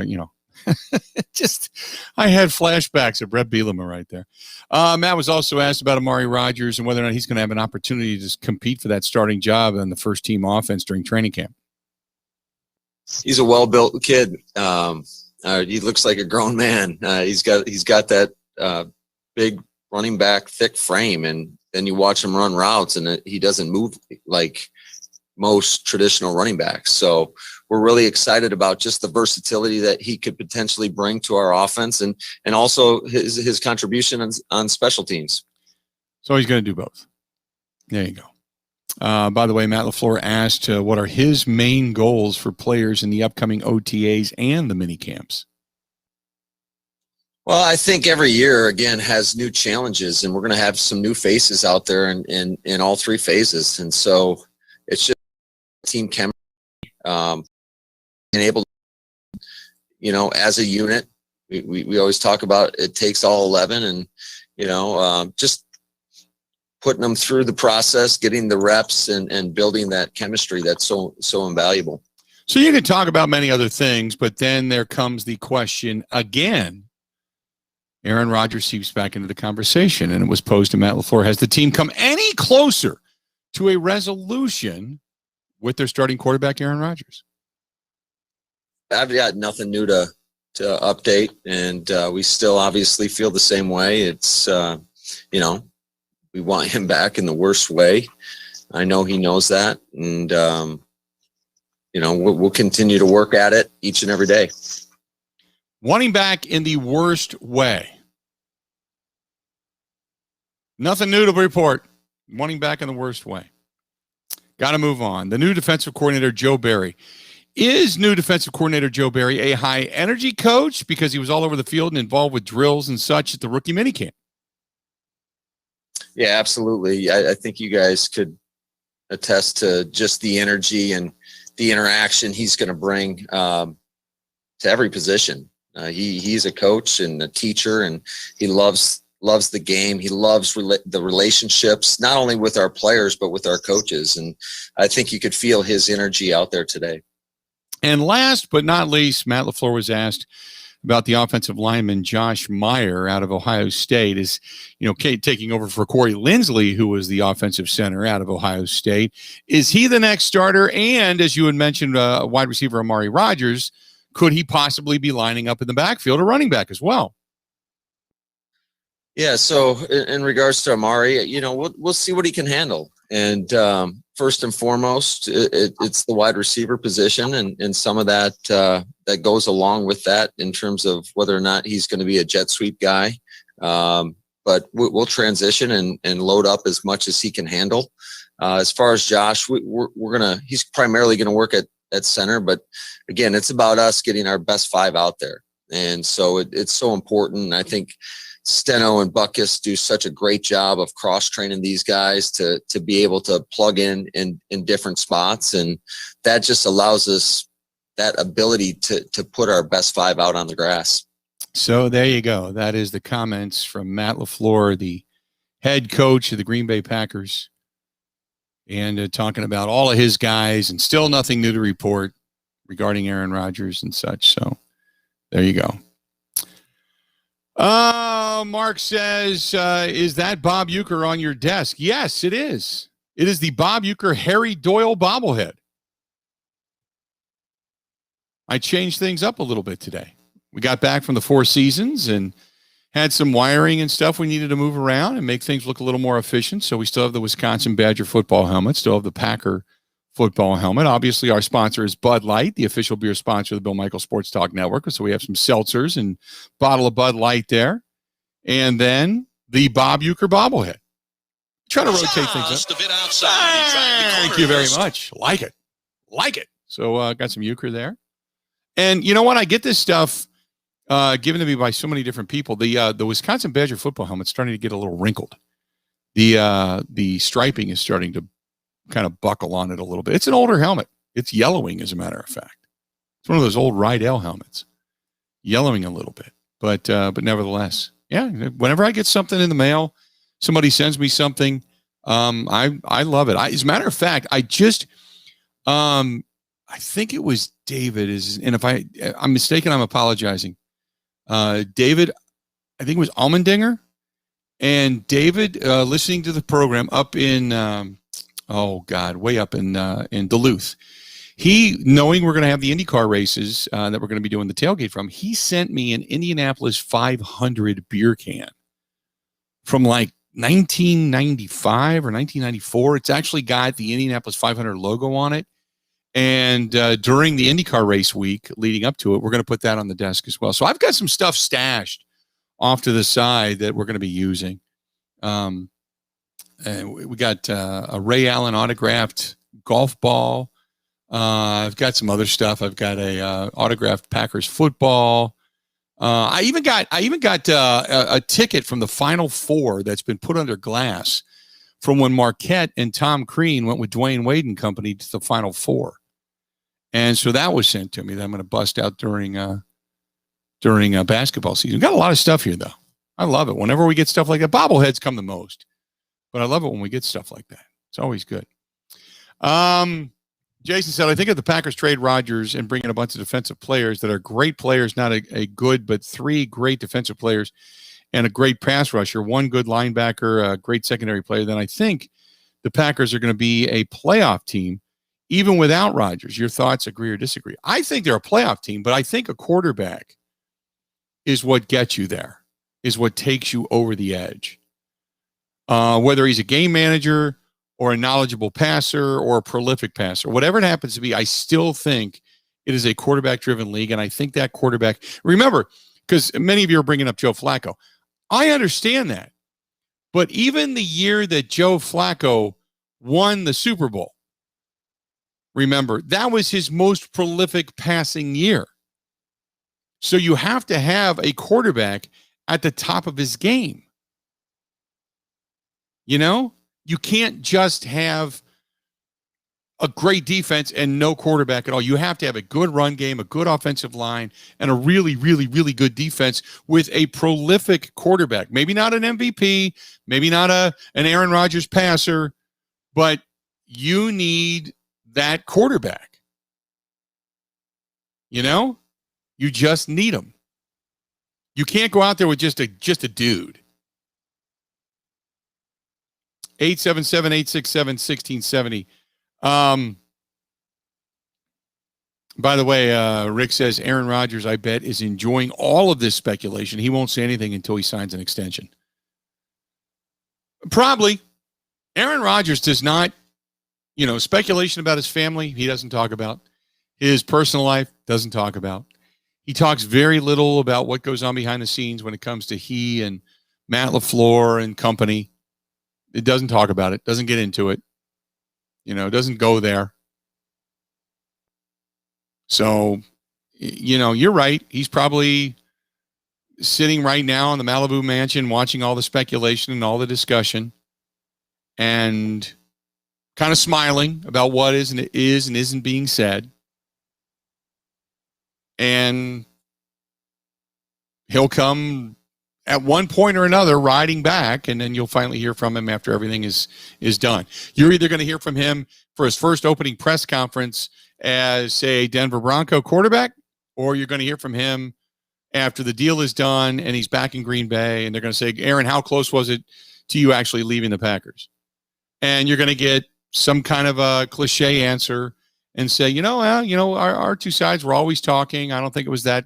Just, I had flashbacks of Brett Bielema right there. Matt was also asked about Amari Rodgers and whether or not he's going to have an opportunity to compete for that starting job on the first team offense during training camp. He's a well-built kid. He looks like a grown man. He's got that big running back, thick frame, and then you watch him run routes, and he doesn't move like most traditional running backs. So we're really excited about just the versatility that he could potentially bring to our offense, and also his contribution on special teams. So he's going to do both. There you go. By the way, Matt LaFleur asked what are his main goals for players in the upcoming OTAs and the mini camps. Well, I think every year, again, has new challenges, and we're going to have some new faces out there in all three phases. And so it's just team chemistry, and able to, as a unit, we always talk about it takes all 11, and, just putting them through the process, getting the reps and building that chemistry that's so invaluable. So you can talk about many other things, but then there comes the question again. Aaron Rodgers seeps back into the conversation, and it was posed to Matt LaFleur. Has the team come any closer to a resolution with their starting quarterback, Aaron Rodgers? I've got nothing new to update, and we still obviously feel the same way. It's, we want him back in the worst way. I know he knows that, and, we'll continue to work at it each and every day. Wanting back in the worst way. Nothing new to report. Wanting back in the worst way. Got to move on. The new defensive coordinator, Joe Barry. Is new defensive coordinator Joe Barry a high-energy coach because he was all over the field and involved with drills and such at the rookie minicamp? Yeah, absolutely. I think you guys could attest to just the energy and the interaction he's going to bring to every position. He's a coach and a teacher, and he loves the game. He loves the relationships, not only with our players, but with our coaches. And I think you could feel his energy out there today. And last but not least, Matt LaFleur was asked about the offensive lineman Josh Meyer out of Ohio State, is, taking over for Corey Linsley, who was the offensive center out of Ohio State. Is he the next starter? And as you had mentioned, wide receiver Amari Rodgers, could he possibly be lining up in the backfield, a running back as well? Yeah. So in regards to Amari, we'll see what he can handle. And first and foremost, it's the wide receiver position, and some of that that goes along with that in terms of whether or not he's going to be a jet sweep guy. But we'll transition and load up as much as he can handle. As far as Josh, he's primarily gonna work at center, but again, it's about us getting our best 5 out there, and so it's so important. I think Steno and Buckus do such a great job of cross-training these guys to be able to plug in different spots. And that just allows us that ability to put our best 5 out on the grass. So there you go. That is the comments from Matt LaFleur, the head coach of the Green Bay Packers, and talking about all of his guys, and still nothing new to report regarding Aaron Rodgers and such. So there you go. Mark says, is that Bob Uecker on your desk? Yes, it is. It is the Bob Uecker Harry Doyle bobblehead. I changed things up a little bit today. We got back from the Four Seasons and had some wiring and stuff we needed to move around and make things look a little more efficient. So we still have the Wisconsin Badger football helmet, still have the Packer football helmet. Obviously, our sponsor is Bud Light, the official beer sponsor of the Bill Michaels Sports Talk Network. So we have some seltzers and bottle of Bud Light there. And then the Bob Uecker bobblehead. Try to rotate things up. A bit outside. Thank you very much. Like it. So got some Uecker there. And you know what? I get this stuff given to me by so many different people. The Wisconsin Badger football helmet's starting to get a little wrinkled. The striping is starting to kind of buckle on it a little bit. It's an older helmet. It's yellowing, as a matter of fact. It's one of those old Rydell helmets, yellowing a little bit, but nevertheless, yeah. Whenever I get something in the mail, somebody sends me something, I love it. As a matter of fact, I just, I think it was David and if I'm mistaken, I'm apologizing. David, I think it was Almendinger, and David, listening to the program up in, way up in Duluth. He, knowing we're going to have the IndyCar races that we're going to be doing the tailgate from, he sent me an Indianapolis 500 beer can from like 1995 or 1994. It's actually got the Indianapolis 500 logo on it. And during the IndyCar race week leading up to it, we're going to put that on the desk as well. So I've got some stuff stashed off to the side that we're going to be using. And we got a Ray Allen autographed golf ball. I've got some other stuff. I've got a autographed Packers football. I even got a ticket from the Final Four that's been put under glass from when Marquette and Tom Crean went with Dwayne Wade and company to the Final Four. And so that was sent to me that I'm going to bust out during basketball season. We've got a lot of stuff here, though. I love it. Whenever we get stuff like that, bobbleheads come the most. But I love it when we get stuff like that. It's always good. Jason said, I think if the Packers trade Rodgers and bring in a bunch of defensive players that are great players, not a good, but 3 great defensive players and a great pass rusher, 1 good linebacker, a great secondary player, then I think the Packers are going to be a playoff team, even without Rodgers. Your thoughts, agree or disagree? I think they're a playoff team, but I think a quarterback is what gets you there, is what takes you over the edge. Whether he's a game manager or a knowledgeable passer or a prolific passer, whatever it happens to be, I still think it is a quarterback-driven league, and I think that quarterback – remember, because many of you are bringing up Joe Flacco. I understand that. But even the year that Joe Flacco won the Super Bowl, remember, that was his most prolific passing year. So you have to have a quarterback at the top of his game. You know? You can't just have a great defense and no quarterback at all. You have to have a good run game, a good offensive line, and a really, really, really good defense with a prolific quarterback. Maybe not an MVP, maybe not an Aaron Rodgers passer, but you need that quarterback. You know? You just need him. You can't go out there with just a dude. 877-867-1670. By the way, Rick says Aaron Rodgers, I bet, is enjoying all of this speculation. He won't say anything until he signs an extension. Probably. Aaron Rodgers does not, speculation about his family, he doesn't talk about. His personal life, doesn't talk about. He talks very little about what goes on behind the scenes when it comes to he and Matt LaFleur and company. It doesn't talk about it, doesn't get into it. Doesn't go there. So, you're right. He's probably sitting right now in the Malibu mansion watching all the speculation and all the discussion and kind of smiling about what is and isn't being said. And he'll come at one point or another riding back, and then you'll finally hear from him after everything is done. You're either going to hear from him for his first opening press conference as, say, Denver Bronco quarterback, or you're going to hear from him after the deal is done and he's back in Green Bay, and they're going to say, Aaron, how close was it to you actually leaving the Packers? And you're going to get some kind of a cliche answer and say, our two sides were always talking. I don't think it was that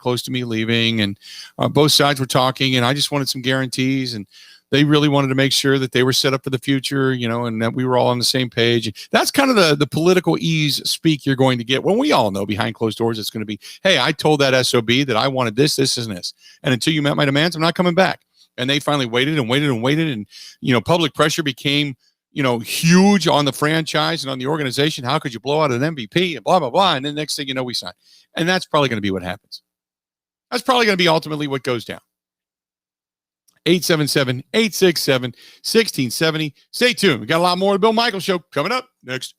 close to me leaving. And both sides were talking, and I just wanted some guarantees. And they really wanted to make sure that they were set up for the future, and that we were all on the same page. That's kind of the political ease speak you're going to get when we all know behind closed doors it's going to be, hey, I told that SOB that I wanted this, and this. And until you met my demands, I'm not coming back. And they finally waited and waited and waited. And, public pressure became huge on the franchise and on the organization. How could you blow out an MVP and blah, blah, blah. And then next thing you know, we sign. And that's probably going to be what happens. That's probably going to be ultimately what goes down. 877-867-1670. Stay tuned. We got a lot more of the Bill Michaels Show coming up next.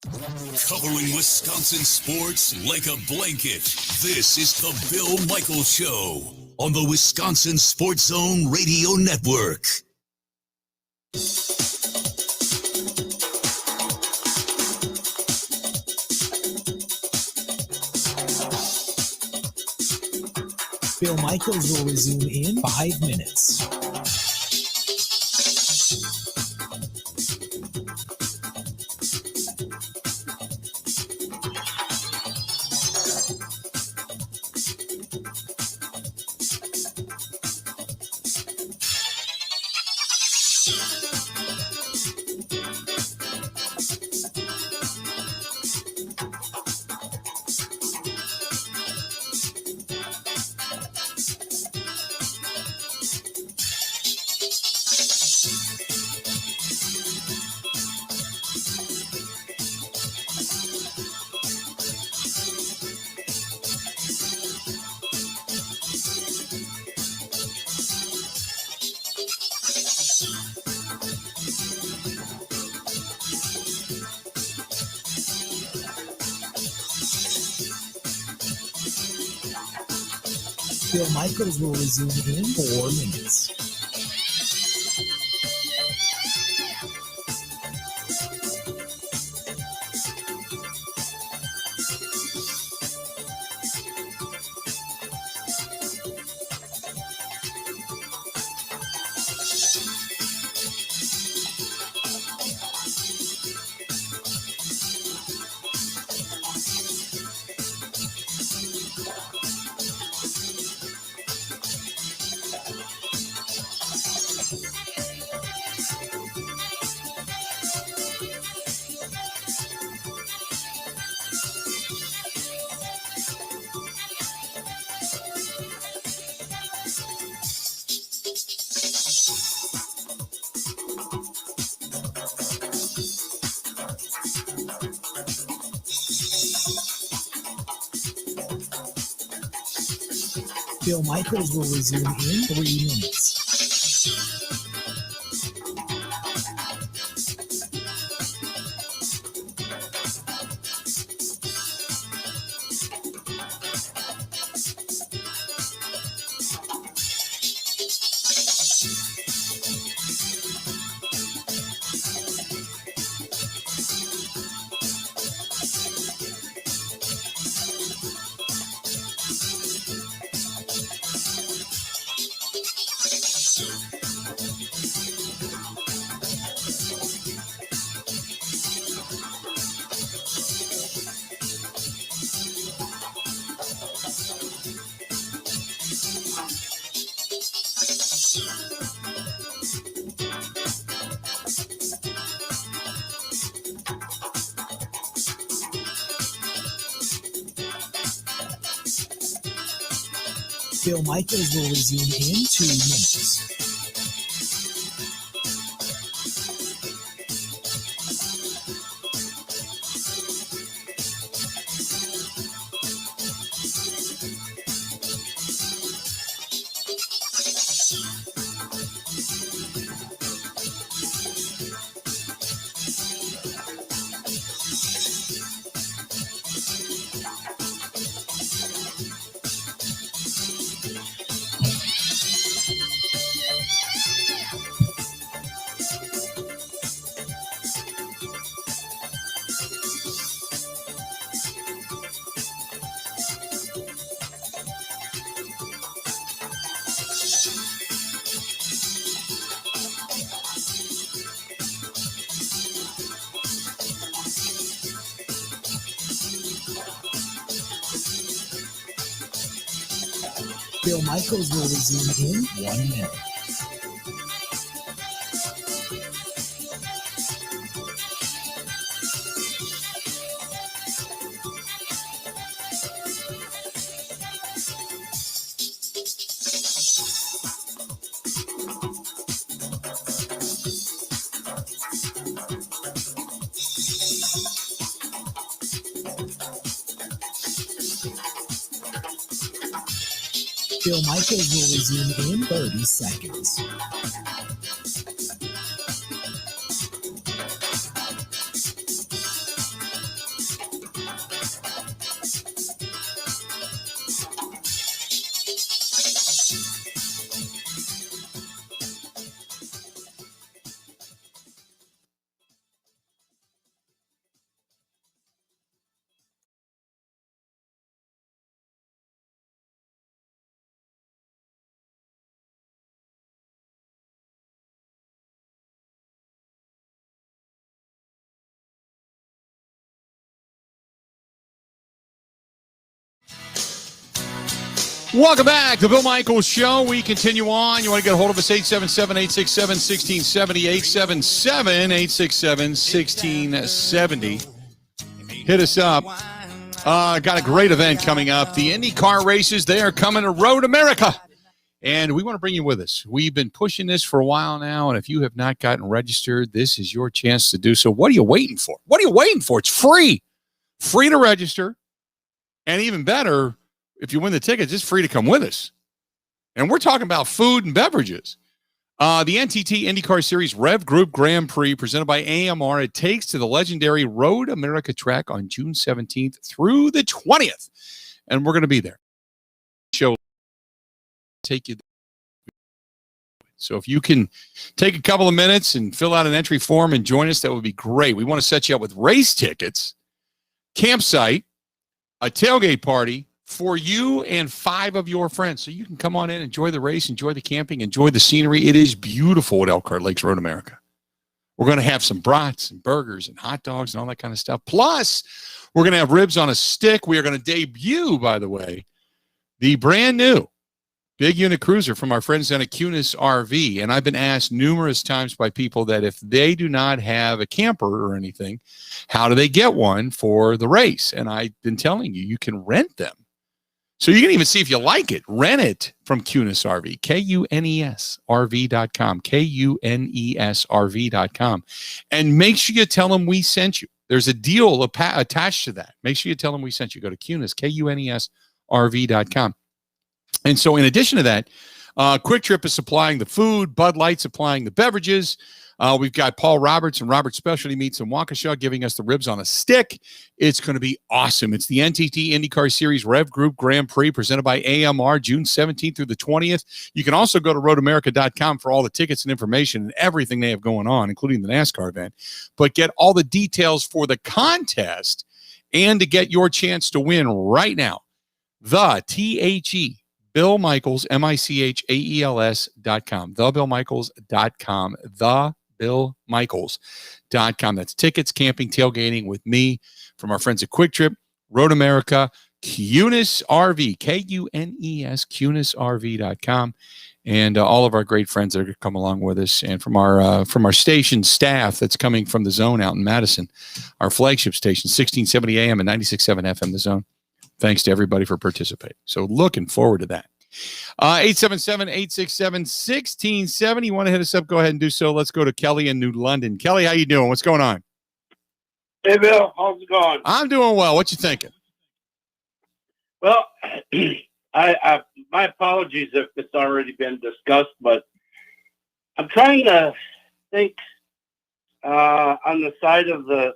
Covering Wisconsin sports like a blanket. This is the Bill Michaels Show on the Wisconsin Sports Zone Radio Network. Bill Michaels will resume in 5 minutes. Bill Michaels will resume in 4 minutes. Bill Michaels will resume in 3 minutes. Bill Michaels will resume in 2 minutes. Bill Michaels will resume in 1 minute. Bill Michaels will resume in 30 seconds. Welcome back to the Bill Michaels Show. We continue on. You want to get a hold of us, 877-867-1670, 877-867-1670. Hit us up. Got a great event coming up. The IndyCar races, they are coming to Road America. And we want to bring you with us. We've been pushing this for a while now, and if you have not gotten registered, this is your chance to do so. What are you waiting for? What are you waiting for? It's free. Free to register. And even better, if you win the tickets, it's free to come with us. And we're talking about food and beverages. The NTT IndyCar Series Rev Group Grand Prix presented by AMR. It takes to the legendary Road America track on June 17th through the 20th. And we're going to be there. Show take you there. So if you can take a couple of minutes and fill out an entry form and join us, that would be great. We want to set you up with race tickets, campsite, a tailgate party, for you and 5 of your friends. So you can come on in, enjoy the race, enjoy the camping, enjoy the scenery. It is beautiful at Elkhart Lakes Road America. We're going to have some brats and burgers and hot dogs and all that kind of stuff. Plus, we're going to have ribs on a stick. We are going to debut, by the way, the brand new big unit cruiser from our friends down at Cunis RV. And I've been asked numerous times by people that if they do not have a camper or anything, how do they get one for the race? And I've been telling you, you can rent them. So you can even see if you like it. Rent it from Cunis RV, KUNESRV.com, KUNESRV.com. And make sure you tell them we sent you. There's a deal attached to that. Make sure you tell them we sent you. Go to Cunis, KUNESRV.com. And so in addition to that, Quick Trip is supplying the food, Bud Light supplying the beverages. We've got Paul Roberts and Robert Specialty Meats in Waukesha giving us the ribs on a stick. It's going to be awesome. It's the NTT IndyCar Series Rev Group Grand Prix presented by AMR June 17th through the 20th. You can also go to roadamerica.com for all the tickets and information and everything they have going on, including the NASCAR event. But get all the details for the contest and to get your chance to win right now. The THE Bill Michaels, MICHAELS.com. TheBillMichaels.com. TheBillMichaels.com. That's tickets, camping, tailgating with me from our friends at Quick Trip, Road America, Cunis RV, KUNES, CunisRV.com, and all of our great friends that are going to come along with us, and from our station staff that's coming from the Zone out in Madison, our flagship station, 1670 AM and 96.7 FM, the Zone. Thanks to everybody for participating. So looking forward to that. 877-867-1670. You want to hit us up, go ahead and do so. Let's go to Kelly in New London. Kelly, how you doing? What's going on? Hey, Bill. How's it going? I'm doing well. What you thinking? Well, I my apologies if it's already been discussed, but I'm trying to think on the side of the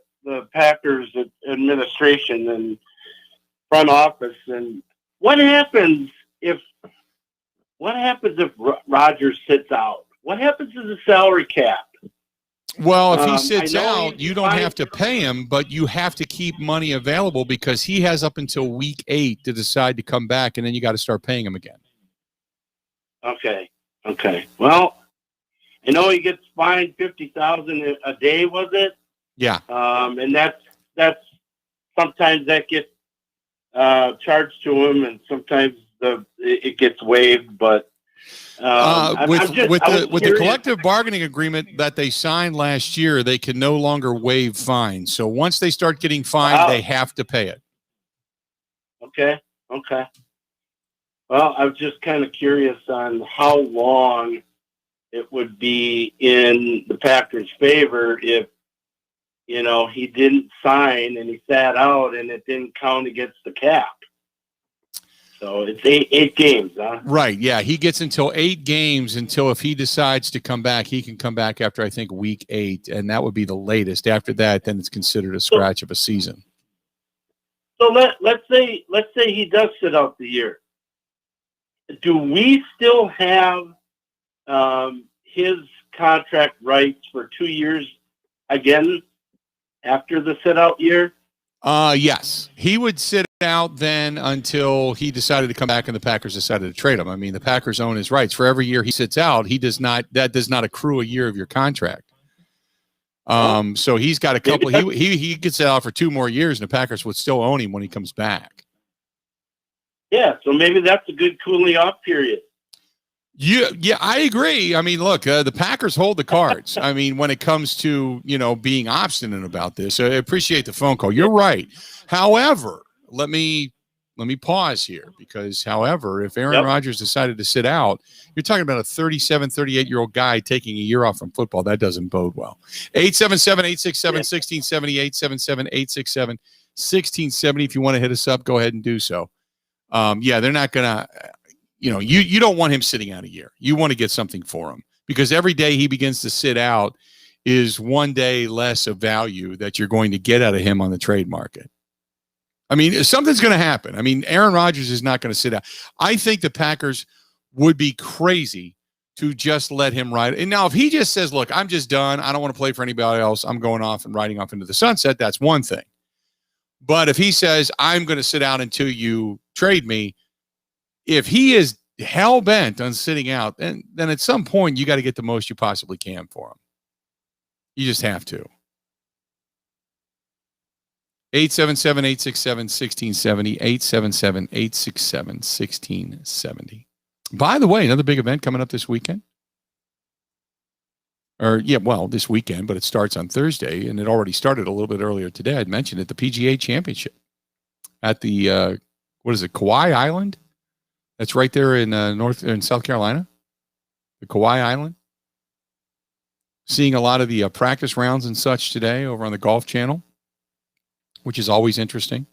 Packers administration and front office, and what happens if Rodgers sits out? What happens to the salary cap? Well, if he sits out, you don't have to pay him, but you have to keep money available because he has up until week 8 to decide to come back, and then you got to start paying him again. Okay. Well, I know he gets fined $50,000 a day, was it? Yeah. And that's sometimes that gets charged to him, and sometimes it gets waived, but. With the collective bargaining agreement that they signed last year, they can no longer waive fines. So once they start getting fined, they have to pay it. Okay. Well, I was just kind of curious on how long it would be in the Packers' favor if, he didn't sign and he sat out and it didn't count against the cap. So it's eight games, huh? Right, yeah. He gets until 8 games until if he decides to come back, he can come back after, I think, week 8, and that would be the latest. After that, then it's considered a scratch of a season. So let's say he does sit out the year. Do we still have his contract rights for 2 years again after the sit-out year? Yes. He would sit out then until he decided to come back and the Packers decided to trade him. I mean, the Packers own his rights. For every year he sits out, that does not accrue a year of your contract. So he's got a couple. He gets it out for 2 more years, and the Packers would still own him when he comes back. Yeah, so maybe that's a good cooling off period. Yeah, I agree. I mean, look, the Packers hold the cards. I mean, when it comes to, being obstinate about this, I appreciate the phone call. You're right. However, let me pause here because, if Aaron Rodgers decided to sit out, you're talking about a 37, 38-year-old guy taking a year off from football. That doesn't bode well. 877-867-1670, 877-867-1670. If you want to hit us up, go ahead and do so. They're not going to you don't want him sitting out a year. You want to get something for him because every day he begins to sit out is one day less of value that you're going to get out of him on the trade market. I mean, something's going to happen. I mean, Aaron Rodgers is not going to sit out. I think the Packers would be crazy to just let him ride. And now if he just says, look, I'm just done. I don't want to play for anybody else. I'm going off and riding off into the sunset. That's one thing. But if he says, I'm going to sit out until you trade me, if he is hell-bent on sitting out, then at some point you got to get the most you possibly can for him. You just have to. 877-867-1670, 877-867-1670. By the way, another big event coming up this weekend. This weekend, but it starts on Thursday, and it already started a little bit earlier today. I'd mentioned it, the PGA Championship at the, Kauai Island? That's right there in South Carolina, the Kauai Island. Seeing a lot of the practice rounds and such today over on the Golf Channel, which is always interesting.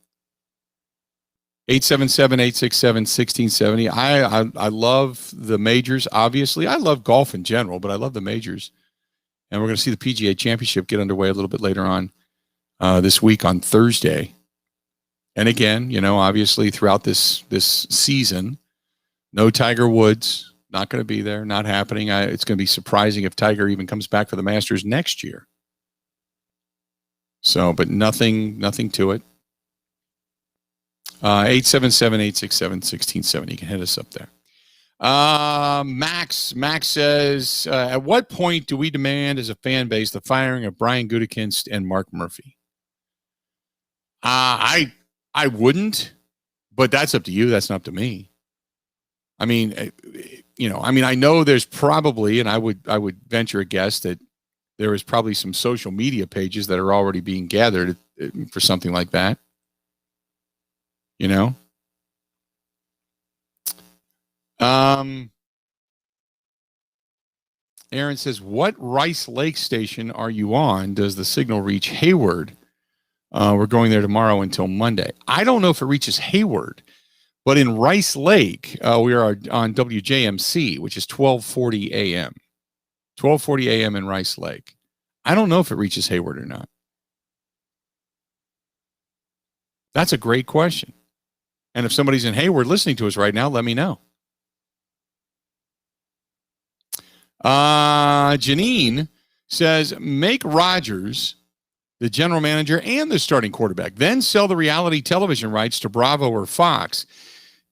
877-867-1670. I love the majors, obviously. I love golf in general, but I love the majors. And we're going to see the PGA Championship get underway a little bit later on this week on Thursday. And again, obviously throughout this season, no Tiger Woods, not going to be there, not happening. It's going to be surprising if Tiger even comes back for the Masters next year. So, but nothing to it. 877-867-1670. You can hit us up there. Max says, at what point do we demand as a fan base the firing of Brian Gutekunst and Mark Murphy? I wouldn't, but that's up to you. That's not up to me. I mean, I know there's probably, and I would venture a guess that there is probably some social media pages that are already being gathered for something like that. Aaron says, what Rice Lake station are you on? Does the signal reach Hayward? We're going there tomorrow until Monday. I don't know if it reaches Hayward, but in Rice Lake, we are on WJMC, which is 1240 a.m. 1240 a.m. in Rice Lake. I don't know if it reaches Hayward or not. That's a great question. And if somebody's in Hayward listening to us right now, let me know. Janine says, make Rodgers the general manager and the starting quarterback. Then sell the reality television rights to Bravo or Fox.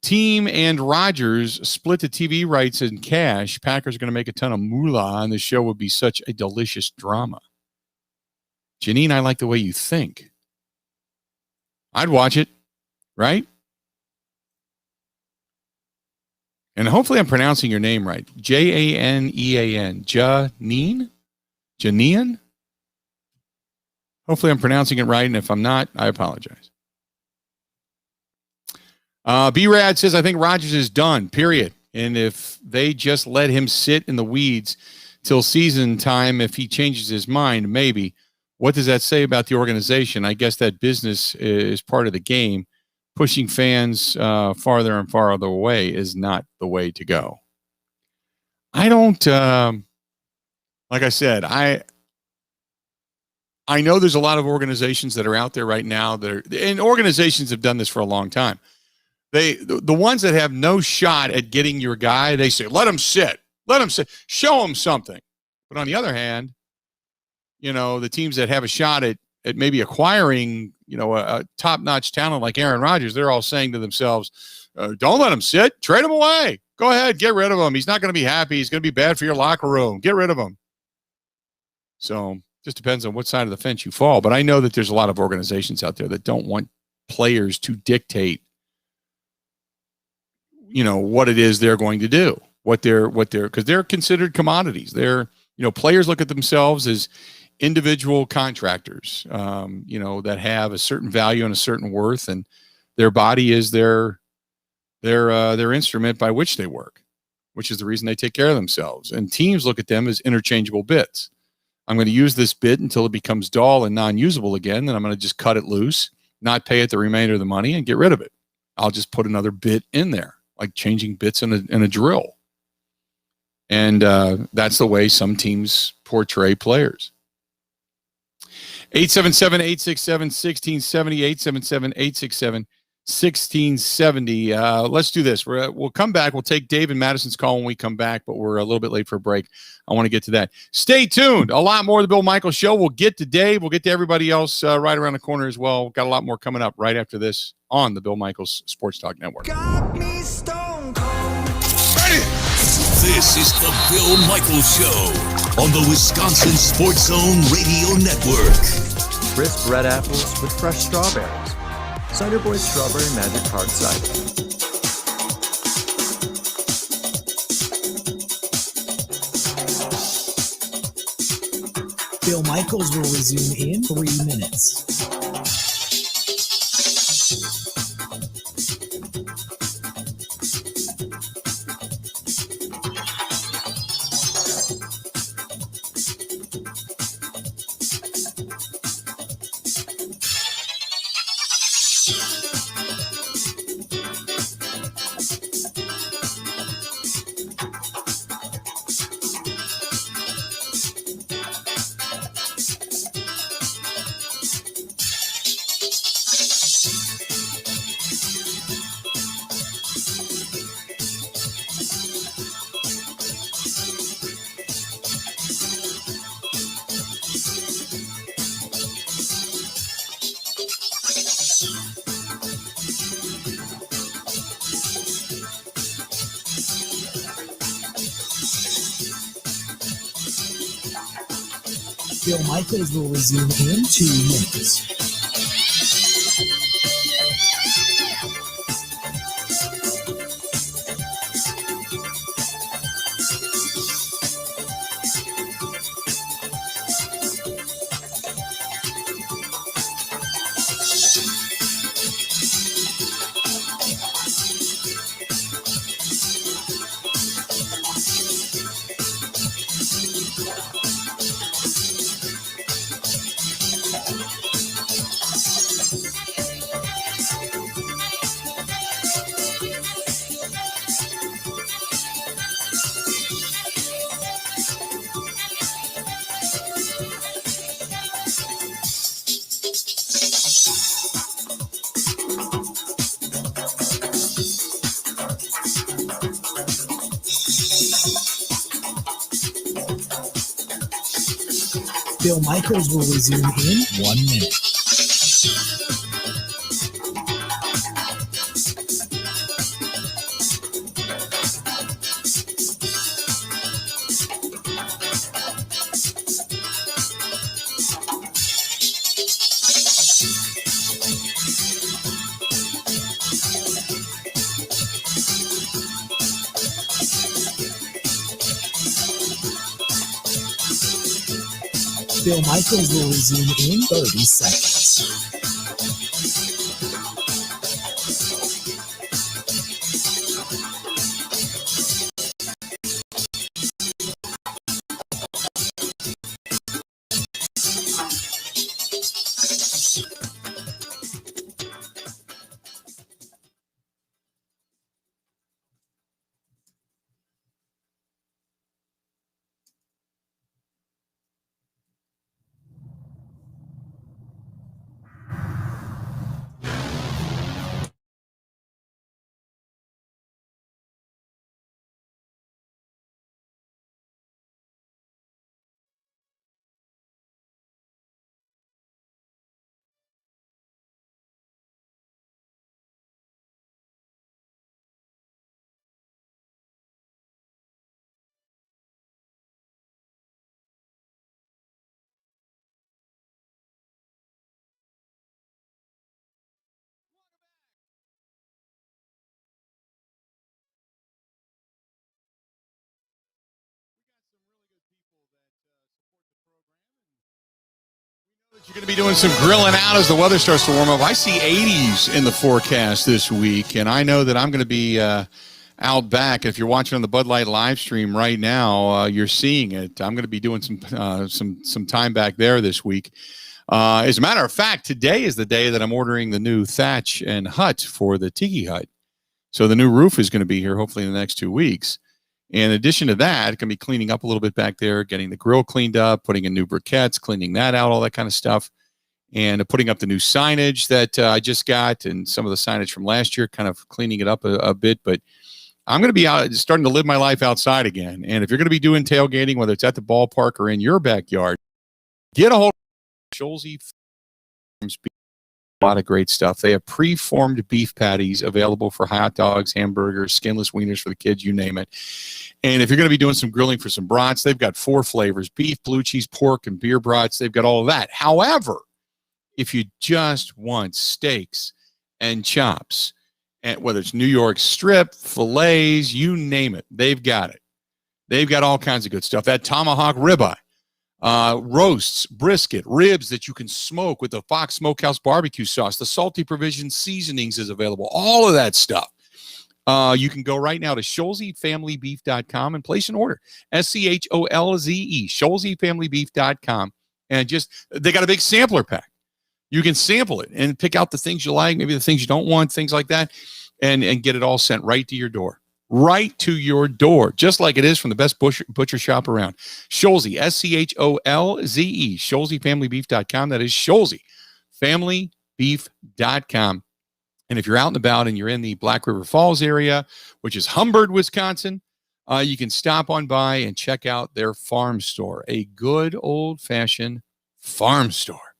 Team and Rodgers split the TV rights in cash. Packers are going to make a ton of moolah, and the show would be such a delicious drama. Janine, I like the way you think. I'd watch it, right? And hopefully I'm pronouncing your name right. Janean. Janine? Janine? Hopefully I'm pronouncing it right, and if I'm not, I apologize. B-Rad says, I think Rodgers is done, period. And if they just let him sit in the weeds till season time, if he changes his mind, maybe. What does that say about the organization? I guess that business is part of the game. Pushing fans farther and farther away is not the way to go. I don't, like I said, I know there's a lot of organizations that are out there right now and organizations have done this for a long time. The ones that have no shot at getting your guy, they say, let him sit, show him something. But on the other hand, the teams that have a shot at maybe acquiring, a top-notch talent like Aaron Rodgers, they're all saying to themselves, don't let him sit, trade him away. Go ahead, get rid of him. He's not going to be happy. He's going to be bad for your locker room. Get rid of him. So just depends on what side of the fence you fall. But I know that there's a lot of organizations out there that don't want players to dictate, what it is they're going to do, because they're considered commodities. Players look at themselves as individual contractors, that have a certain value and a certain worth, and their body is their instrument by which they work, which is the reason they take care of themselves. And teams look at them as interchangeable bits. I'm going to use this bit until it becomes dull and non-usable again, then I'm going to just cut it loose, not pay it the remainder of the money, and get rid of it. I'll just put another bit in there, like changing bits in a drill. And that's the way some teams portray players. 877-867-1670, 877-867-1670. Let's do this. We'll come back. We'll take Dave and Madison's call when we come back, but we're a little bit late for a break. I want to get to that. Stay tuned. A lot more of the Bill Michaels Show. We'll get to Dave. We'll get to everybody else right around the corner as well. Got a lot more coming up right after this on the Bill Michaels Sports Talk Network. Got me stone cold. This is the Bill Michaels Show on the Wisconsin Sports Zone Radio Network. Crisp red apples with fresh strawberries. Cider Boy Strawberry Magic Hard Cider. Bill Michaels will resume in 3 minutes. Bill Michaels will resume in 2 minutes. Bill Michaels will resume in 1 minute. Bill Michaels will resume in 30 seconds. You're going to be doing some grilling out as the weather starts to warm up. I see 80s in the forecast this week, and I know that I'm going to be out back. If you're watching on the Bud Light live stream right now, you're seeing it. I'm going to be doing some time back there this week. As a matter of fact, today is the day that I'm ordering the new thatch and hut for the Tiki Hut. So the new roof is going to be here hopefully in the next 2 weeks. In addition to that, it can be cleaning up a little bit back there, getting the grill cleaned up, putting in new briquettes, cleaning that out, all that kind of stuff, and putting up the new signage that I just got and some of the signage from last year, kind of cleaning it up a bit. But I'm going to be out, starting to live my life outside again. And if you're going to be doing tailgating, whether it's at the ballpark or in your backyard, get a hold of Scholzy Farms. A lot of great stuff. They have pre-formed beef patties available for hot dogs, hamburgers, skinless wieners for the kids, you name it. And if you're going to be doing some grilling for some brats, they've got 4 flavors: beef, blue cheese, pork, and beer brats. They've got all of that. However, if you just want steaks and chops, and whether it's New York strip, fillets, you name it, they've got it. They've got all kinds of good stuff. That tomahawk ribeye. Roasts, brisket, ribs that you can smoke with the Fox Smokehouse barbecue sauce. The Salty Provision seasonings is available. All of that stuff. You can go right now to ScholzyFamilyBeef.com and place an order. SCHOLZE, ScholzyFamilyBeef.com. And they got a big sampler pack. You can sample it and pick out the things you like, maybe the things you don't want, things like that, and get it all sent right to your door. Right to your door, just like it is from the best butcher shop around. Scholzy, SCHOLZE, ScholzyFamilyBeef.com. That is ScholzyFamilyBeef.com. And if you're out and about and you're in the Black River Falls area, which is Humbird, Wisconsin, you can stop on by and check out their farm store, a good old-fashioned farm store.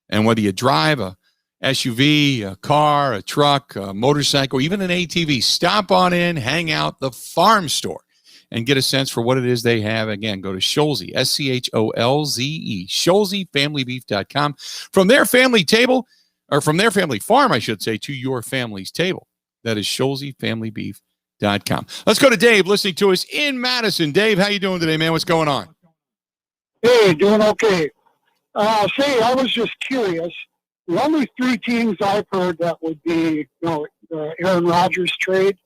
And whether you drive a SUV, a car, a truck, a motorcycle, even an ATV, stop on in, hang out the farm store, and get a sense for what it is they have. Again, go to Scholzy, SCHOLZE, ScholzyFamilyBeef.com. From their family table, or from their family farm, I should say, to your family's table. That is ScholzyFamilyBeef.com. Let's go to Dave, listening to us in Madison. Dave, how you doing today, man? What's going on? Hey, doing okay. Say, I was just curious. The only 3 teams I've heard that would be, the Aaron Rodgers trade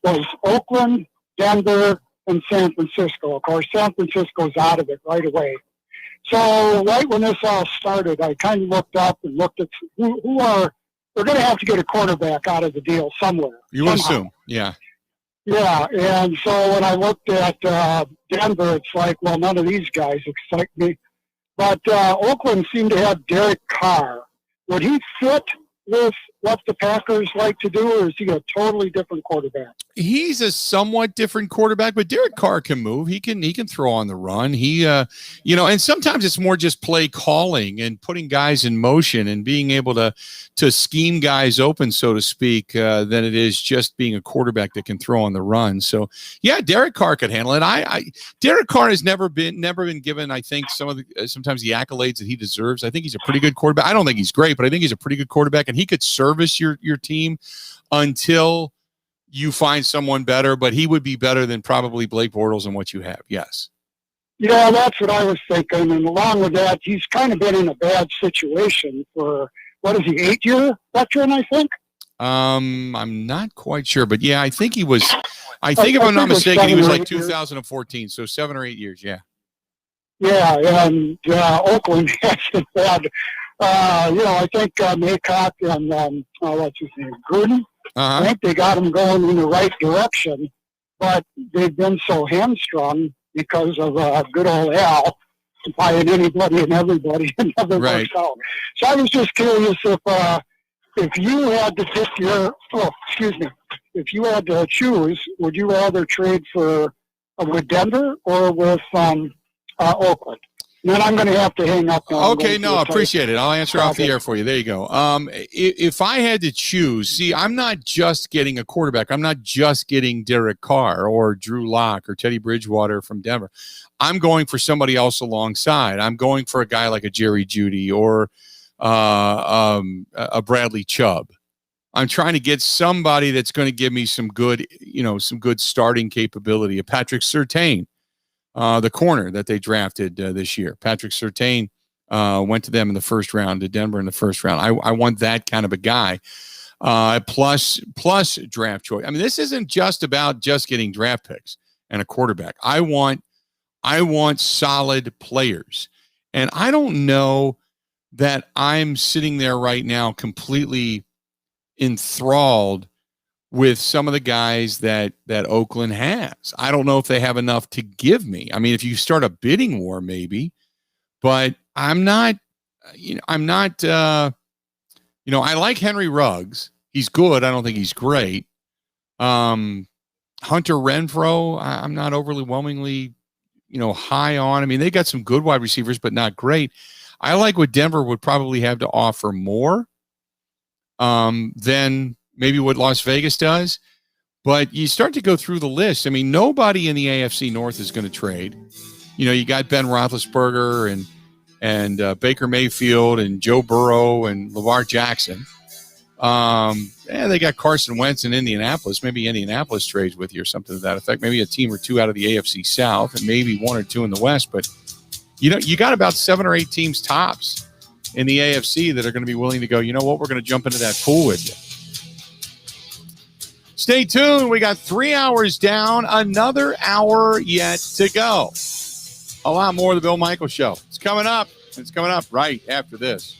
was Oakland, Denver, and San Francisco. Of course, San Francisco's out of it right away. So right when this all started, I kind of looked up and looked at who are – they're going to have to get a quarterback out of the deal somewhere. You would assume, yeah. Yeah, and so when I looked at Denver, it's like, well, none of these guys excite me. But Oakland seemed to have Derek Carr. Would he fit with what the Packers like to do, or is he a totally different quarterback? He's a somewhat different quarterback, but Derek Carr can move. He can throw on the run. And sometimes it's more just play calling and putting guys in motion and being able to scheme guys open, so to speak, than it is just being a quarterback that can throw on the run. So yeah, Derek Carr could handle it. Derek Carr has never been given, I think, sometimes the accolades that he deserves. I think he's a pretty good quarterback. I don't think he's great, but I think he's a pretty good quarterback, and he could service your team until you find someone better, but he would be better than probably Blake Bortles and what you have. Yes. Yeah, that's what I was thinking. And along with that, he's kind of been in a bad situation for, what is he, 8-year veteran, I think? I'm not quite sure, but yeah, I think he was, if I'm not mistaken, he was like 2014. So 7 or 8 years. Yeah. Yeah. And Oakland hasn't had, I think Maycock and, what's his name, Gruden. I think they got him going in the right direction, but they've been so hamstrung because of good old Al buying anybody and everybody and never works out. So I was just curious if you had to pick if you had to choose, would you rather trade with Denver or with Oakland? Then I'm going to have to hang up. Okay, no, I appreciate it. I'll answer off the air for you. There you go. If I had to choose, see, I'm not just getting a quarterback. I'm not just getting Derek Carr or Drew Lock or Teddy Bridgewater from Denver. I'm going for somebody else alongside. I'm going for a guy like a Jerry Jeudy or a Bradley Chubb. I'm trying to get somebody that's going to give me some good starting capability. A Patrick Surtain. The corner that they drafted this year. Patrick Surtain went to them in the first round, to Denver in the first round. I want that kind of a guy. Plus draft choice. I mean, this isn't just about just getting draft picks and a quarterback. I want solid players. And I don't know that I'm sitting there right now completely enthralled with some of the guys that Oakland has. I don't know if they have enough to give me. I mean, if you start a bidding war, maybe, but I'm not, I like Henry Ruggs. He's good. I don't think he's great. Hunter Renfrow, I'm not overwhelmingly, high on. I mean, they got some good wide receivers, but not great. I like what Denver would probably have to offer more than maybe what Las Vegas does, but you start to go through the list. I mean, nobody in the AFC North is going to trade. You got Ben Roethlisberger and Baker Mayfield and Joe Burrow and Lamar Jackson. They got Carson Wentz in Indianapolis. Maybe Indianapolis trades with you or something to that effect. Maybe a team or two out of the AFC South and maybe 1 or 2 in the West. But, you got about 7 or 8 teams tops in the AFC that are going to be willing to go, you know what, we're going to jump into that pool with you. Stay tuned. We got 3 hours down, another hour yet to go. A lot more of the Bill Michaels Show. It's coming up. It's coming up right after this.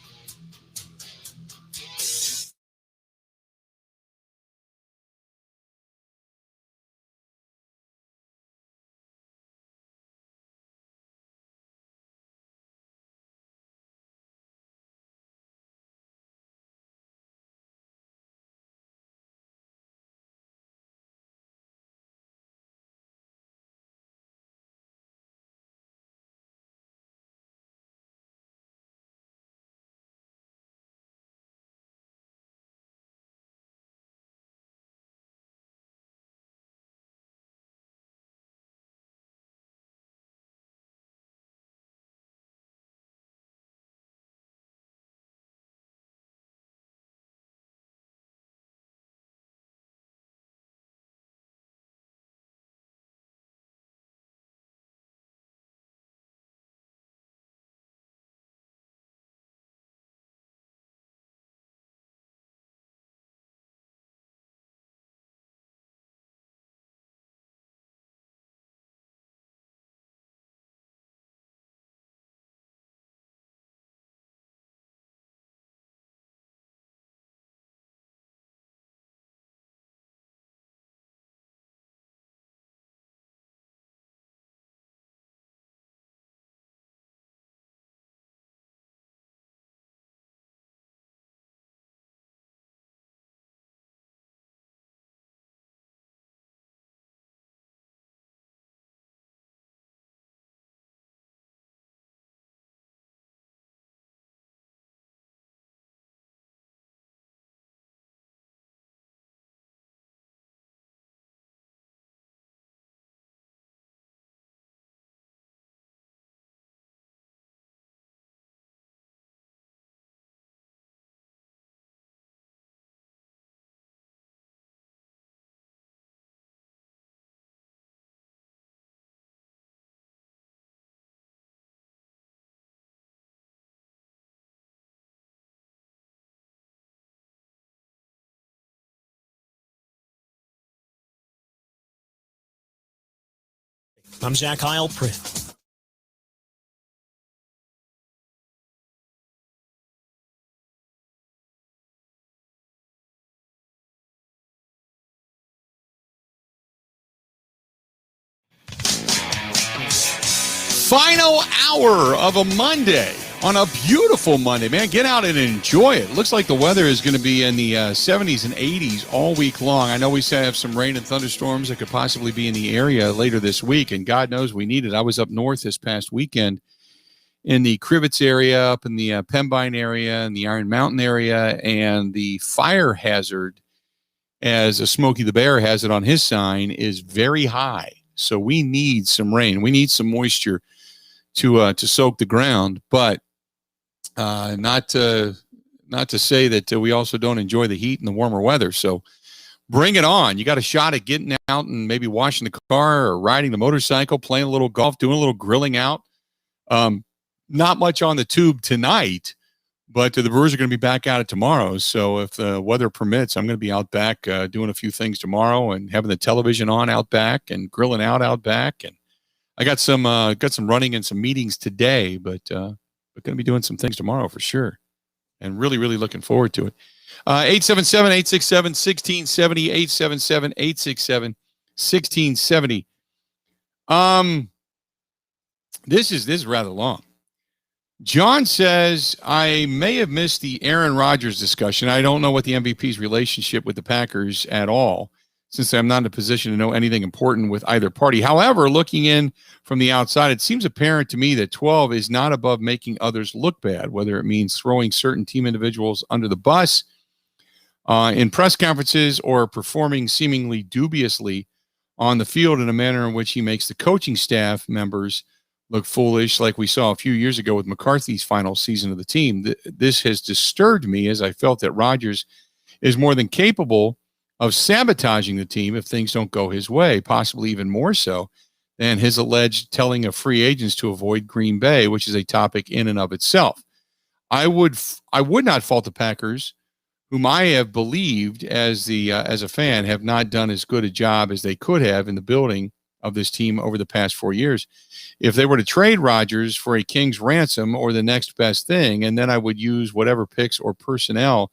I'm Zach Heilprin. Final hour of a Monday on a beautiful Monday, man. Get out and enjoy it. Looks like the weather is going to be in the 70s and 80s all week long. I know we have some rain and thunderstorms that could possibly be in the area later this week, and God knows we need it. I was up north this past weekend in the Crivets area, up in the Pembine area, and the Iron Mountain area, and the fire hazard, as a Smokey the Bear has it on his sign, is very high. So we need some rain. We need some moisture to soak the ground, but not to say that we also don't enjoy the heat and the warmer weather. So bring it on. You got a shot at getting out and maybe washing the car or riding the motorcycle, playing a little golf, doing a little grilling out. Not much on the tube tonight, but the Brewers are going to be back at it tomorrow. So if the weather permits, I'm going to be out back doing a few things tomorrow and having the television on out back and grilling out back. And I got some running and some meetings today, but we're going to be doing some things tomorrow for sure. And really, really looking forward to it. 877-867-1670, 877-867-1670. This is rather long. John says, I may have missed the Aaron Rodgers discussion. I don't know what the MVP's relationship with the Packers at all, since I'm not in a position to know anything important with either party. However, looking in from the outside, it seems apparent to me that 12 is not above making others look bad, whether it means throwing certain team individuals under the bus in press conferences or performing seemingly dubiously on the field in a manner in which he makes the coaching staff members look foolish, like we saw a few years ago with McCarthy's final season of the team. This has disturbed me, as I felt that Rodgers is more than capable of sabotaging the team if things don't go his way, possibly even more so than his alleged telling of free agents to avoid Green Bay, which is a topic in and of itself. I would not fault the Packers, whom I have believed as a fan have not done as good a job as they could have in the building of this team over the past 4 years. If they were to trade Rodgers for a king's ransom or the next best thing, and then I would use whatever picks or personnel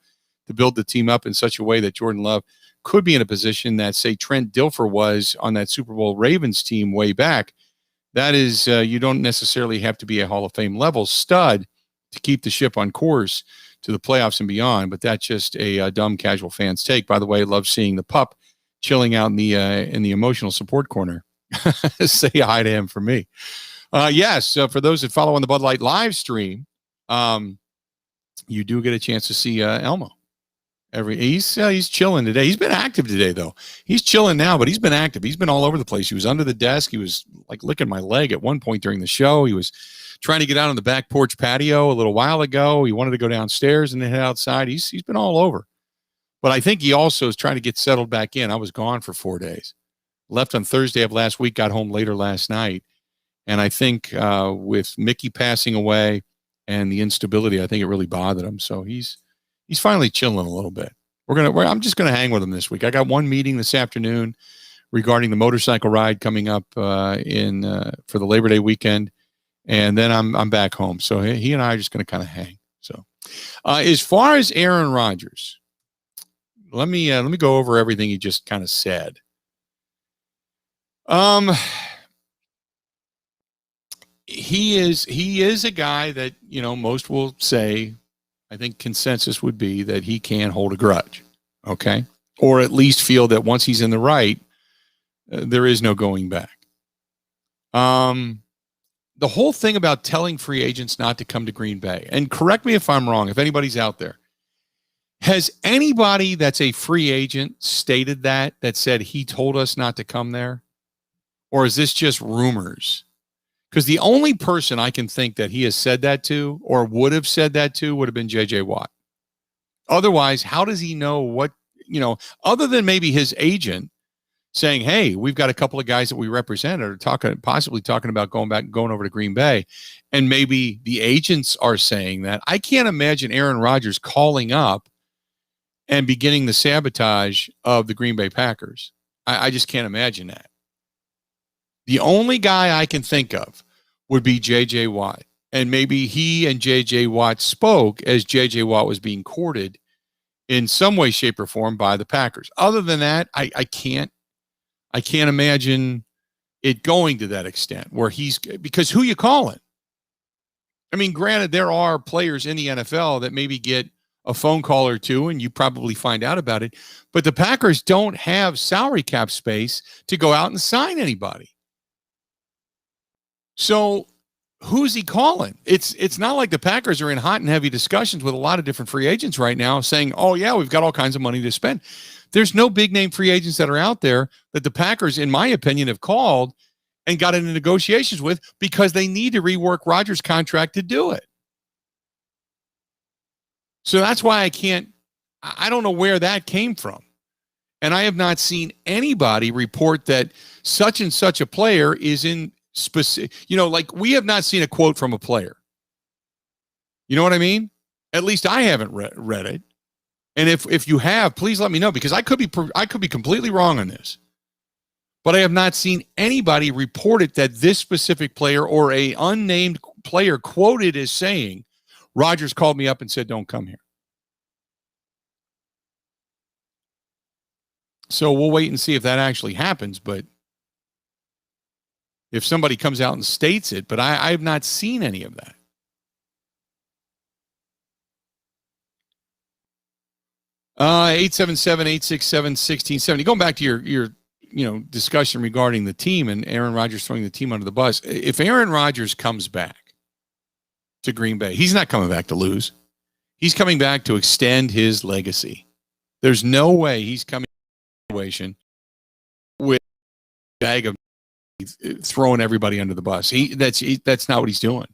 to build the team up in such a way that Jordan Love could be in a position that, say, Trent Dilfer was on that Super Bowl Ravens team way back. That is, you don't necessarily have to be a Hall of Fame level stud to keep the ship on course to the playoffs and beyond, but that's just a dumb casual fan's take. By the way, I love seeing the pup chilling out in the emotional support corner. Say hi to him for me. Yes, for those that follow on the Bud Light live stream, you do get a chance to see Elmo. He's chilling today. He's been active today, though. He's chilling now, but he's been active. He's been all over the place. He was under the desk. He was like licking my leg at one point during the show. He was trying to get out on the back porch patio a little while ago. He wanted to go downstairs and then head outside. He's been all over. But I think he also is trying to get settled back in. I was gone for 4 days. Left on Thursday of last week, got home later last night. And I think with Mickey passing away and the instability, I think it really bothered him. So he's finally chilling a little bit. I'm just gonna hang with him this week. I got one meeting this afternoon regarding the motorcycle ride coming up for the Labor Day weekend, and then I'm back home. So he and I are just gonna kind of hang. So as far as Aaron Rodgers, let me go over everything he just kind of said. He is a guy that, most will say, I think consensus would be that he can hold a grudge. Okay. Or at least feel that once he's in the right, there is no going back. The whole thing about telling free agents not to come to Green Bay, and correct me if I'm wrong, if anybody's out there, has anybody that's a free agent stated that said he told us not to come there? Or is this just rumors? Because the only person I can think that he has said that to or would have said that to would have been J.J. Watt. Otherwise, how does he know what, other than maybe his agent saying, hey, we've got a couple of guys that we represent or possibly talking about going over to Green Bay. And maybe the agents are saying that. I can't imagine Aaron Rodgers calling up and beginning the sabotage of the Green Bay Packers. I just can't imagine that. The only guy I can think of would be J.J. Watt. And maybe he and J.J. Watt spoke as J.J. Watt was being courted in some way, shape, or form by the Packers. Other than that, I can't imagine it going to that extent where because who you calling? I mean, granted, there are players in the NFL that maybe get a phone call or two and you probably find out about it, but the Packers don't have salary cap space to go out and sign anybody. So who's he calling? It's not like the Packers are in hot and heavy discussions with a lot of different free agents right now saying, oh yeah, we've got all kinds of money to spend. There's no big name free agents that are out there that the Packers, in my opinion, have called and got into negotiations with because they need to rework Rodgers' contract to do it. So that's why I don't know where that came from. And I have not seen anybody report that such and such a player is in specific, like we have not seen a quote from a player. You know what I mean? At least I haven't read it. And if you have, please let me know, because I could be completely wrong on this. But I have not seen anybody report it that this specific player or a unnamed player quoted as saying, Rodgers called me up and said, don't come here. So we'll wait and see if that actually happens. But if somebody comes out and states it, but I have not seen any of that. Uh, 877-867-1670. Going back to your discussion regarding the team and Aaron Rodgers throwing the team under the bus. If Aaron Rodgers comes back to Green Bay, he's not coming back to lose. He's coming back to extend his legacy. There's no way he's coming to a situation with a bag of throwing everybody under the bus. That's not what he's doing.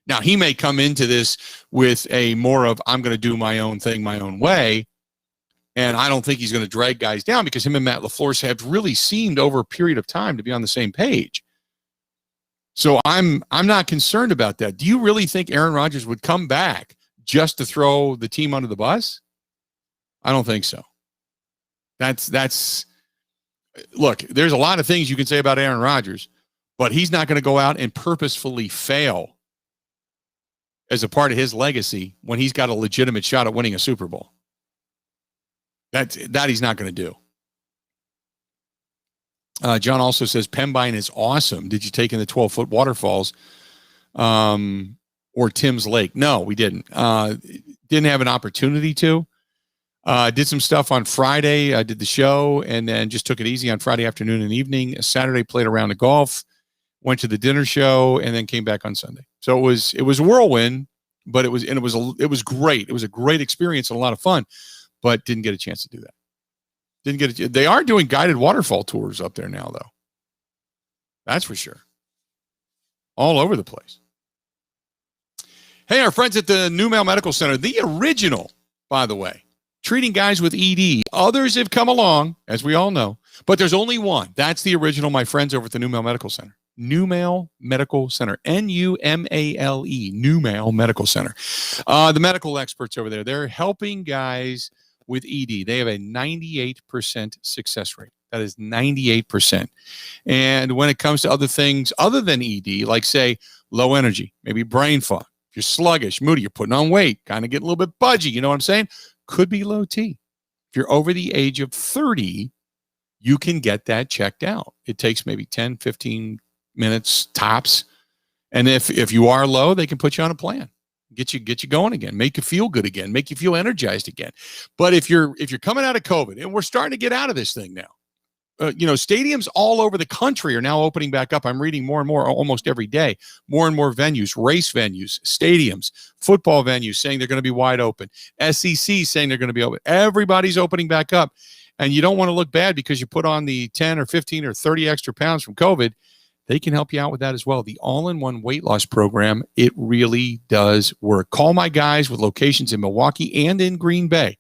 Now, he may come into this with a more of, I'm going to do my own thing, my own way. And I don't think he's going to drag guys down because him and Matt LaFleur have really seemed over a period of time to be on the same page. So I'm not concerned about that. Do you really think Aaron Rodgers would come back just to throw the team under the bus? I don't think so. Look, there's a lot of things you can say about Aaron Rodgers, but he's not going to go out and purposefully fail as a part of his legacy when he's got a legitimate shot at winning a Super Bowl. That he's not going to do. John also says Pembine is awesome. Did you take in the 12-foot waterfalls or Tim's Lake? No, we didn't. Didn't have an opportunity to. Did some stuff on Friday. I did the show and then just took it easy on Friday afternoon and evening. Saturday played a round of golf, went to the dinner show, and then came back on Sunday. So it was a whirlwind, but it was great. It was a great experience and a lot of fun. But didn't get a chance to do that. They are doing guided waterfall tours up there now, though. That's for sure. All over the place. Hey, our friends at the New Male Medical Center, the original, by the way, treating guys with ED. Others have come along, as we all know, but there's only one. That's the original, my friends over at the New Male Medical Center. New Male Medical Center, Numale, New Male Medical Center. The medical experts over there, they're helping guys with ED. They have a 98% success rate. That is 98%. And when it comes to other things other than ED, like say low energy, maybe brain fog, if you're sluggish, moody, you're putting on weight, kind of getting a little bit budgy, you know what I'm saying? Could be low T. If you're over the age of 30, you can get that checked out. It takes maybe 10, 15 minutes tops. And if you are low, they can put you on a plan. Get you going again, make you feel good again, make you feel energized again. But if you're coming out of COVID, and we're starting to get out of this thing now, stadiums all over the country are now opening back up. I'm reading more and more almost every day, more and more venues, race venues, stadiums, football venues saying they're going to be wide open, SEC saying they're going to be open. Everybody's opening back up. And you don't want to look bad because you put on the 10 or 15 or 30 extra pounds from COVID. They can help you out with that as well. The all-in-one weight loss program, it really does work. Call my guys with locations in Milwaukee and in Green Bay.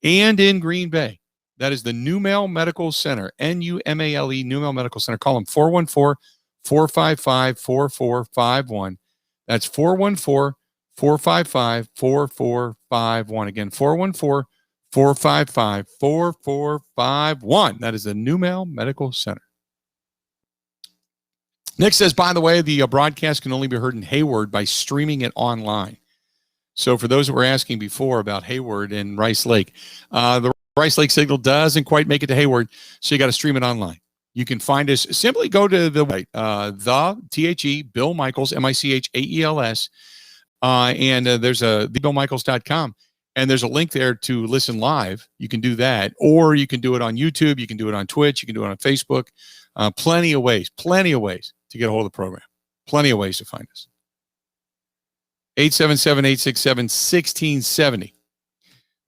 That is the New Male Medical Center, Numale, New Male Medical Center. Call them 414-455-4451. That's 414-455-4451. Again, 414-455-4451. That is the New Male Medical Center. Nick says, by the way, the broadcast can only be heard in Hayward by streaming it online. So for those that were asking before about Hayward and Rice Lake, the Rice Lake signal doesn't quite make it to Hayward, so you got to stream it online. You can find us. Simply go to the website, Bill Michaels, Michaels, and there's a thebillmichaels.com, and there's a link there to listen live. You can do that, or you can do it on YouTube. You can do it on Twitch. You can do it on Facebook. Plenty of ways to get a hold of the program. Plenty of ways to find us. 877-867-1670.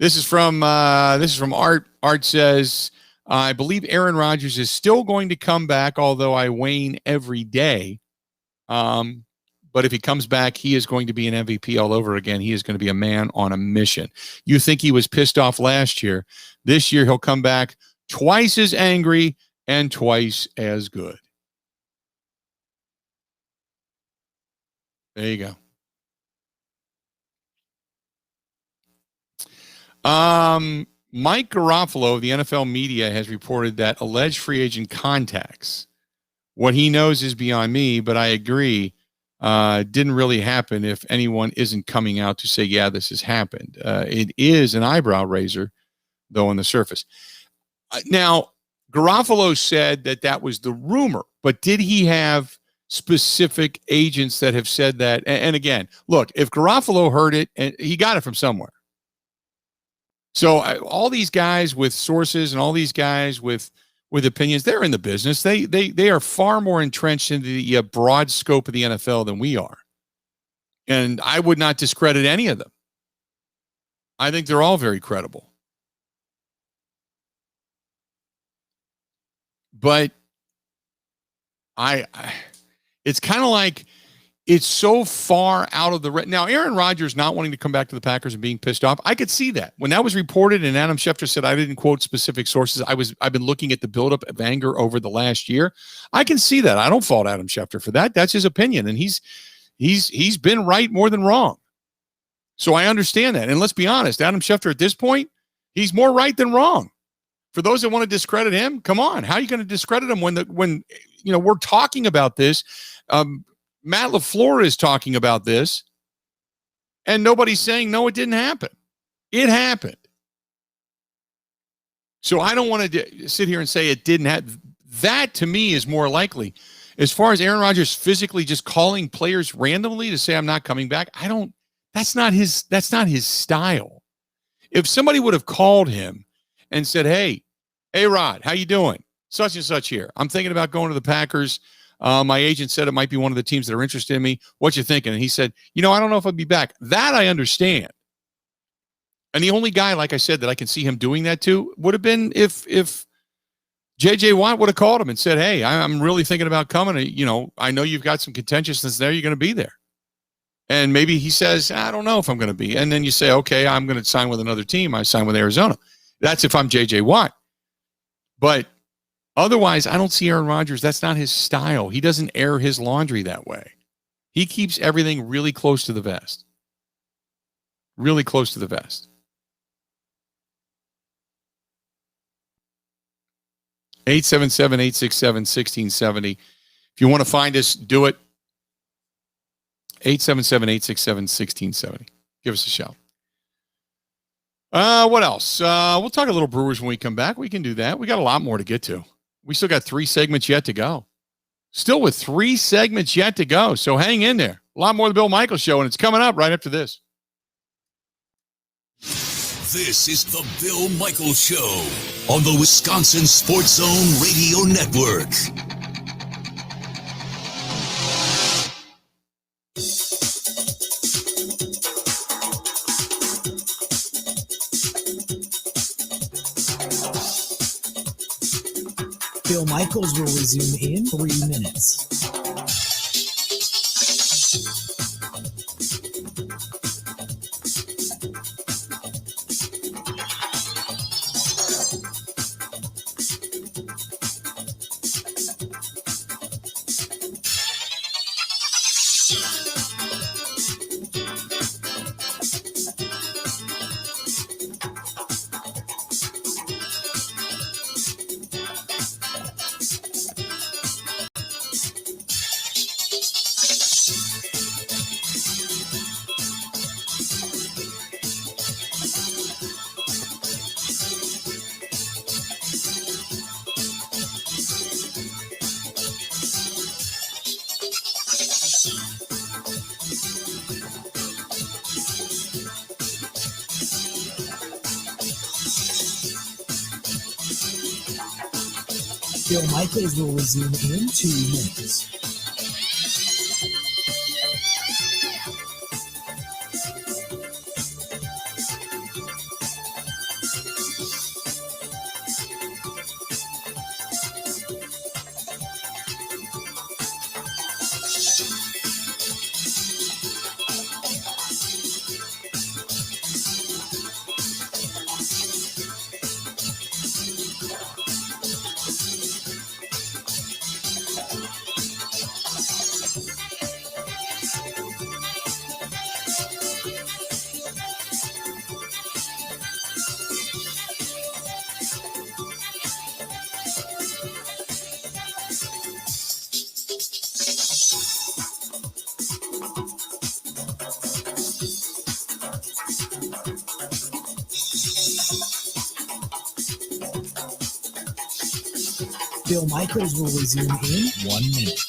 This is from Art. Art says, I believe Aaron Rodgers is still going to come back, although I wane every day. But if he comes back, he is going to be an MVP all over again. He is going to be a man on a mission. You think he was pissed off last year. This year, he'll come back twice as angry and twice as good. There you go. Mike Garofalo of the NFL media has reported that alleged free agent contacts. What he knows is beyond me, but I agree. Didn't really happen if anyone isn't coming out to say, yeah, this has happened. It is an eyebrow raiser, though, on the surface. Now, Garofalo said that was the rumor, but did he have specific agents that have said that? And again, look, if Garofalo heard it, and he got it from somewhere. So all these guys with sources and all these guys with opinions, they're in the business. They are far more entrenched in the broad scope of the NFL than we are. And I would not discredit any of them. I think they're all very credible. But it's kind of like it's so far out of the now. Aaron Rodgers not wanting to come back to the Packers and being pissed off, I could see that when that was reported. And Adam Schefter said I didn't quote specific sources. I've been looking at the buildup of anger over the last year. I can see that. I don't fault Adam Schefter for that. That's his opinion, and he's been right more than wrong. So I understand that. And let's be honest, Adam Schefter at this point, he's more right than wrong. For those that want to discredit him, come on. How are you going to discredit him when we're talking about this? Matt LaFleur is talking about this, and nobody's saying, no, it didn't happen. It happened. So I don't want to sit here and say it didn't happen. That, to me, is more likely. As far as Aaron Rodgers physically just calling players randomly to say, I'm not coming back, that's not his style. If somebody would have called him and said, hey, Rod, how you doing? Such and such here. I'm thinking about going to the Packers. My agent said it might be one of the teams that are interested in me. What you thinking? And he said, I don't know if I'll be back. That I understand. And the only guy, like I said, that I can see him doing that to would have been if J.J. Watt would have called him and said, hey, I'm really thinking about coming. I know you've got some contentiousness there. You're going to be there. And maybe he says, I don't know if I'm going to be. And then you say, okay, I'm going to sign with another team. I sign with Arizona. That's if I'm J.J. Watt. But otherwise, I don't see Aaron Rodgers. That's not his style. He doesn't air his laundry that way. He keeps everything really close to the vest. Really close to the vest. 877-867-1670. If you want to find us, do it. 877-867-1670. Give us a shout. What else? We'll talk a little Brewers when we come back. We can do that. We got a lot more to get to. We still got 3 segments yet to go. Still with 3 segments yet to go. So hang in there. A lot more of the Bill Michaels Show, and it's coming up right after this. This is the Bill Michaels Show on the Wisconsin Sports Zone Radio Network. Bill Michaels will resume in 3 minutes. Bill Michaels will resume in 2 minutes. Bill Michaels will resume in 1 minute.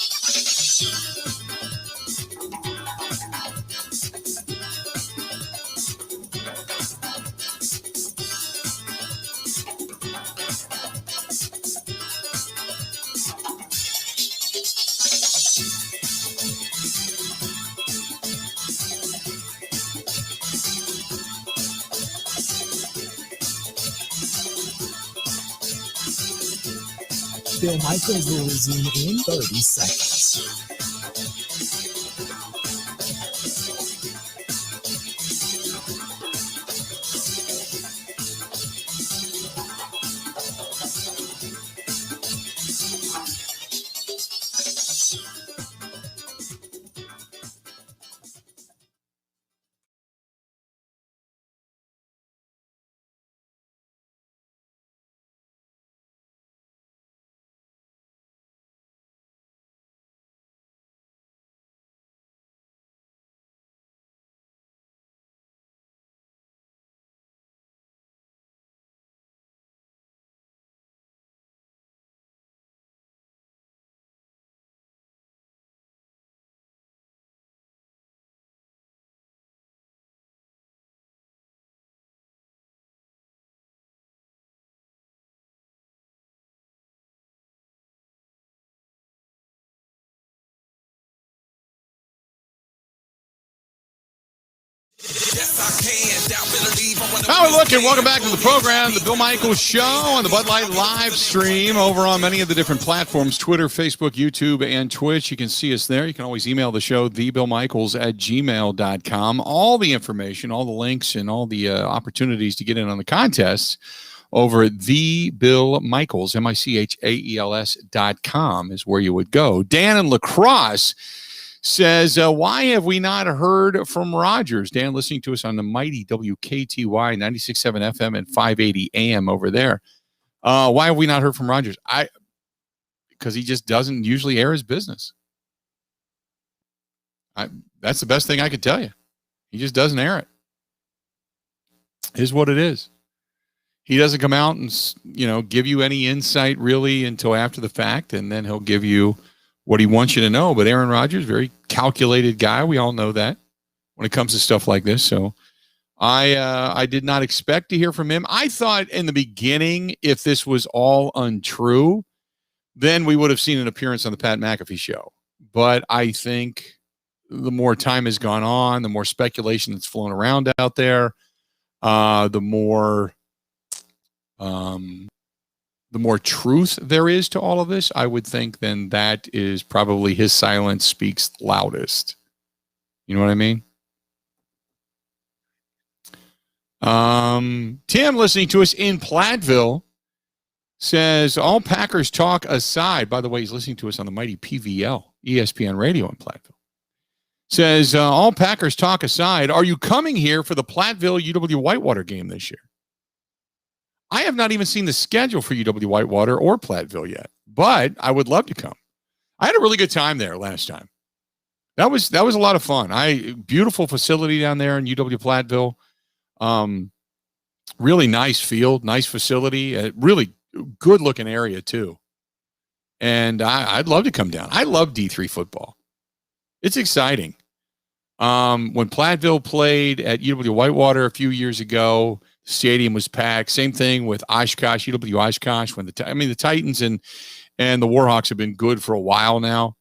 Bill Michaels will resume in 30 seconds. How we looking? Welcome back to the program, the Bill Michaels Show on the Bud Light live stream over on many of the different platforms, Twitter, Facebook, YouTube, and Twitch. You can see us there. You can always email the show, thebillmichaels@gmail.com. All the information, all the links, and all the opportunities to get in on the contests over at thebillmichaels, MICHAELS.com is where you would go. Dan in La Crosse says, why have we not heard from Rodgers? Dan, listening to us on the mighty WKTY 96.7 FM and 580 AM over there. Why have we not heard from Rodgers? Because he just doesn't usually air his business. That's the best thing I could tell you. He just doesn't air it. Is what it is. He doesn't come out and, give you any insight really until after the fact, and then he'll give you what he wants you to know. But Aaron Rodgers, very calculated guy. We all know that when it comes to stuff like this. So I did not expect to hear from him. I thought in the beginning, if this was all untrue, then we would have seen an appearance on the Pat McAfee show. But I think the more time has gone on, the more speculation that's flown around out there, the more truth there is to all of this, I would think then that is probably his silence speaks loudest. You know what I mean? Tim, listening to us in Platteville, says, all Packers talk aside, by the way, he's listening to us on the mighty PVL, ESPN radio in Platteville, says, all Packers talk aside, are you coming here for the Platteville UW Whitewater game this year? I have not even seen the schedule for UW Whitewater or Platteville yet, but I would love to come. I had a really good time there last time. That was a lot of fun. Beautiful facility down there in UW Platteville. Really nice field, nice facility, really good looking area too. And I'd love to come down. I love D3 football. It's exciting. When Platteville played at UW Whitewater a few years ago, the stadium was packed. Same thing with Oshkosh, UW Oshkosh. When the Titans and and the Warhawks have been good for a while now.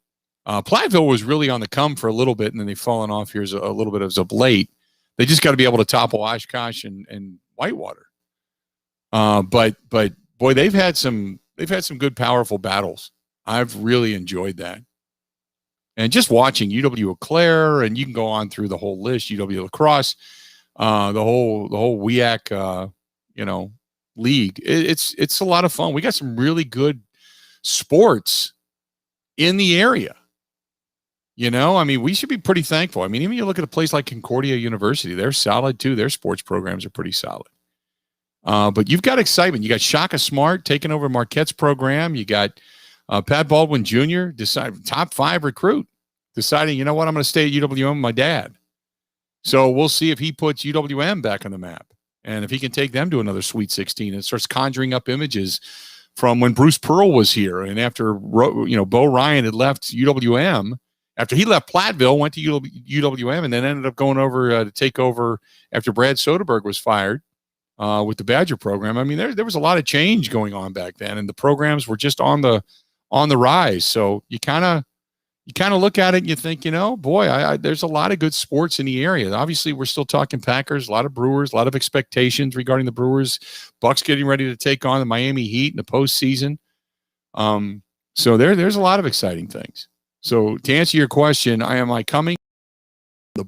Platteville was really on the come for a little bit, and then they've fallen off here a little bit as of late. They just got to be able to topple Oshkosh and Whitewater. But boy, they've had some good, powerful battles. I've really enjoyed that. And just watching UW Eau Claire, and you can go on through the whole list, UW La Crosse, the whole WEAC, league. It's a lot of fun. We got some really good sports in the area. We should be pretty thankful. Even you look at a place like Concordia University, they're solid too. Their sports programs are pretty solid. But you've got excitement. You got Shaka Smart taking over Marquette's program. You got Pat Baldwin Jr., top 5 recruit, deciding, you know what, I'm going to stay at UWM with my dad. So we'll see if he puts UWM back on the map. And if he can take them to another Sweet 16 and starts conjuring up images from when Bruce Pearl was here. And after, Bo Ryan had left UWM, after he left Platteville, went to UWM, and then ended up going over to take over after Brad Soderberg was fired with the Badger program. There was a lot of change going on back then, and the programs were just on the rise. So you kind of look at it and you think, boy, there's a lot of good sports in the area. Obviously, we're still talking Packers, a lot of Brewers, a lot of expectations regarding the Brewers. Bucks getting ready to take on the Miami Heat in the postseason. So there's a lot of exciting things. So to answer your question, am I coming? I'd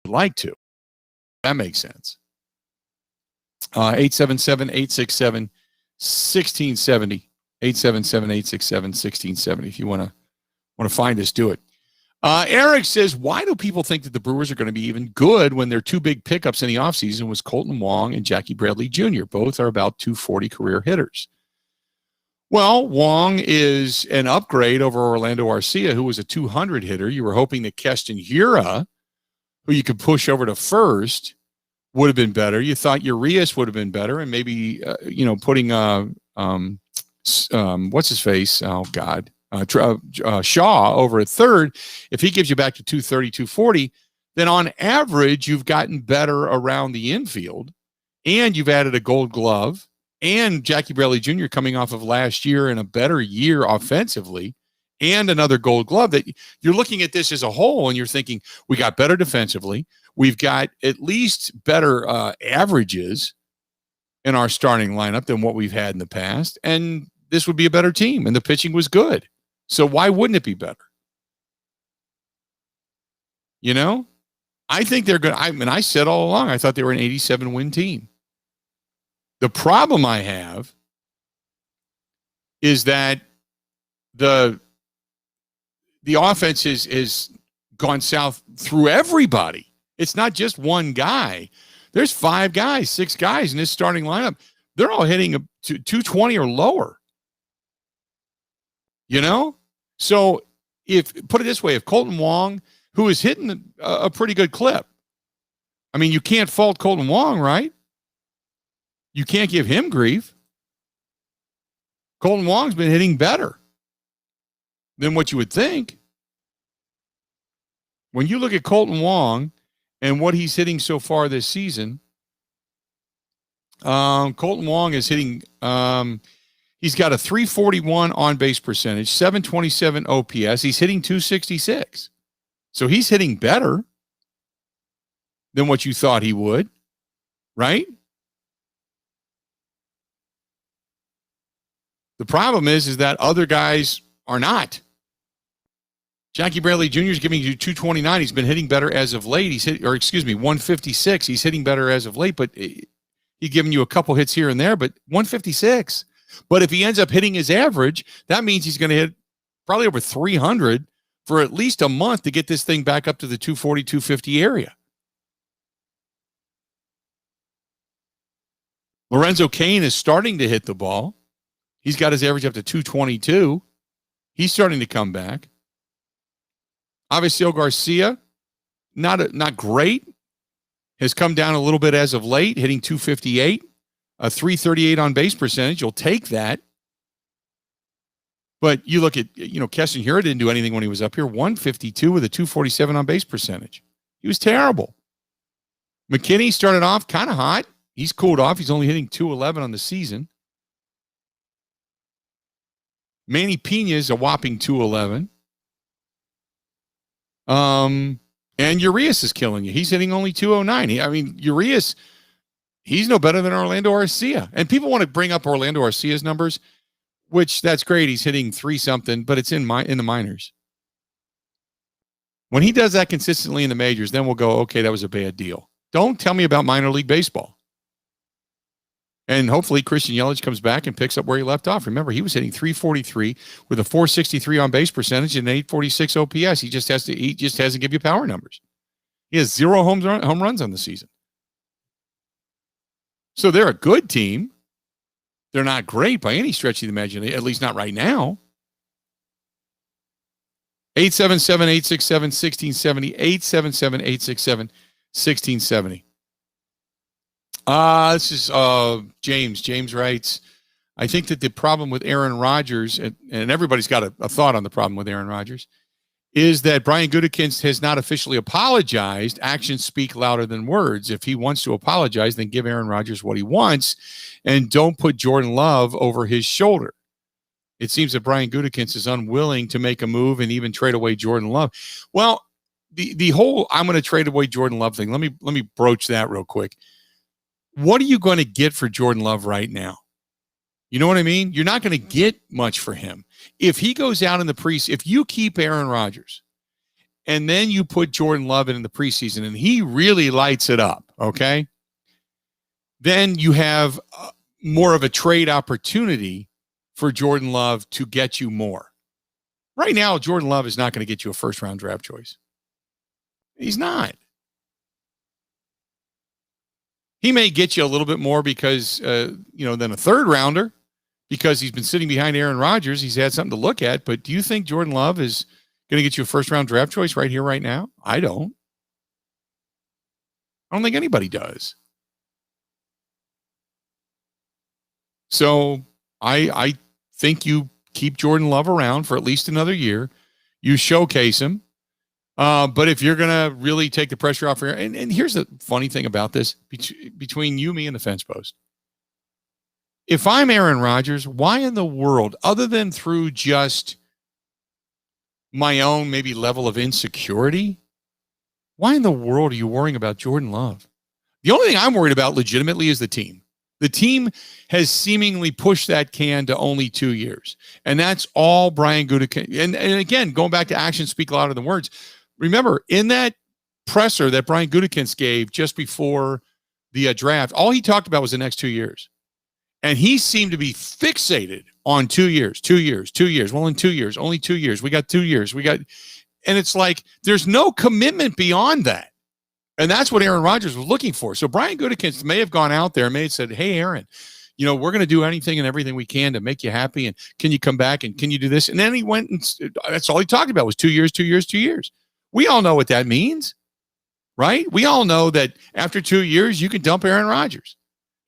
like to. That makes sense. 877-867-1670. 877-867-1670. If you want to find us, do it. Eric says, why do people think that the Brewers are going to be even good when their 2 big pickups in the offseason was Colton Wong and Jackie Bradley Jr.? Both are about 240 career hitters. Well, Wong is an upgrade over Orlando Arcia, who was a 200 hitter. You were hoping that Keston Hura, who you could push over to first, would have been better. You thought Urias would have been better, and maybe putting what's his face? Oh God, Shaw over at third. If he gives you back to 230, 240, then on average you've gotten better around the infield, and you've added a Gold Glove, and Jackie Bradley Jr. coming off of last year and a better year offensively, and another Gold Glove. That you're looking at this as a whole, and you're thinking we got better defensively. We've got at least better averages in our starting lineup than what we've had in the past, and this would be a better team, and the pitching was good. So why wouldn't it be better? I think they're good. I said all along, I thought they were an 87-win team. The problem I have is that the offense is gone south through everybody. It's not just one guy. There's 5 guys, 6 guys in this starting lineup. They're all hitting 220 or lower. So put it this way, if Colton Wong, who is hitting a pretty good clip, you can't fault Colton Wong, right? You can't give him grief. Colton Wong's been hitting better than what you would think. When you look at Colton Wong and what he's hitting so far this season, Colton Wong is hitting, he's got a 341 on-base percentage, 727 OPS. He's hitting 266. So he's hitting better than what you thought he would, right? The problem is that other guys are not. Jackie Bradley Jr. is giving you 229. He's been hitting better as of late. 156. He's hitting better as of late, but he's giving you a couple hits here and there, but 156. But if he ends up hitting his average, that means he's going to hit probably over 300 for at least a month to get this thing back up to the 240, 250 area. Lorenzo Cain is starting to hit the ball. He's got his average up to 222. He's starting to come back. Avisail Garcia, not great. Has come down a little bit as of late, hitting 258, a 338 on base percentage. You'll take that. But you look at, Keston Hura didn't do anything when he was up here. 152 with a 247 on base percentage. He was terrible. McKinney started off kind of hot. He's cooled off. He's only hitting 211 on the season. Manny Pena's a whopping 211. And Urias is killing you. He's hitting only 209. Urias, he's no better than Orlando Arcia. And people want to bring up Orlando Arcia's numbers, which that's great. He's hitting 3-something, but it's in the minors. When he does that consistently in the majors, then we'll go, okay, that was a bad deal. Don't tell me about minor league baseball. And hopefully Christian Yelich comes back and picks up where he left off. Remember, he was hitting 343 with a 463 on base percentage and an 846 OPS. He just hasn't give you power numbers. He has 0 home runs on the season. So they're a good team. They're not great by any stretch of the imagination, at least not right now. 877-867-1670, 877-867-1670. This is James. James writes, I think that the problem with Aaron Rodgers, and everybody's got a thought on the problem with Aaron Rodgers, is that Brian Gutekunst has not officially apologized. Actions speak louder than words. If he wants to apologize, then give Aaron Rodgers what he wants and don't put Jordan Love over his shoulder. It seems that Brian Gutekunst is unwilling to make a move and even trade away Jordan Love. Well, the whole I'm going to trade away Jordan Love thing, let me broach that real quick. What are you going to get for Jordan Love right now? You know what I mean? You're not going to get much for him. If he goes out in the preseason, if you keep Aaron Rodgers and then you put Jordan Love in the preseason and he really lights it up, okay, then you have more of a trade opportunity for Jordan Love to get you more. Right now, Jordan Love is not going to get you a first-round draft choice. He's not. He may get you a little bit more because, than a third rounder because he's been sitting behind Aaron Rodgers. He's had something to look at. But do you think Jordan Love is going to get you a first-round draft choice right here, right now? I don't. I don't think anybody does. So I think you keep Jordan Love around for at least another year. You showcase him. But if you're going to really take the pressure off, and here's the funny thing about this, between you, me, and the fence post. If I'm Aaron Rodgers, why in the world, other than through just my own maybe level of insecurity, why in the world are you worrying about Jordan Love? The only thing I'm worried about legitimately is the team. The team has seemingly pushed that can to only 2 years. And that's all Brian Gutekunst. And again, going back to actions speak louder than words. Remember, in that presser that Brian Gutekunst gave just before the draft, all he talked about was the next 2 years. And he seemed to be fixated on 2 years, 2 years, 2 years. Well, in 2 years, only 2 years. We got 2 years. And it's like there's no commitment beyond that. And that's what Aaron Rodgers was looking for. So Brian Gutekunst may have gone out there and may have said, hey, Aaron, we're going to do anything and everything we can to make you happy. And can you come back and can you do this? And then he went and that's all he talked about was 2 years, 2 years, 2 years. We all know what that means, right? We all know that after 2 years, you can dump Aaron Rodgers.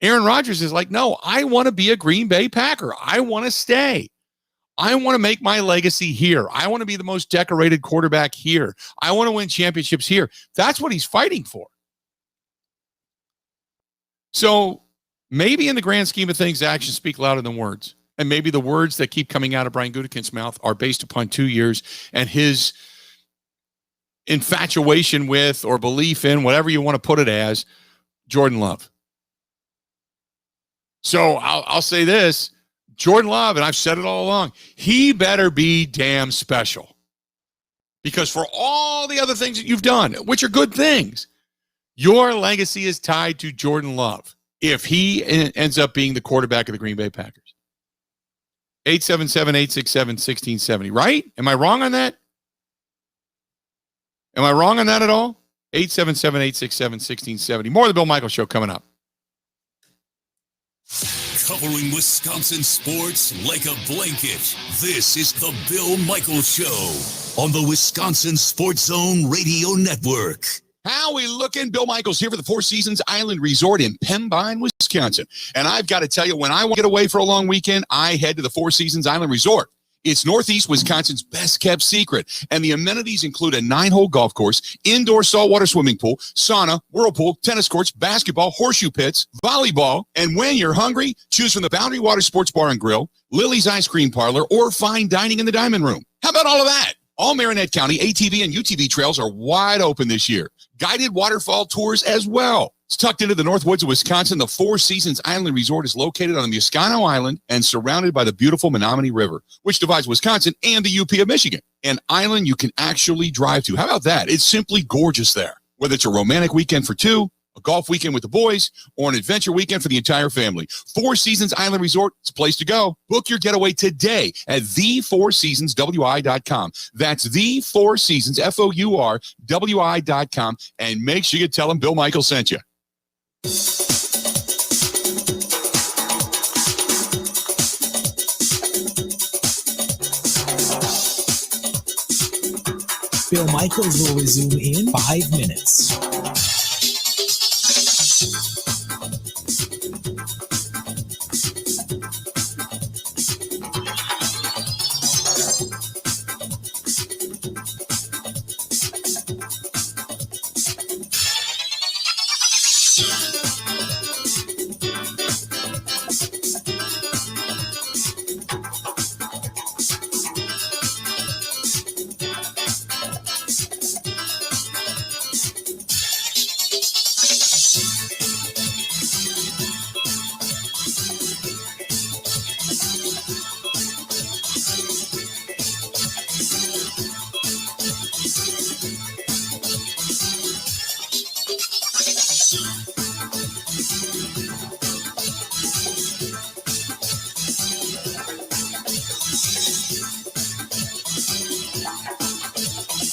Aaron Rodgers is like, no, I want to be a Green Bay Packer. I want to stay. I want to make my legacy here. I want to be the most decorated quarterback here. I want to win championships here. That's what he's fighting for. So maybe in the grand scheme of things, actions speak louder than words. And maybe the words that keep coming out of Brian Gutekunst's mouth are based upon 2 years and his infatuation with or belief in, whatever you want to put it as, Jordan Love. So I'll say this, Jordan Love, and I've said it all along, he better be damn special. Because for all the other things that you've done, which are good things, your legacy is tied to Jordan Love if he ends up being the quarterback of the Green Bay Packers. 877-867-1670, right? Am I wrong on that? Am I wrong on that at all? 877-867-1670. More of the Bill Michaels Show coming up. Covering Wisconsin sports like a blanket. This is the Bill Michaels Show on the Wisconsin Sports Zone Radio Network. How we looking? Bill Michaels here for the Four Seasons Island Resort in Pembine, Wisconsin. And I've got to tell you, when I want to get away for a long weekend, I head to the Four Seasons Island Resort. It's Northeast Wisconsin's best-kept secret, and the amenities include a 9-hole golf course, indoor saltwater swimming pool, sauna, whirlpool, tennis courts, basketball, horseshoe pits, volleyball, and when you're hungry, choose from the Boundary Water Sports Bar and Grill, Lily's Ice Cream Parlor, or fine dining in the Diamond Room. How about all of that? All Marinette County ATV and UTV trails are wide open this year. Guided waterfall tours as well. It's tucked into the North Woods of Wisconsin. The Four Seasons Island Resort is located on the Muscano Island and surrounded by the beautiful Menominee River, which divides Wisconsin and the UP of Michigan. An island you can actually drive to. How about that? It's simply gorgeous there. Whether it's a romantic weekend for two, a golf weekend with the boys, or an adventure weekend for the entire family, Four Seasons Island Resort is a place to go. Book your getaway today at thefourseasonswi.com. That's thefourseasons, FOURWI.com, and make sure you tell them Bill Michael sent you. Bill Michaels will resume in 5 minutes.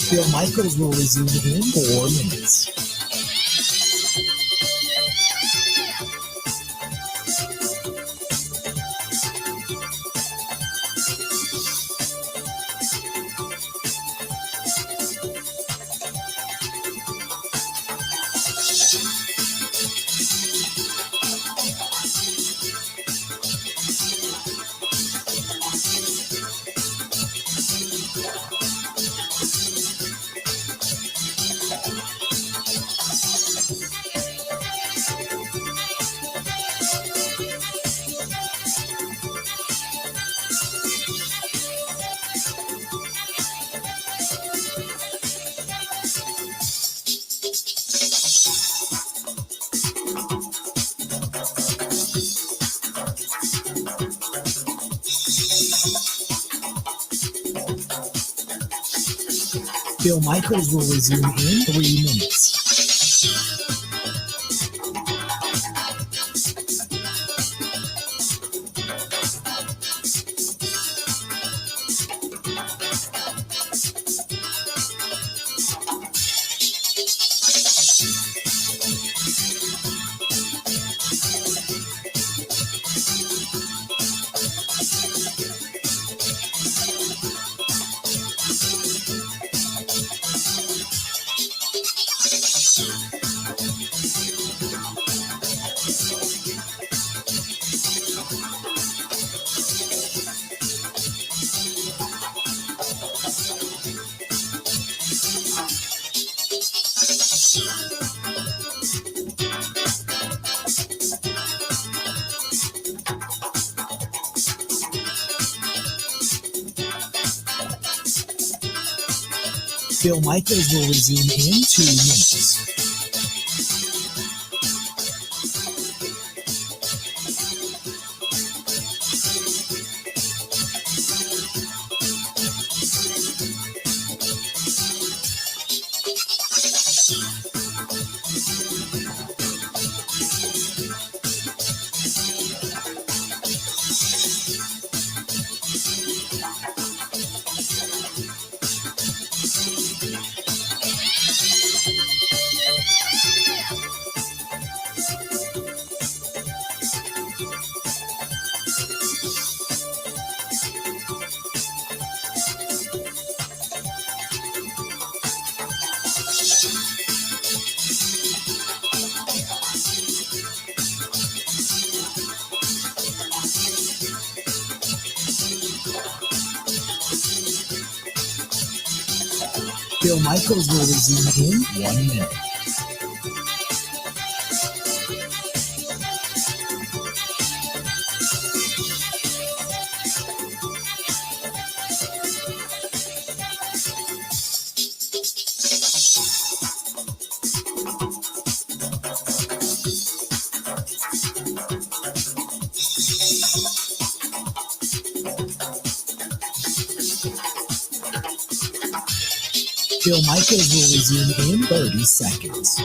Bill Michaels will resume in 4 minutes. Bill Michaels will resume in 3 minutes. Bill Michaels will resume in 2 minutes. Bill Michaels will resume in 1 minute. Bill Michaels will resume in 30 seconds.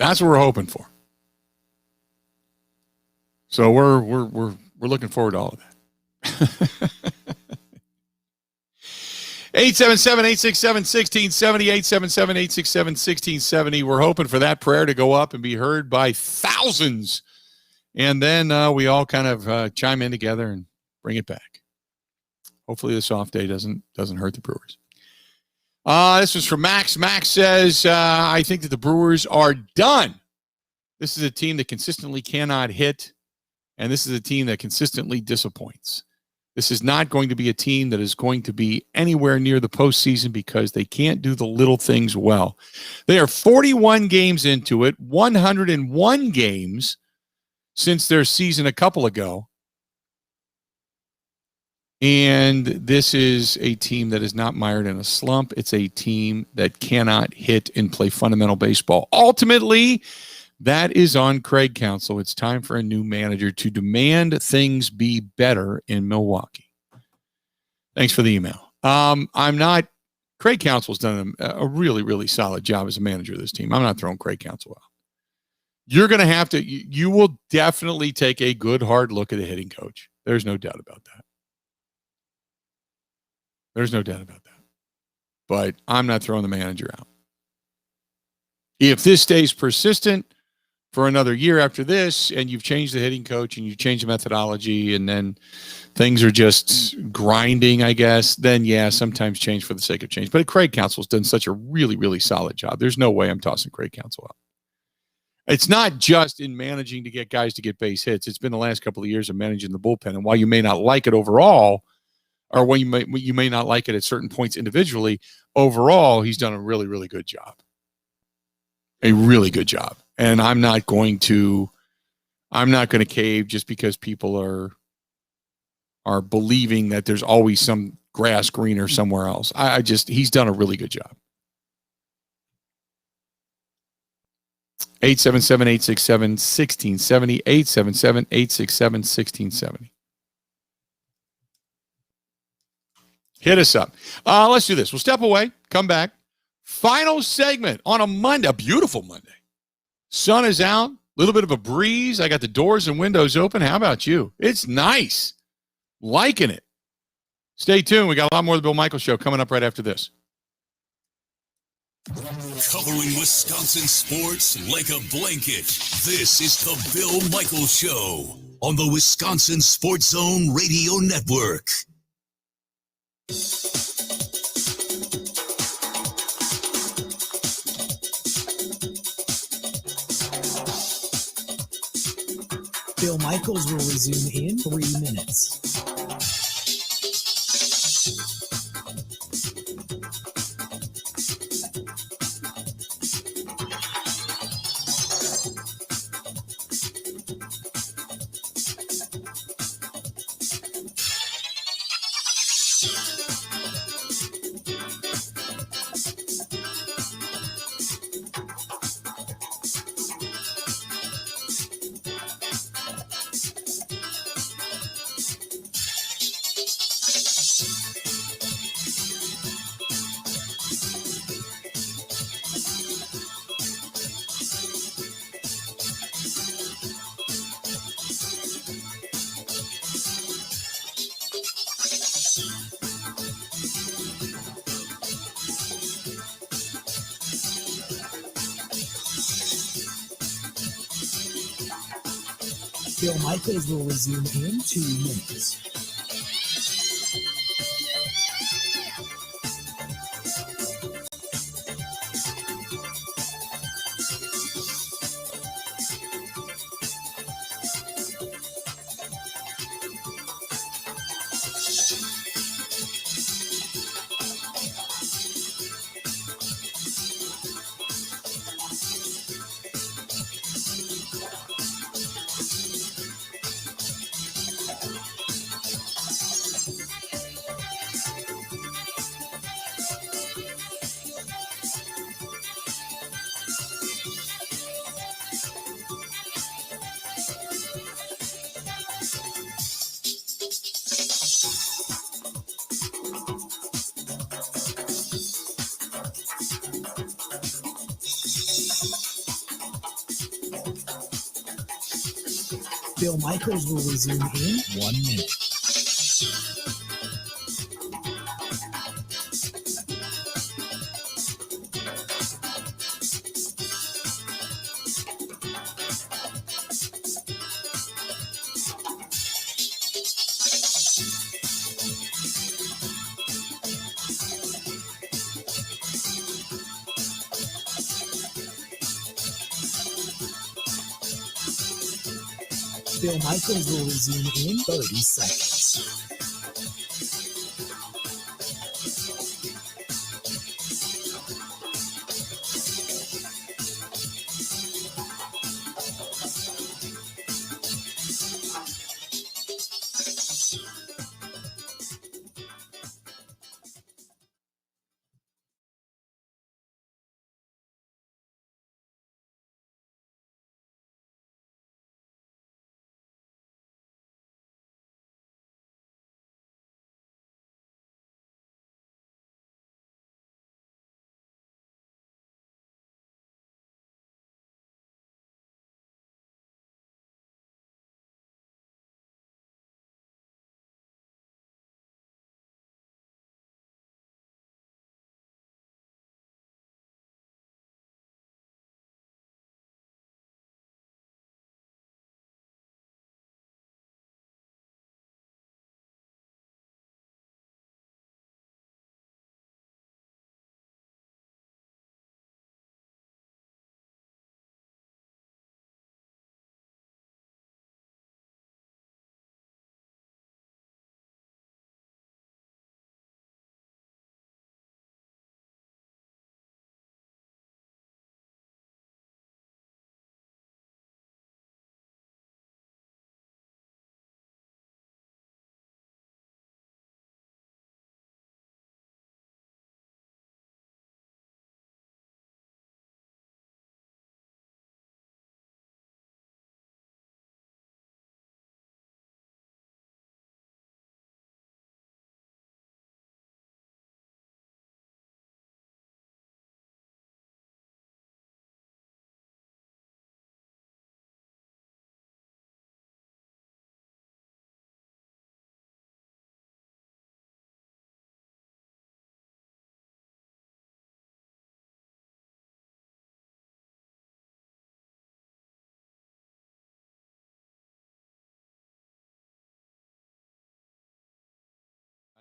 That's what we're hoping for. So we're looking forward to all of that. 877-867-1670, 877-867-1670. We're hoping for that prayer to go up and be heard by thousands. And then we all kind of chime in together and bring it back. Hopefully this off day doesn't hurt the Brewers. This was from Max. Max says, I think that the Brewers are done. This is a team that consistently cannot hit, and this is a team that consistently disappoints. This is not going to be a team that is going to be anywhere near the postseason because they can't do the little things well. They are 41 games into it, 101 games since their season a couple ago. And this is a team that is not mired in a slump. It's a team that cannot hit and play fundamental baseball. Ultimately, that is on Craig Counsell. It's time for a new manager to demand things be better in Milwaukee. Thanks for the email. Craig Counsell's done a really, really solid job as a manager of this team. I'm not throwing Craig Counsell out. You're going to have to, you will definitely take a good, hard look at a hitting coach. There's no doubt about that. There's no doubt about that. But I'm not throwing the manager out. If this stays persistent for another year after this, and you've changed the hitting coach and you've changed the methodology, and then things are just grinding, I guess, then yeah, sometimes change for the sake of change. But Craig Counsell's done such a really, really solid job. There's no way I'm tossing Craig Counsell out. It's not just in managing to get guys to get base hits. It's been the last couple of years of managing the bullpen. And while you may not like it overall, or when you may not like it at certain points individually, overall, he's done a really, really good job. A really good job. And I'm not going to cave just because people are believing that there's always some grass greener somewhere else. He's done a really good job. 877-867-1670, 877-867-1670. Hit us up. Let's do this. We'll step away, come back. Final segment on a Monday, a beautiful Monday. Sun is out, a little bit of a breeze. I got the doors and windows open. How about you? It's nice. Liking it. Stay tuned. We got a lot more of the Bill Michaels Show coming up right after this. Covering Wisconsin sports like a blanket. This is the Bill Michaels Show on the Wisconsin Sports Zone Radio Network. Bill Michaels will resume in 3 minutes. Bill Michaels will resume in 2 minutes. Bill Michaels will resume in 1 minute. Bill Michaels will resume in 30 seconds.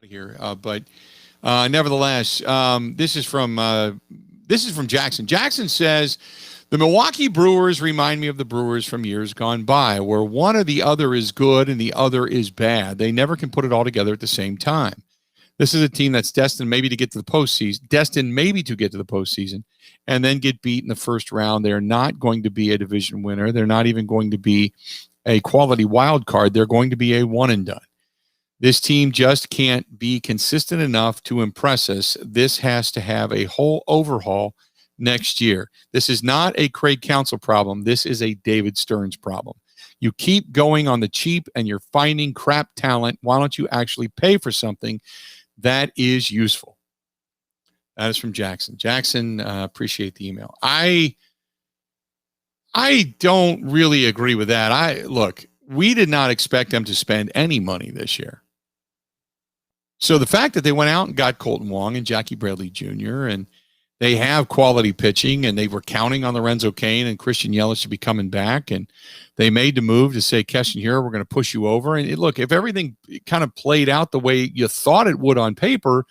Here, but nevertheless, this is from Jackson. Jackson says the Milwaukee Brewers remind me of the Brewers from years gone by, where one or the other is good and the other is bad. They never can put it all together at the same time. This is a team that's destined maybe to get to the postseason, and then get beat in the first round. They're not going to be a division winner. They're not even going to be a quality wild card. They're going to be a one and done. This team just can't be consistent enough to impress us. This has to have a whole overhaul next year. This is not a Craig Counsell problem. This is a David Stearns problem. You keep going on the cheap and you're finding crap talent. Why don't you actually pay for something that is useful? That is from Jackson. Jackson, appreciate the email. I don't really agree with that. Look, we did not expect them to spend any money this year. So the fact that they went out and got Colton Wong and Jackie Bradley Jr. and they have quality pitching and they were counting on Lorenzo Cain and Christian Yelich to be coming back, and they made the move to say, Keston here, we're going to push you over. And look, if everything kind of played out the way you thought it would on paper,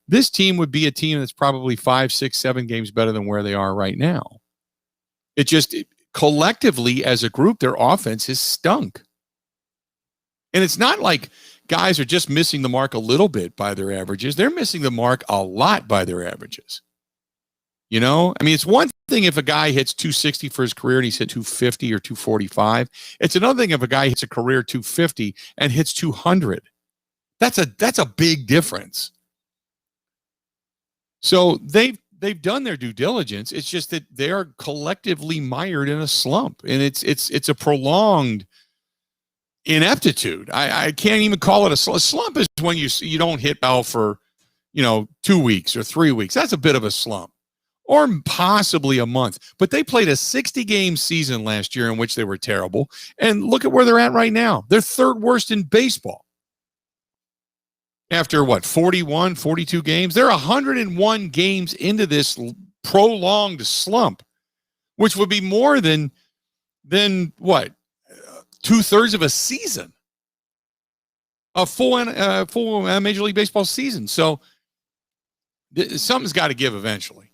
this team would be a team that's probably 5, 6, 7 games better than where they are right now. Collectively as a group, their offense has stunk. And it's not like guys are just missing the mark a little bit by their averages. They're missing the mark a lot by their averages. You know, I mean, it's one thing if a guy hits 260 for his career and he's hit 250 or 245. It's another thing if a guy hits a career 250 and hits 200. That's a big difference. So they've done their due diligence. It's just that they are collectively mired in a slump, and it's a prolonged ineptitude. I can't even call it a slump. A slump is when you don't hit well for 2 weeks or 3 weeks. That's a bit of a slump. or possibly a month. But they played a 60-game season last year in which they were terrible. And look at where they're at right now. They're third worst in baseball. After, 41, 42 games? They're 101 games into this prolonged slump, which would be more than what? 2/3 of a season. A full Major League Baseball season. So something's got to give eventually.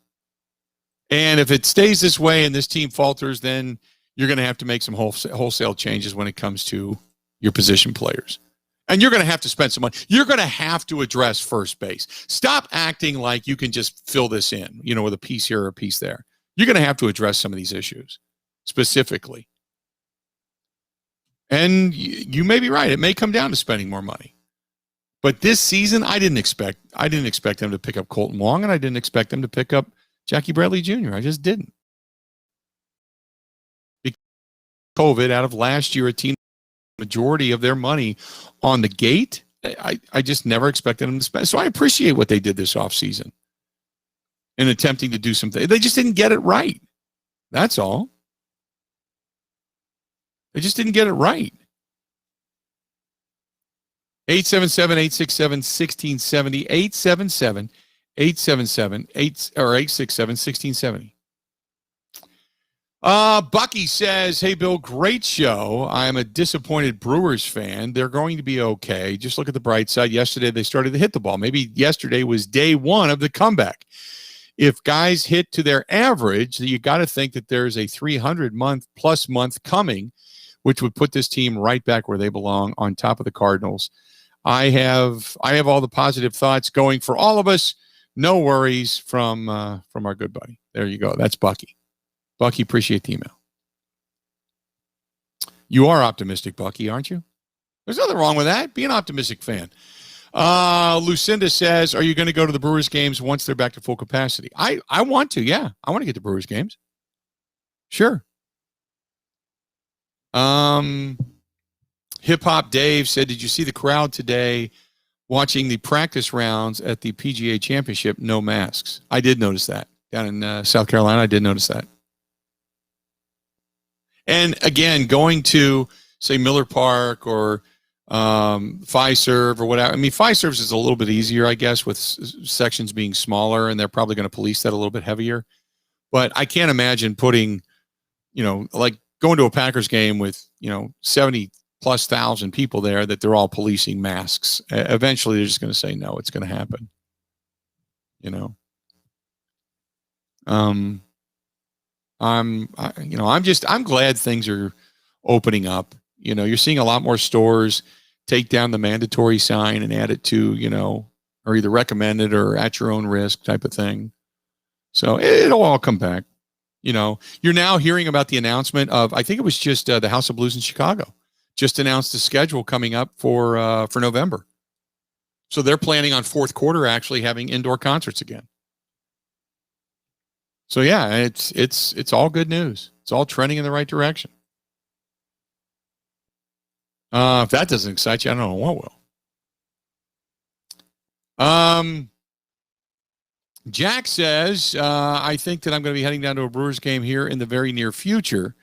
And if it stays this way and this team falters, then you're going to have to make some wholesale changes when it comes to your position players. And you're going to have to spend some money. You're going to have to address first base. Stop acting like you can just fill this in, with a piece here or a piece there. You're going to have to address some of these issues specifically. And you may be right. It may come down to spending more money. But this season, I didn't expect them to pick up Colton Wong, and I didn't expect them to pick up Jackie Bradley Jr. I just didn't. Because COVID out of last year, a team majority of their money on the gate, I just never expected them to spend. So I appreciate what they did this offseason in attempting to do something. They just didn't get it right. That's all. They just didn't get it right. 877-867-1670. 867-867-1670. Bucky says, hey, Bill, great show. I'm a disappointed Brewers fan. They're going to be okay. Just look at the bright side. Yesterday, they started to hit the ball. Maybe yesterday was day one of the comeback. If guys hit to their average, you got to think that there's a 300-plus month coming, which would put this team right back where they belong on top of the Cardinals. I have all the positive thoughts going for all of us. No worries from our good buddy. There you go. That's Bucky. Bucky, appreciate the email. You are optimistic, Bucky, aren't you? There's nothing wrong with that. Be an optimistic fan. Lucinda says, are you going to go to the Brewers games once they're back to full capacity? I want to, yeah. I want to get to Brewers games. Sure. Hip Hop Dave said, did you see the crowd today watching the practice rounds at the PGA Championship? No masks. I did notice that. Down in South Carolina, I did notice that. And again, going to, say, Miller Park or Fiserv or whatever. I mean, Fiserv's is a little bit easier, I guess, with sections being smaller, and they're probably going to police that a little bit heavier. But I can't imagine putting, like going to a Packers game with, 70+ thousand people there, that they're all policing masks. Eventually, they're just going to say, no, it's going to happen. I'm glad things are opening up. You're seeing a lot more stores take down the mandatory sign and add it to, or either recommended or at your own risk type of thing. So it'll all come back. You're now hearing about the announcement of, I think it was just the House of Blues in Chicago, just announced the schedule coming up for November. So they're planning on fourth quarter actually having indoor concerts again. So yeah, it's all good news. It's all trending in the right direction. If that doesn't excite you, I don't know what will. Jack says, I think that I'm going to be heading down to a Brewers game here in the very near future.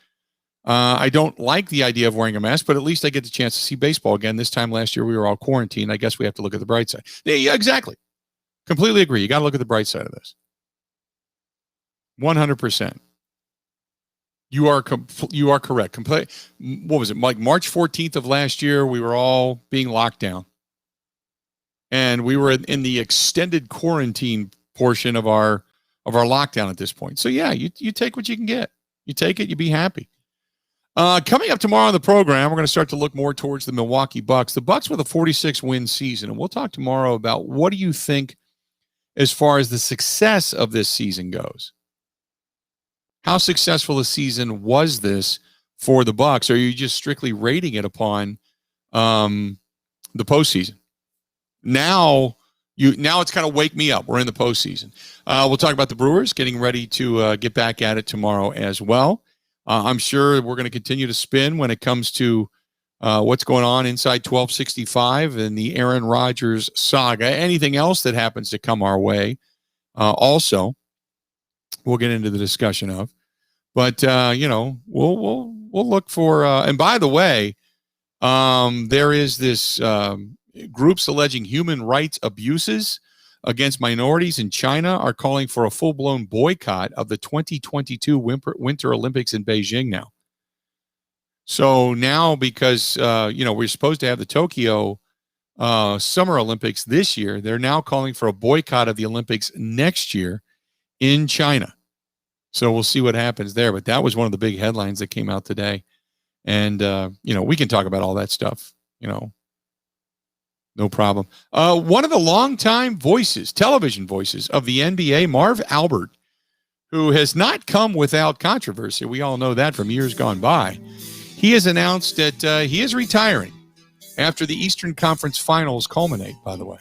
I don't like the idea of wearing a mask, but at least I get the chance to see baseball again. This time last year, we were all quarantined. I guess we have to look at the bright side. Yeah, exactly. Completely agree. You got to look at the bright side of this. 100%. You are correct. What was it? Like March 14th of last year, we were all being locked down. And we were in the extended quarantine portion of our lockdown at this point. So yeah, you take what you can get. You take it, you be happy. Coming up tomorrow on the program, we're going to start to look more towards the Milwaukee Bucks. The Bucks with a 46-win season. And we'll talk tomorrow about what do you think as far as the success of this season goes. How successful a season was this for the Bucks? Or are you just strictly rating it upon the postseason? Now it's kind of wake me up. We're in the postseason. We'll talk about the Brewers getting ready to get back at it tomorrow as well. I'm sure we're going to continue to spin when it comes to what's going on inside 1265 and the Aaron Rodgers saga. Anything else that happens to come our way also. we'll get into the discussion of. But we'll look for. And by the way, there is this groups alleging human rights abuses against minorities in China are calling for a full-blown boycott of the 2022 Winter Olympics in Beijing now. So now, because we're supposed to have the Tokyo Summer Olympics this year, they're now calling for a boycott of the Olympics next year in China. So we'll see what happens there. But that was one of the big headlines that came out today. And, we can talk about all that stuff, no problem. One of the longtime television voices of the NBA, Marv Albert, who has not come without controversy. We all know that from years gone by. He has announced that he is retiring after the Eastern Conference Finals culminate, by the way.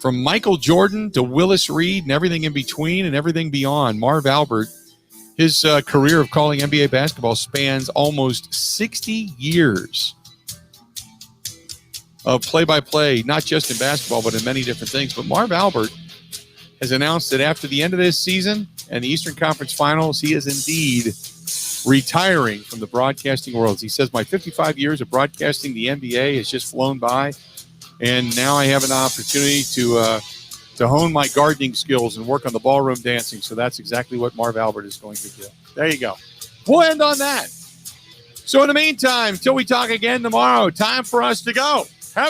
From Michael Jordan to Willis Reed and everything in between and everything beyond, Marv Albert, his career of calling NBA basketball spans almost 60 years of play-by-play, not just in basketball, but in many different things. But Marv Albert has announced that after the end of this season and the Eastern Conference Finals, he is indeed retiring from the broadcasting world. He says, my 55 years of broadcasting the NBA has just flown by, and now I have an opportunity to hone my gardening skills and work on the ballroom dancing. So that's exactly what Marv Albert is going to do. There you go. We'll end on that. So in the meantime, till we talk again tomorrow, time for us to go.